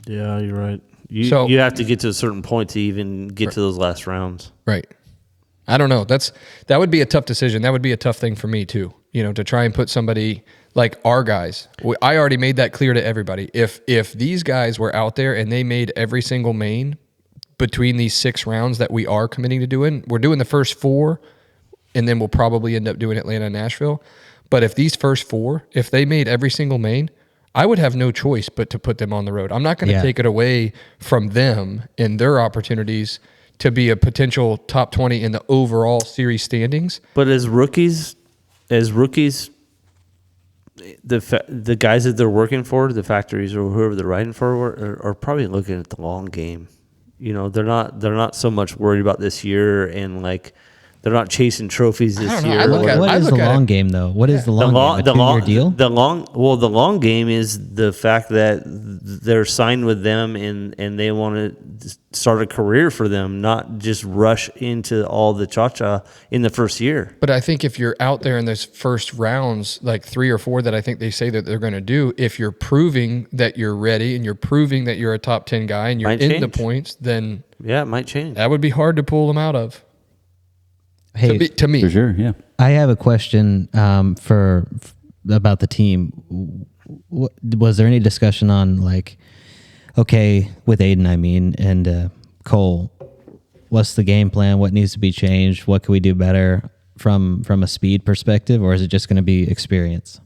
Yeah, you're right. So- You have to get to a certain point to even get to those last rounds. Right. I don't know. That would be a tough decision. That would be a tough thing for me too. To try and put somebody like our guys. I already made that clear to everybody. If these guys were out there and they made every single main between these 6 rounds that we are committing to doing, we're doing the first 4, and then we'll probably end up doing Atlanta and Nashville. But if these first 4, if they made every single main, I would have no choice but to put them on the road. I'm not going to take it away from them and their opportunities to be a potential top 20 in the overall series standings. But as rookies, the guys that they're working for, the factories or whoever they're riding for, are probably looking at the long game. They're not so much worried about this year, and like, they're not chasing trophies this don't know. year. I look at- What is the at long it- game, though? What is the long game? A 2-year deal? The long game is the fact that they're signed with them and they want to start a career for them, not just rush into all the cha-cha in the first year. But I think if you're out there in those first rounds, like 3 or 4 that I think they say that they're going to do, if you're proving that you're ready and you're proving that you're a top 10 guy and you're Might in the change. points, then Yeah, it might change. that would be hard to pull them out of. Hey, To me. For sure, yeah. I have a question about the team. Was there any discussion on, like, okay, with Ayden, and Cole, what's the game plan? What needs to be changed? What can we do better from a speed perspective, or is it just going to be experience?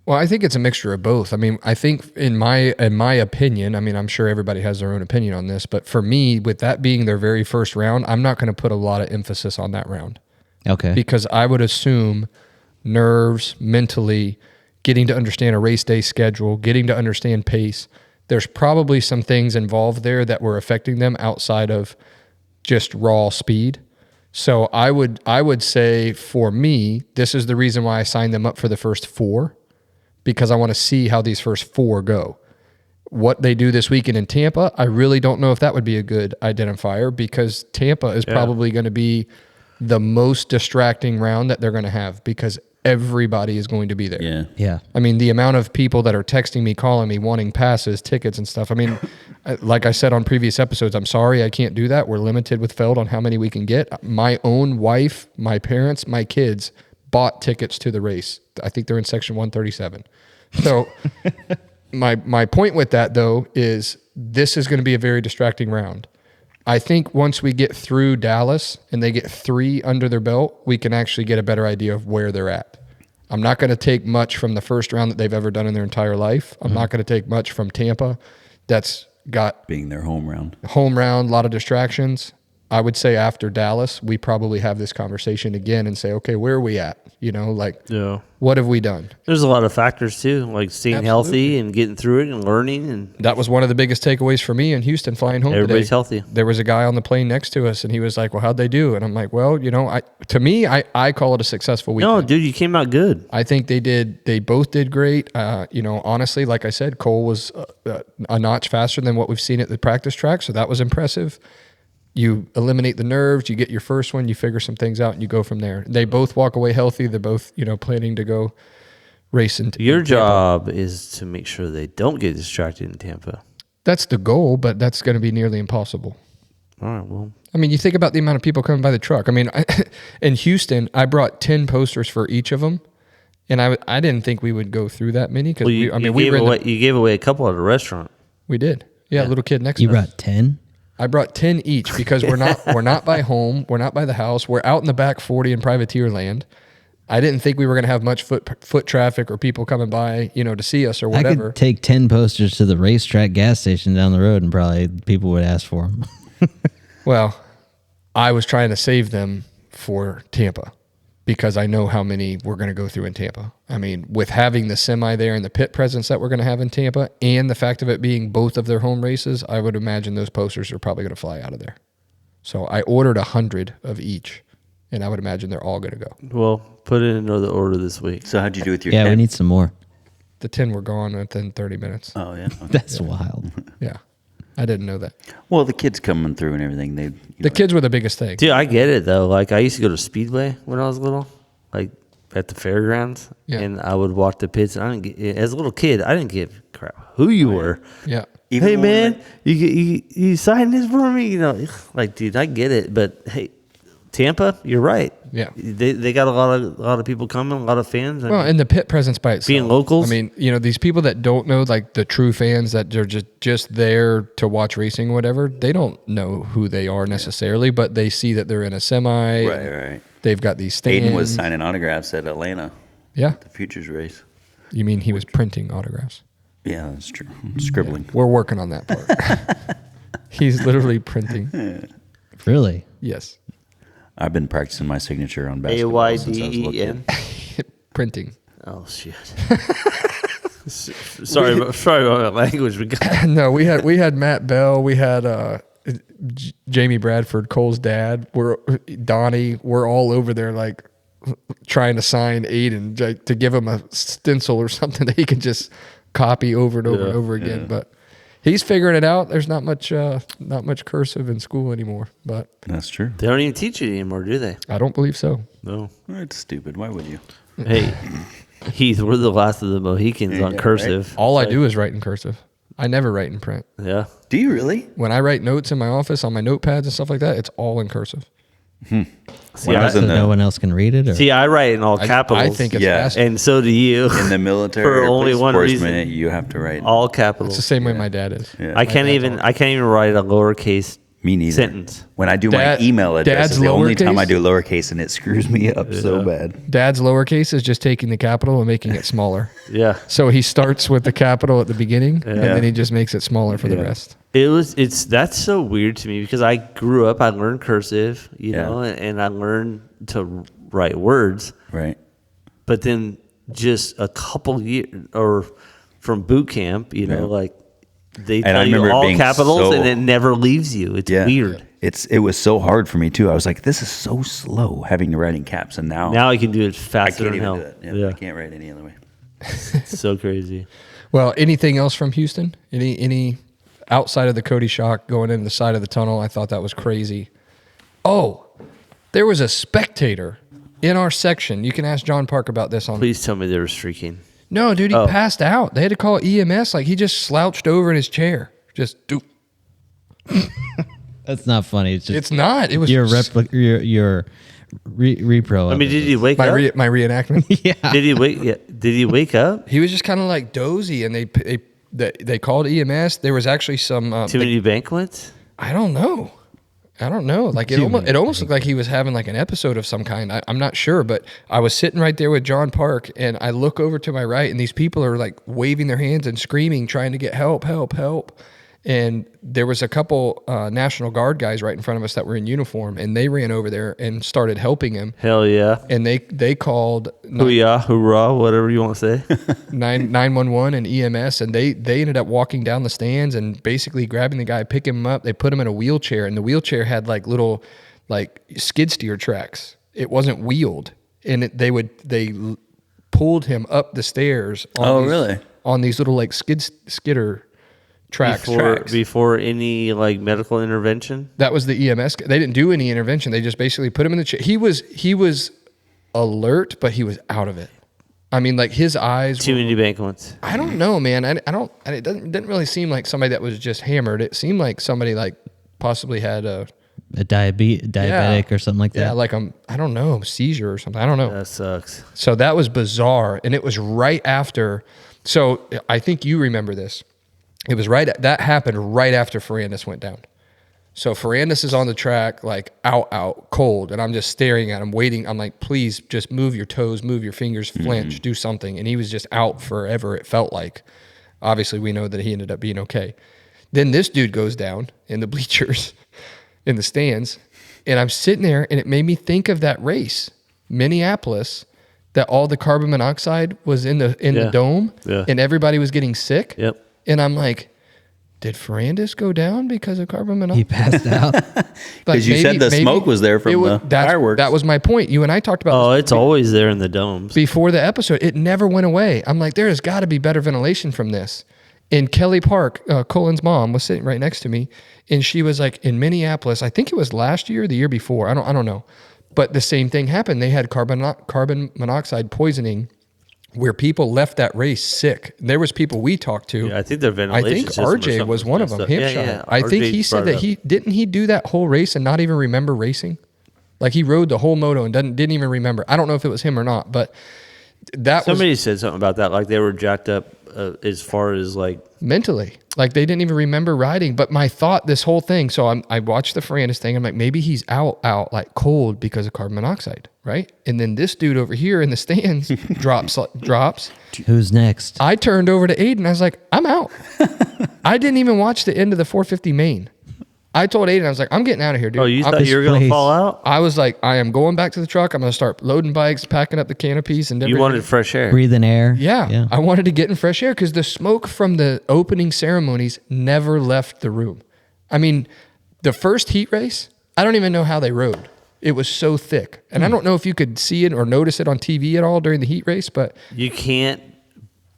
Well, I think it's a mixture of both. I mean, I think in my opinion, I mean, I'm sure everybody has their own opinion on this, but for me, with that being their very first round, I'm not going to put a lot of emphasis on that round. Okay. Because I would assume nerves, mentally, getting to understand a race day schedule, getting to understand pace, there's probably some things involved there that were affecting them outside of just raw speed. So I would say, for me, this is the reason why I signed them up for the first 4, because I want to see how these first 4 go. What they do this weekend in Tampa, I really don't know if that would be a good identifier, because Tampa is probably going to be the most distracting round that they're going to have, because everybody is going to be there. Yeah. Yeah. I mean, the amount of people that are texting me, calling me, wanting passes, tickets and stuff. I mean, like I said on previous episodes, I'm sorry I can't do that. We're limited with Feld on how many we can get. My own wife, my parents, my kids bought tickets to the race. I think they're in section 137. So my point with that, though, is this is going to be a very distracting round. I think once we get through Dallas and they get 3 under their belt, we can actually get a better idea of where they're at. I'm not going to take much from the first round that they've ever done in their entire life. I'm not going to take much from Tampa. That's got Being their home round. home round, a lot of distractions. I would say after Dallas, we probably have this conversation again and say, okay, where are we at? You know, like, Yeah. what have we done? There's a lot of factors too, like staying healthy and getting through it and learning. And That was one of the biggest takeaways for me in Houston flying home everybody's today. healthy. There was a guy on the plane next to us, and he was like, well, how'd they do? And I'm like, well, you know, I call it a successful weekend. No, dude, you came out good. I think they both did great. You know, honestly, like I said, Cole was a notch faster than what we've seen at the practice track, so that was impressive. You eliminate the nerves, you get your first one, you figure some things out, and you go from there. They both walk away healthy. They're both, you know, planning to go racing. Your job is to make sure they don't get distracted in Tampa. That's the goal, but that's going to be nearly impossible. All right, well, I mean, you think about the amount of people coming by the truck. I mean, in Houston, I brought 10 posters for each of them, and I didn't think we would go through that many because you gave away a couple at the restaurant. We did. Yeah, a little kid next You to us. brought 10? I brought 10 each because we're not by home, we're not by the house, we're out in the back 40 in privateer land. I didn't think we were going to have much foot traffic or people coming by, you know, to see us or I whatever. could take 10 posters to the racetrack gas station down the road and probably people would ask for them. Well, I was trying to save them for Tampa because I know how many we're going to go through in Tampa. I mean, with having the semi there and the pit presence that we're going to have in Tampa and the fact of it being both of their home races, I would imagine those posters are probably going to fly out of there. So I ordered 100 of each, and I would imagine they're all going to go. Well, put it in another order this week. So how'd you do with your Yeah, we 10? need some more. The 10 were gone within 30 minutes. Oh, yeah. Okay. That's wild. Yeah. I didn't know that. Well, the kids coming through and everything. The kids were the biggest thing. Dude, I get it though. Like I used to go to Speedway when I was little, like at the fairgrounds, Yeah. and I would walk the pits. And I didn't get, as a little kid, I didn't give a crap who you were. Yeah. Even Hey when we man, went- you sign this for me? You know, like dude, I get it, but hey, Tampa, you're right. Yeah. They got a lot of people coming, a lot of fans. I Well, mean, and the pit presence by itself. Being locals? I mean, you know, these people that don't know, like the true fans that are just there to watch racing or whatever, they don't know who they are necessarily, but they see that they're in a semi. Right. They've got these stands. Ayden was signing autographs at Atlanta, Yeah. the Futures race. You mean he was printing autographs? Yeah, that's true. Scribbling. We're working on that part. He's literally printing. Really? Yes. I've been practicing my signature on basketball since I was a little AYDEN. kid. Printing. Oh shit. sorry about my language. No, we had Matt Bell. We had Jamie Bradford, Cole's dad. Donnie. We're all over there like trying to sign Ayden to give him a stencil or something that he can just copy over and over and over again. But he's figuring it out. There's not much cursive in school anymore. But That's true. They don't even teach it anymore, do they? I don't believe so. No. It's stupid. Why would you? Hey, Heath, we're the last of the Mohicans on Yeah, cursive. All I do is write in cursive. I never write in print. Yeah. Do you really? When I write notes in my office on my notepads and stuff like that, it's all in cursive. When See, I was So in no the one else can read it? Or? See, I write in all capitals. I think it's Yeah. faster. and so do you. in the military, For or only police one enforcement, reason. you have to write. all It's capitals. the same way my dad is. Yeah. I can't even write a lowercase Me neither. sentence. When I do Dad- my email address, Dad's is the only time lowercase? I do lowercase, and it screws me up so bad. Dad's lowercase is just taking the capital and making it smaller. Yeah. So he starts with the capital at the beginning, and then he just makes it smaller for the rest. That's so weird to me because I grew up, I learned cursive, you Yeah. know, and I learned to write words, Right. but then just a couple years or from boot camp, you know, Yeah. like they And tell I you remember it all being capitals so- and it never leaves you. It's Yeah. weird. It was so hard for me too. I was like, this is so slow having to write in caps, and now Now I can do it I faster can't than even hell. do it. Yeah, Yeah. I can't write any other way. It's so crazy. Well, anything else from Houston? Any outside of the Cody Shock going in the side of the tunnel? I thought that was crazy. Oh, there was a spectator in our section. You can ask John Park about this on. Please tell me they were streaking. No, dude, he Oh. passed out. They had to call EMS. Like he just slouched over in his chair. Just doop. That's not funny. It's just It's not. It was your repro. I mean, did he wake my up? my reenactment. yeah. Did he wake? Yeah. Did he wake up? He was just kind of like dozy, and they called EMS. There was actually some. Too many banquets? I don't know. Like it almost looked like he was having like an episode of some kind. I'm not sure, but I was sitting right there with John Park, and I look over to my right, and these people are like waving their hands and screaming, trying to get help. And there was a couple National Guard guys right in front of us that were in uniform, and they ran over there and started helping him. Hell yeah. And they called Hoo-yah, hoorah, whatever you want to say. 911 and EMS, and they ended up walking down the stands and basically grabbing the guy, picking him up. They put him in a wheelchair, and the wheelchair had like little like skid steer tracks. It wasn't wheeled, and they pulled him up the stairs. On these little like skidder tracks. Before any like medical intervention? That was the EMS. They didn't do any intervention. They just basically put him in the chair. He was alert, but he was out of it. I mean, like his eyes. Too many banquets. I don't know, man. It didn't really seem like somebody that was just hammered. It seemed like somebody like possibly had a diabetic or something like that. Yeah, like I don't know, seizure or something. I don't know. That sucks. So that was bizarre, and it was right after. So I think you remember this. It was that happened right after Ferrandis went down. So Ferrandis is on the track, like out, cold, and I'm just staring at him, waiting. I'm like, please, just move your toes, move your fingers, flinch, do something. And he was just out forever. It felt like. Obviously, we know that he ended up being okay. Then this dude goes down in the bleachers, in the stands, and I'm sitting there, and it made me think of that race, Minneapolis, that all the carbon monoxide was in the dome, and everybody was getting sick. Yep. And I'm like, did Ferrandis go down because of carbon monoxide? He passed out. Because you said the smoke was there from the fireworks. That was my point. You and I talked about it's always there in the domes. Before the episode. It never went away. I'm like, there has got to be better ventilation from this. And Kelly Park, Colin's mom, was sitting right next to me, and she was like, in Minneapolis, I think it was last year or the year before. I don't know. But the same thing happened. They had carbon monoxide poisoning where people left that race sick. There was people we talked to. Yeah, I think their ventilation. I think RJ was one of them. Yeah. I think he said that he do that whole race and not even remember racing. Like he rode the whole moto and didn't even remember. I don't know if it was him or not, but somebody said something about that. Like they were jacked up as far as like mentally. Like they didn't even remember riding. But my thought, this whole thing. So I watched the Ferrandis thing. I'm like, maybe he's out like cold because of carbon monoxide, right? And then this dude over here in the stands drops. Who's next? I turned over to Ayden. I was like, I'm out. I didn't even watch the end of the 450 main. I told Ayden, I was like, I'm getting out of here, dude. Oh, you thought you were going to fall out? I was like, I am going back to the truck. I'm going to start loading bikes, packing up the canopies. And you wanted fresh air. Breathing air. Yeah. I wanted to get in fresh air because the smoke from the opening ceremonies never left the room. I mean, the first heat race, I don't even know how they rode. It was so thick. And I don't know if you could see it or notice it on TV at all during the heat race, but... You can't,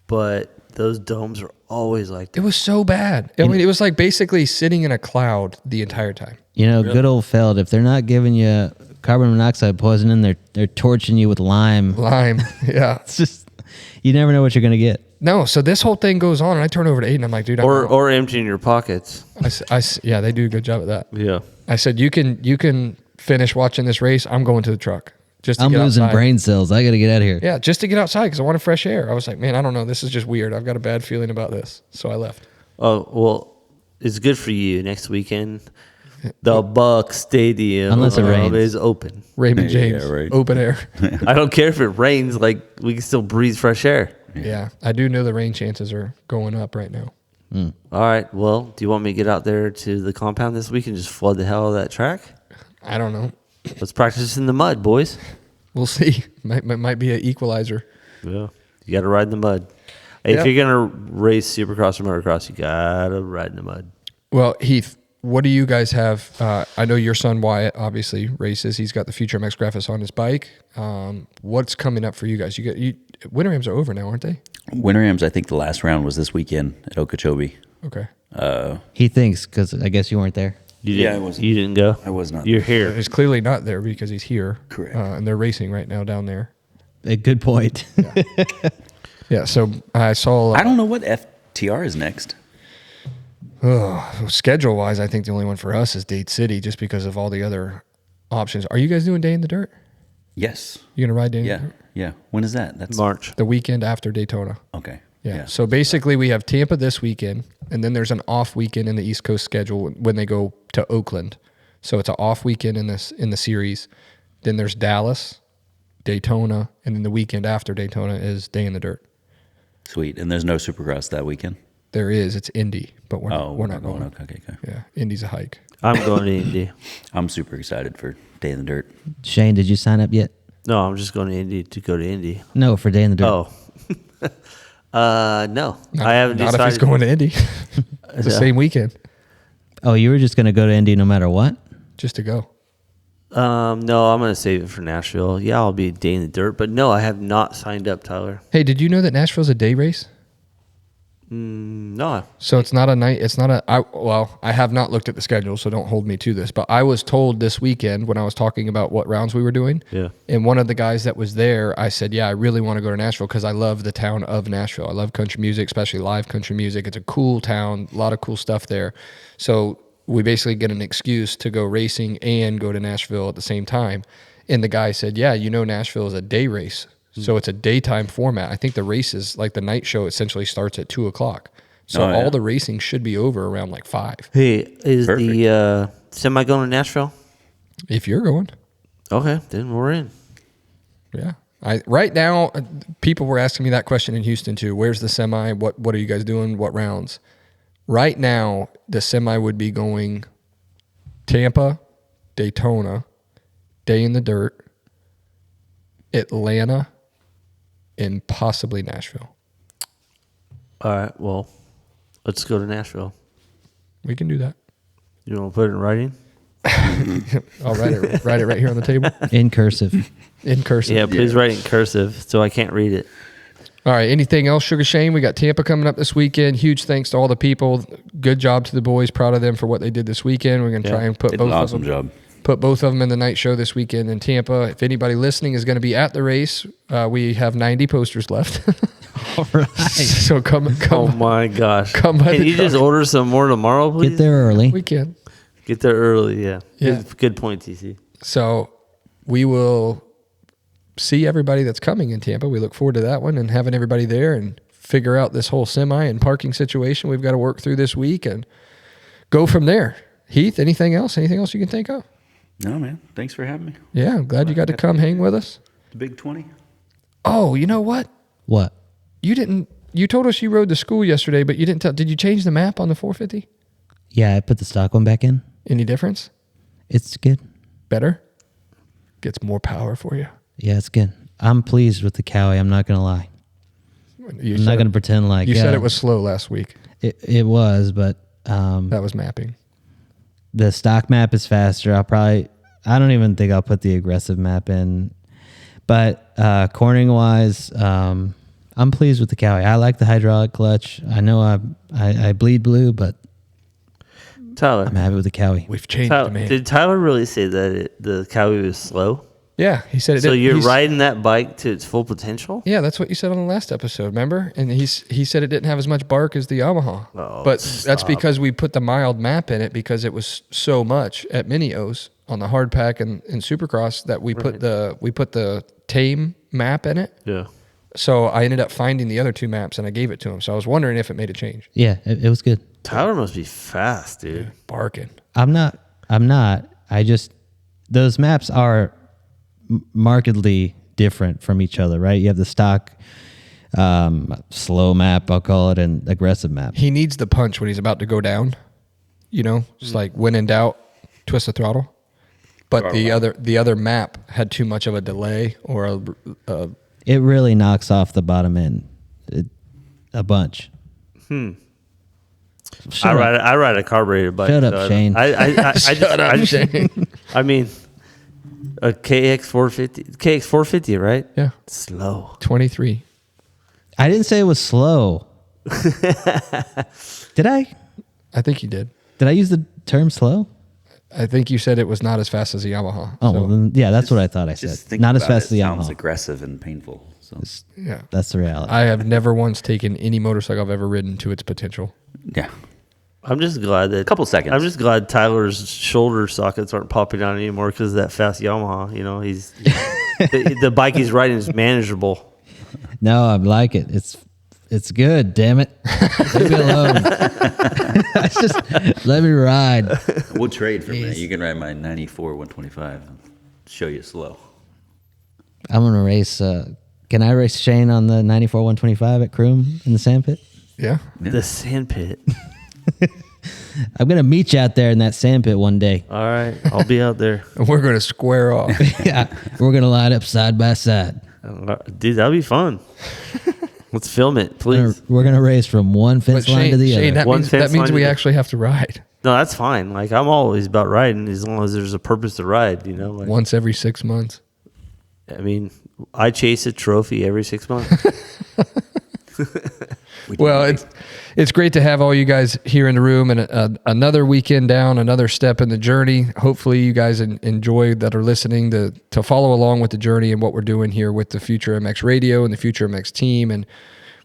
but those domes are always like that. It was so bad. I mean, it was like basically sitting in a cloud the entire time. You know, good old Feld, if they're not giving you carbon monoxide poisoning, they're torching you with lime. Lime, yeah. It's just, you never know what you're going to get. No, so this whole thing goes on, and I turn over to Ayden. I'm like, dude, or emptying your pockets. Yeah, they do a good job at that. Yeah. I said, you can finish watching this race. I'm going to the truck. I'm losing brain cells. I got to get out of here. Yeah, just to get outside because I wanted fresh air. I was like, man, I don't know. This is just weird. I've got a bad feeling about this. So I left. Oh, well, it's good for you. Next weekend, the Buck Stadium Unless it rains. is open. Raymond James, right. open air. I don't care if it rains. Like, we can still breathe fresh air. Yeah, I do know the rain chances are going up right now. All right. Well, do you want me to get out there to the compound this week and just flood the hell out of that track? I don't know. Let's practice in the mud, boys. We'll see. Might be an equalizer. Yeah. You got to ride in the mud. Hey, Yep. if you're going to race Supercross or Motocross, you got to ride in the mud. Well, Heath, what do you guys have? I know your son Wyatt obviously races. He's got the Future MX Graphics on his bike. What's coming up for you guys? Winter Rams are over now, aren't they? Winter Rams, I think the last round was this weekend at Okeechobee. Okay. He thinks, because I guess you weren't there. I wasn't. You didn't go? I was not. You're here. He's clearly not there because he's here. Correct. And they're racing right now down there. A good point. Yeah, so I saw... I don't know what FTR is next. schedule-wise, I think the only one for us is Dade City just because of all the other options. Are you guys doing Day in the Dirt? Yes. You going to ride Day in the Yeah. Dirt? Yeah. When is that? That's March. The weekend after Daytona. Okay. Yeah. So basically we have Tampa this weekend, and then there's an off weekend in the East Coast schedule when they go to Oakland. So it's an off weekend in the series. Then there's Dallas, Daytona, and then the weekend after Daytona is Day in the Dirt. Sweet. And there's no Supercross that weekend? There is. It's Indy, but we're Oh, not going. Okay. Yeah, Indy's a hike. I'm going to Indy. I'm super excited for Day in the Dirt. Shane, did you sign up yet? No, I'm just going to Indy to go to Indy. No, for Day in the Dirt. Oh. No. I haven't Not decided. if he's going to Indy. It's the same weekend, Oh, you were just going to go to Indy no matter what? just to go. No, I'm going to save it for Nashville. Yeah, I'll be Day in the Dirt. But no, I have not signed up, Tyler. Hey, did you know that Nashville's a day race? No. So it's not a night. It's not a. I have not looked at the schedule, so don't hold me to this. But I was told this weekend when I was talking about what rounds we were doing. Yeah. And one of the guys that was there, I said, "Yeah, I really want to go to Nashville because I love the town of Nashville. I love country music, especially live country music. It's a cool town, a lot of cool stuff there. So we basically get an excuse to go racing and go to Nashville at the same time." And the guy said, "Yeah, Nashville is a day race." So it's a daytime format. I think the races, like the night show, essentially starts at 2:00. So Oh, yeah. all the racing should be over around like 5. Hey, is Perfect. the semi going to Nashville? If you're going, Okay, then we're in. yeah. Right now, people were asking me that question in Houston too. Where's the semi? What are you guys doing? What rounds? Right now, the semi would be going Tampa, Daytona, Day in the Dirt, Atlanta, and possibly Nashville. All right, well, let's go to Nashville. We can do that. You want to put it in writing? I'll write it right here on the table In cursive. in cursive. Yeah, please write it in cursive so I can't read it. All right. Anything else, Sugar Shane? We got Tampa coming up this weekend. Huge thanks to all the people. Good job to the boys. Proud of them for what they did this weekend. We're going to try and put Did both an awesome of them. job. Put both of them in the night show this weekend in Tampa. If anybody listening is going to be at the race, we have 90 posters left. All right. So come. Oh my gosh! Come by Can the you just truck. order some more tomorrow, please? Get there early. We can. Get there early. Yeah. Yeah. Good point, TC. So we will see everybody that's coming in Tampa. We look forward to that one and having everybody there and figure out this whole semi and parking situation we've got to work through this week and go from there. Heath, anything else? Anything else you can think of? No, man. Thanks for having me. Yeah, I'm glad you got to come hang with us. The Big 20. Oh, you know what? What? You told us you rode to school yesterday, but you didn't tell. Did you change the map on the 450? Yeah, I put the stock one back in. Any difference? It's good. Better? Gets more power for you. Yeah, it's good. I'm pleased with the Cowie. I'm not going to lie. You I'm not going to pretend like You said it was slow last week. It was, but That was mapping. the stock map is faster. I don't even think I'll put the aggressive map in. But cornering wise, I'm pleased with the Cowie. I like the hydraulic clutch. I know I bleed blue, but Tyler. I'm happy with the Cowie. We've changed, man. Did Tyler really say that the Cowie was slow? Yeah, he said it. So did. you're He's- riding that bike to its full potential? Yeah, that's what you said on the last episode, remember? And he said it didn't have as much bark as the Yamaha. Oh, but that's stop. because we put the mild map in it because it was so much at Mini-O's on the hard pack and Supercross that we put the tame map in it. Yeah. So I ended up finding the other two maps and I gave it to him. So I was wondering if it made a change. Yeah, it was good. Tyler must be fast, dude. Barking. I'm not. I just, those maps are markedly different from each other, right? You have the stock slow map, I'll call it, and aggressive map. He needs the punch when he's about to go down. Just like when in doubt, twist the throttle. But the other map had too much of a delay or a It really knocks off the bottom end a bunch. I ride a carbureted bike. Shut up, so Shane. I mean, a KX450, right? Yeah. Slow. 23. I didn't say it was slow. Did I? I think you did. Did I use the term slow? I think you said it was not as fast as the Yamaha. Oh, So, well, then, yeah, that's what I thought I Just said. think Not as about fast it. as the Sounds Yamaha. aggressive and painful. So yeah. That's the reality. I have never once taken any motorcycle I've ever ridden to its potential. yeah, I'm just glad that. Couple seconds. I'm just glad Tyler's shoulder sockets aren't popping out anymore because of that fast Yamaha. He's the bike he's riding is manageable. No, I like it. It's good. Damn it, leave me alone. Just let me ride. we'll trade for a minute. Jeez. You can ride my 94 125 and show you slow. I'm gonna race. Can I race Shane on the 94 125 at Croom in the sandpit? Yeah. The sand pit. I'm gonna meet you out there in that sand pit one day. All right, I'll be out there. We're going to square off. Yeah, we're gonna line up side by side. Dude, that'll be fun. Let's film it, please. We're gonna race from one fence line to the Shane, other. that means we actually have to ride No, that's fine. Like, I'm always about riding as long as there's a purpose to ride, you know? Like, once every 6 months. I mean, I chase a trophy every 6 months. Well, it's great to have all you guys here in the room, and another weekend down, another step in the journey. Hopefully you guys enjoy that are listening to follow along with the journey and what we're doing here with the Future MX Radio and the Future MX team. And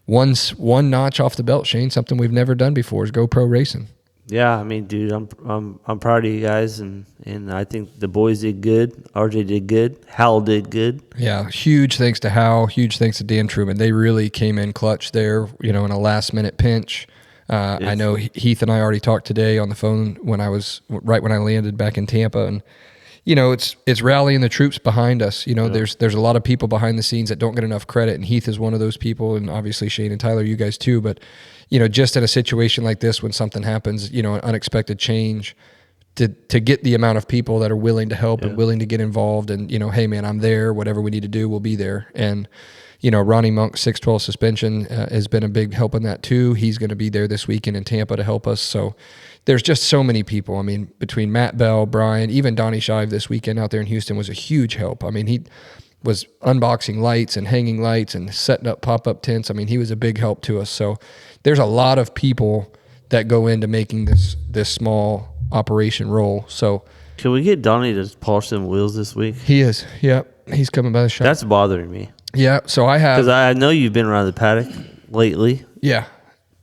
one notch off the belt, Shane, something we've never done before is go pro racing. Yeah, I mean, dude, I'm proud of you guys, and I think the boys did good. RJ did good. Hal did good. Yeah, huge thanks to Hal. Huge thanks to Dan Truman. They really came in clutch there, in a last minute pinch. I know Heath and I already talked today on the phone when I landed back in Tampa, and it's rallying the troops behind us. There's a lot of people behind the scenes that don't get enough credit, and Heath is one of those people, and obviously Shane and Tyler, you guys too. But just in a situation like this, when something happens, an unexpected change, to get the amount of people that are willing to help and willing to get involved, and hey man, I'm there. Whatever we need to do, we'll be there. And Ronnie Monk's 612 suspension has been a big help in that too. He's going to be there this weekend in Tampa to help us. So there's just so many people. I mean, between Matt Bell, Brian, even Donnie Shive this weekend out there in Houston was a huge help. I mean, he was unboxing lights and hanging lights and setting up pop-up tents. I mean, he was a big help to us. So there's a lot of people that go into making this small operation roll. So Can we get Donnie to polish them wheels this week? he is. Yep. He's coming by the shop. That's bothering me. Yeah. So I have. Because I know you've been around the paddock lately. Yeah.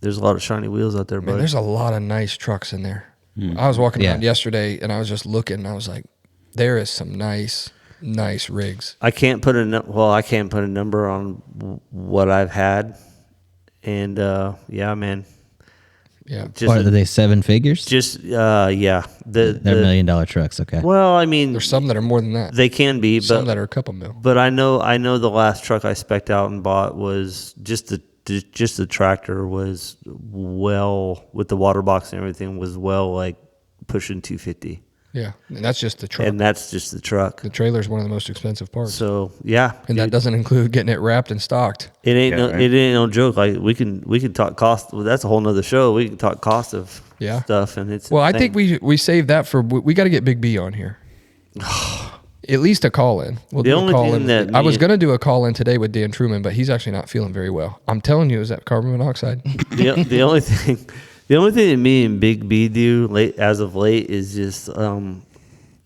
There's a lot of shiny wheels out there, Man, buddy. there's a lot of nice trucks in there. I was walking around yesterday and I was just looking and I was like, there is some nice rigs. I can't put a number on what I've had, and yeah, man. Yeah. Just, What are they, 7 figures? yeah. They're $1 million trucks. Okay. Well, I mean, There's some that are more than that. they can be, Some but that are a couple mil. But I know the last truck I spec'd out and bought was just the tractor was well, with the water box and everything, was well like pushing 250. Yeah. And that's just the truck. And that's just the truck. The trailer is one of the most expensive parts. So yeah, And that doesn't include getting it wrapped and stocked. it ain't Yeah, no right. it ain't no joke. Like we can talk cost. Well, that's a whole nother show. We can talk cost of stuff, and it's Well, I insane. think we saved that for, we got to get Big B on here. At least a call in. We'll The do only a call thing in. that I was me- going to do a call in today with Dan Truman, but he's actually not feeling very well. I'm telling you, is that carbon monoxide? the only thing that me and Big B do as of late is just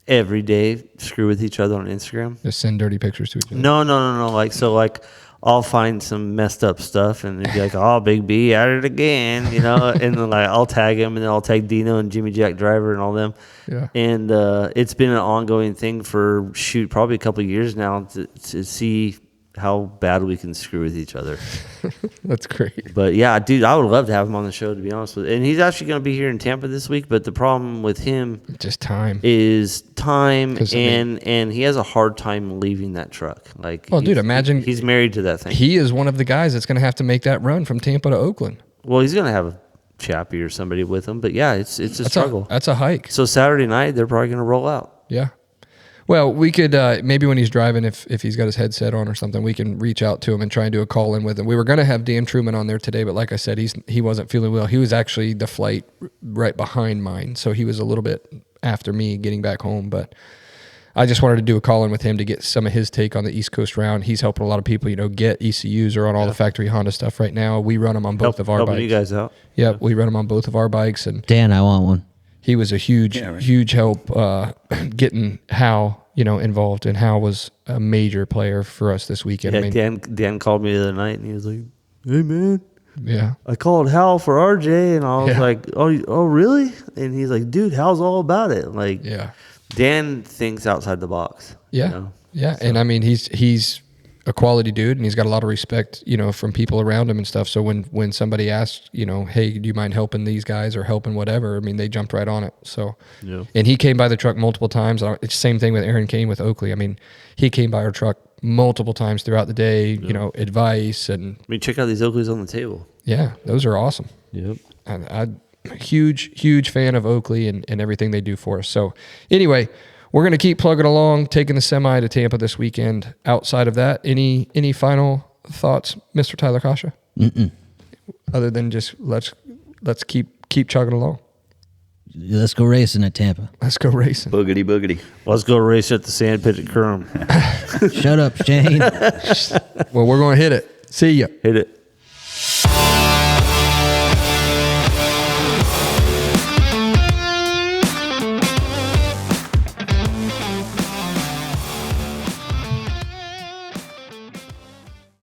every day screw with each other on Instagram. Just send dirty pictures to each other. No. Like I'll find some messed up stuff and it'd be like, oh, Big B at it again, and then like I'll tag him and then I'll tag Dino and Jimmy Jack Driver and all them. Yeah. And it's been an ongoing thing for probably a couple of years now to see how bad we can screw with each other. That's great. But yeah, dude, I would love to have him on the show, to be honest with you. And he's actually going to be here in Tampa this week. But the problem with him Just time. is time, 'Cause, I mean- and he has a hard time leaving that truck. Like, Oh, dude, imagine- he's married to that thing. He is one of the guys that's going to have to make that run from Tampa to Oakland. Well, he's going to have a chappie or somebody with him. But yeah, it's a struggle. That's a hike. So Saturday night, they're probably going to roll out. Yeah. Well, we could maybe when he's driving, if he's got his headset on or something, we can reach out to him and try and do a call in with him. We were going to have Dan Truman on there today, but like I said, he wasn't feeling well. He was actually the flight right behind mine, so he was a little bit after me getting back home. But I just wanted to do a call in with him to get some of his take on the East Coast round. He's helping a lot of people, get ECUs or on all the factory Honda stuff right now. We run them on both of our helping bikes. you guys out. Yeah, we run them on both of our bikes, and Dan, I want one. he was a huge help getting Hal, involved. And Hal was a major player for us this weekend. Yeah, Dan called me the other night and he was like, "Hey man, Yeah. I called Hal for RJ," and I was Yeah. like, "Oh, really?" And he's like, "Dude, Hal's all about it." Like, Yeah. Dan thinks outside the box. Yeah. Yeah. And I mean, he's a quality dude and he's got a lot of respect, from people around him and stuff. So when somebody asks, hey, do you mind helping these guys or helping whatever? I mean, they jumped right on it. So, Yeah. and he came by the truck multiple times. It's the same thing with Aaron Kane with Oakley. I mean, he came by our truck multiple times throughout the day, you know, advice and I mean, check out these Oakleys on the table. yeah, those are awesome. Yep. I'm a huge fan of Oakley and everything they do for us. So anyway, we're going to keep plugging along, taking the semi to Tampa this weekend. Outside of that, any final thoughts, Mr. Tyler Kasha? Other than just let's keep chugging along. Let's go racing at Tampa. Let's go racing. Boogity boogity. Let's go race at the sandpit at Crum. Shut up, Shane. Well, we're going to hit it. See ya. Hit it.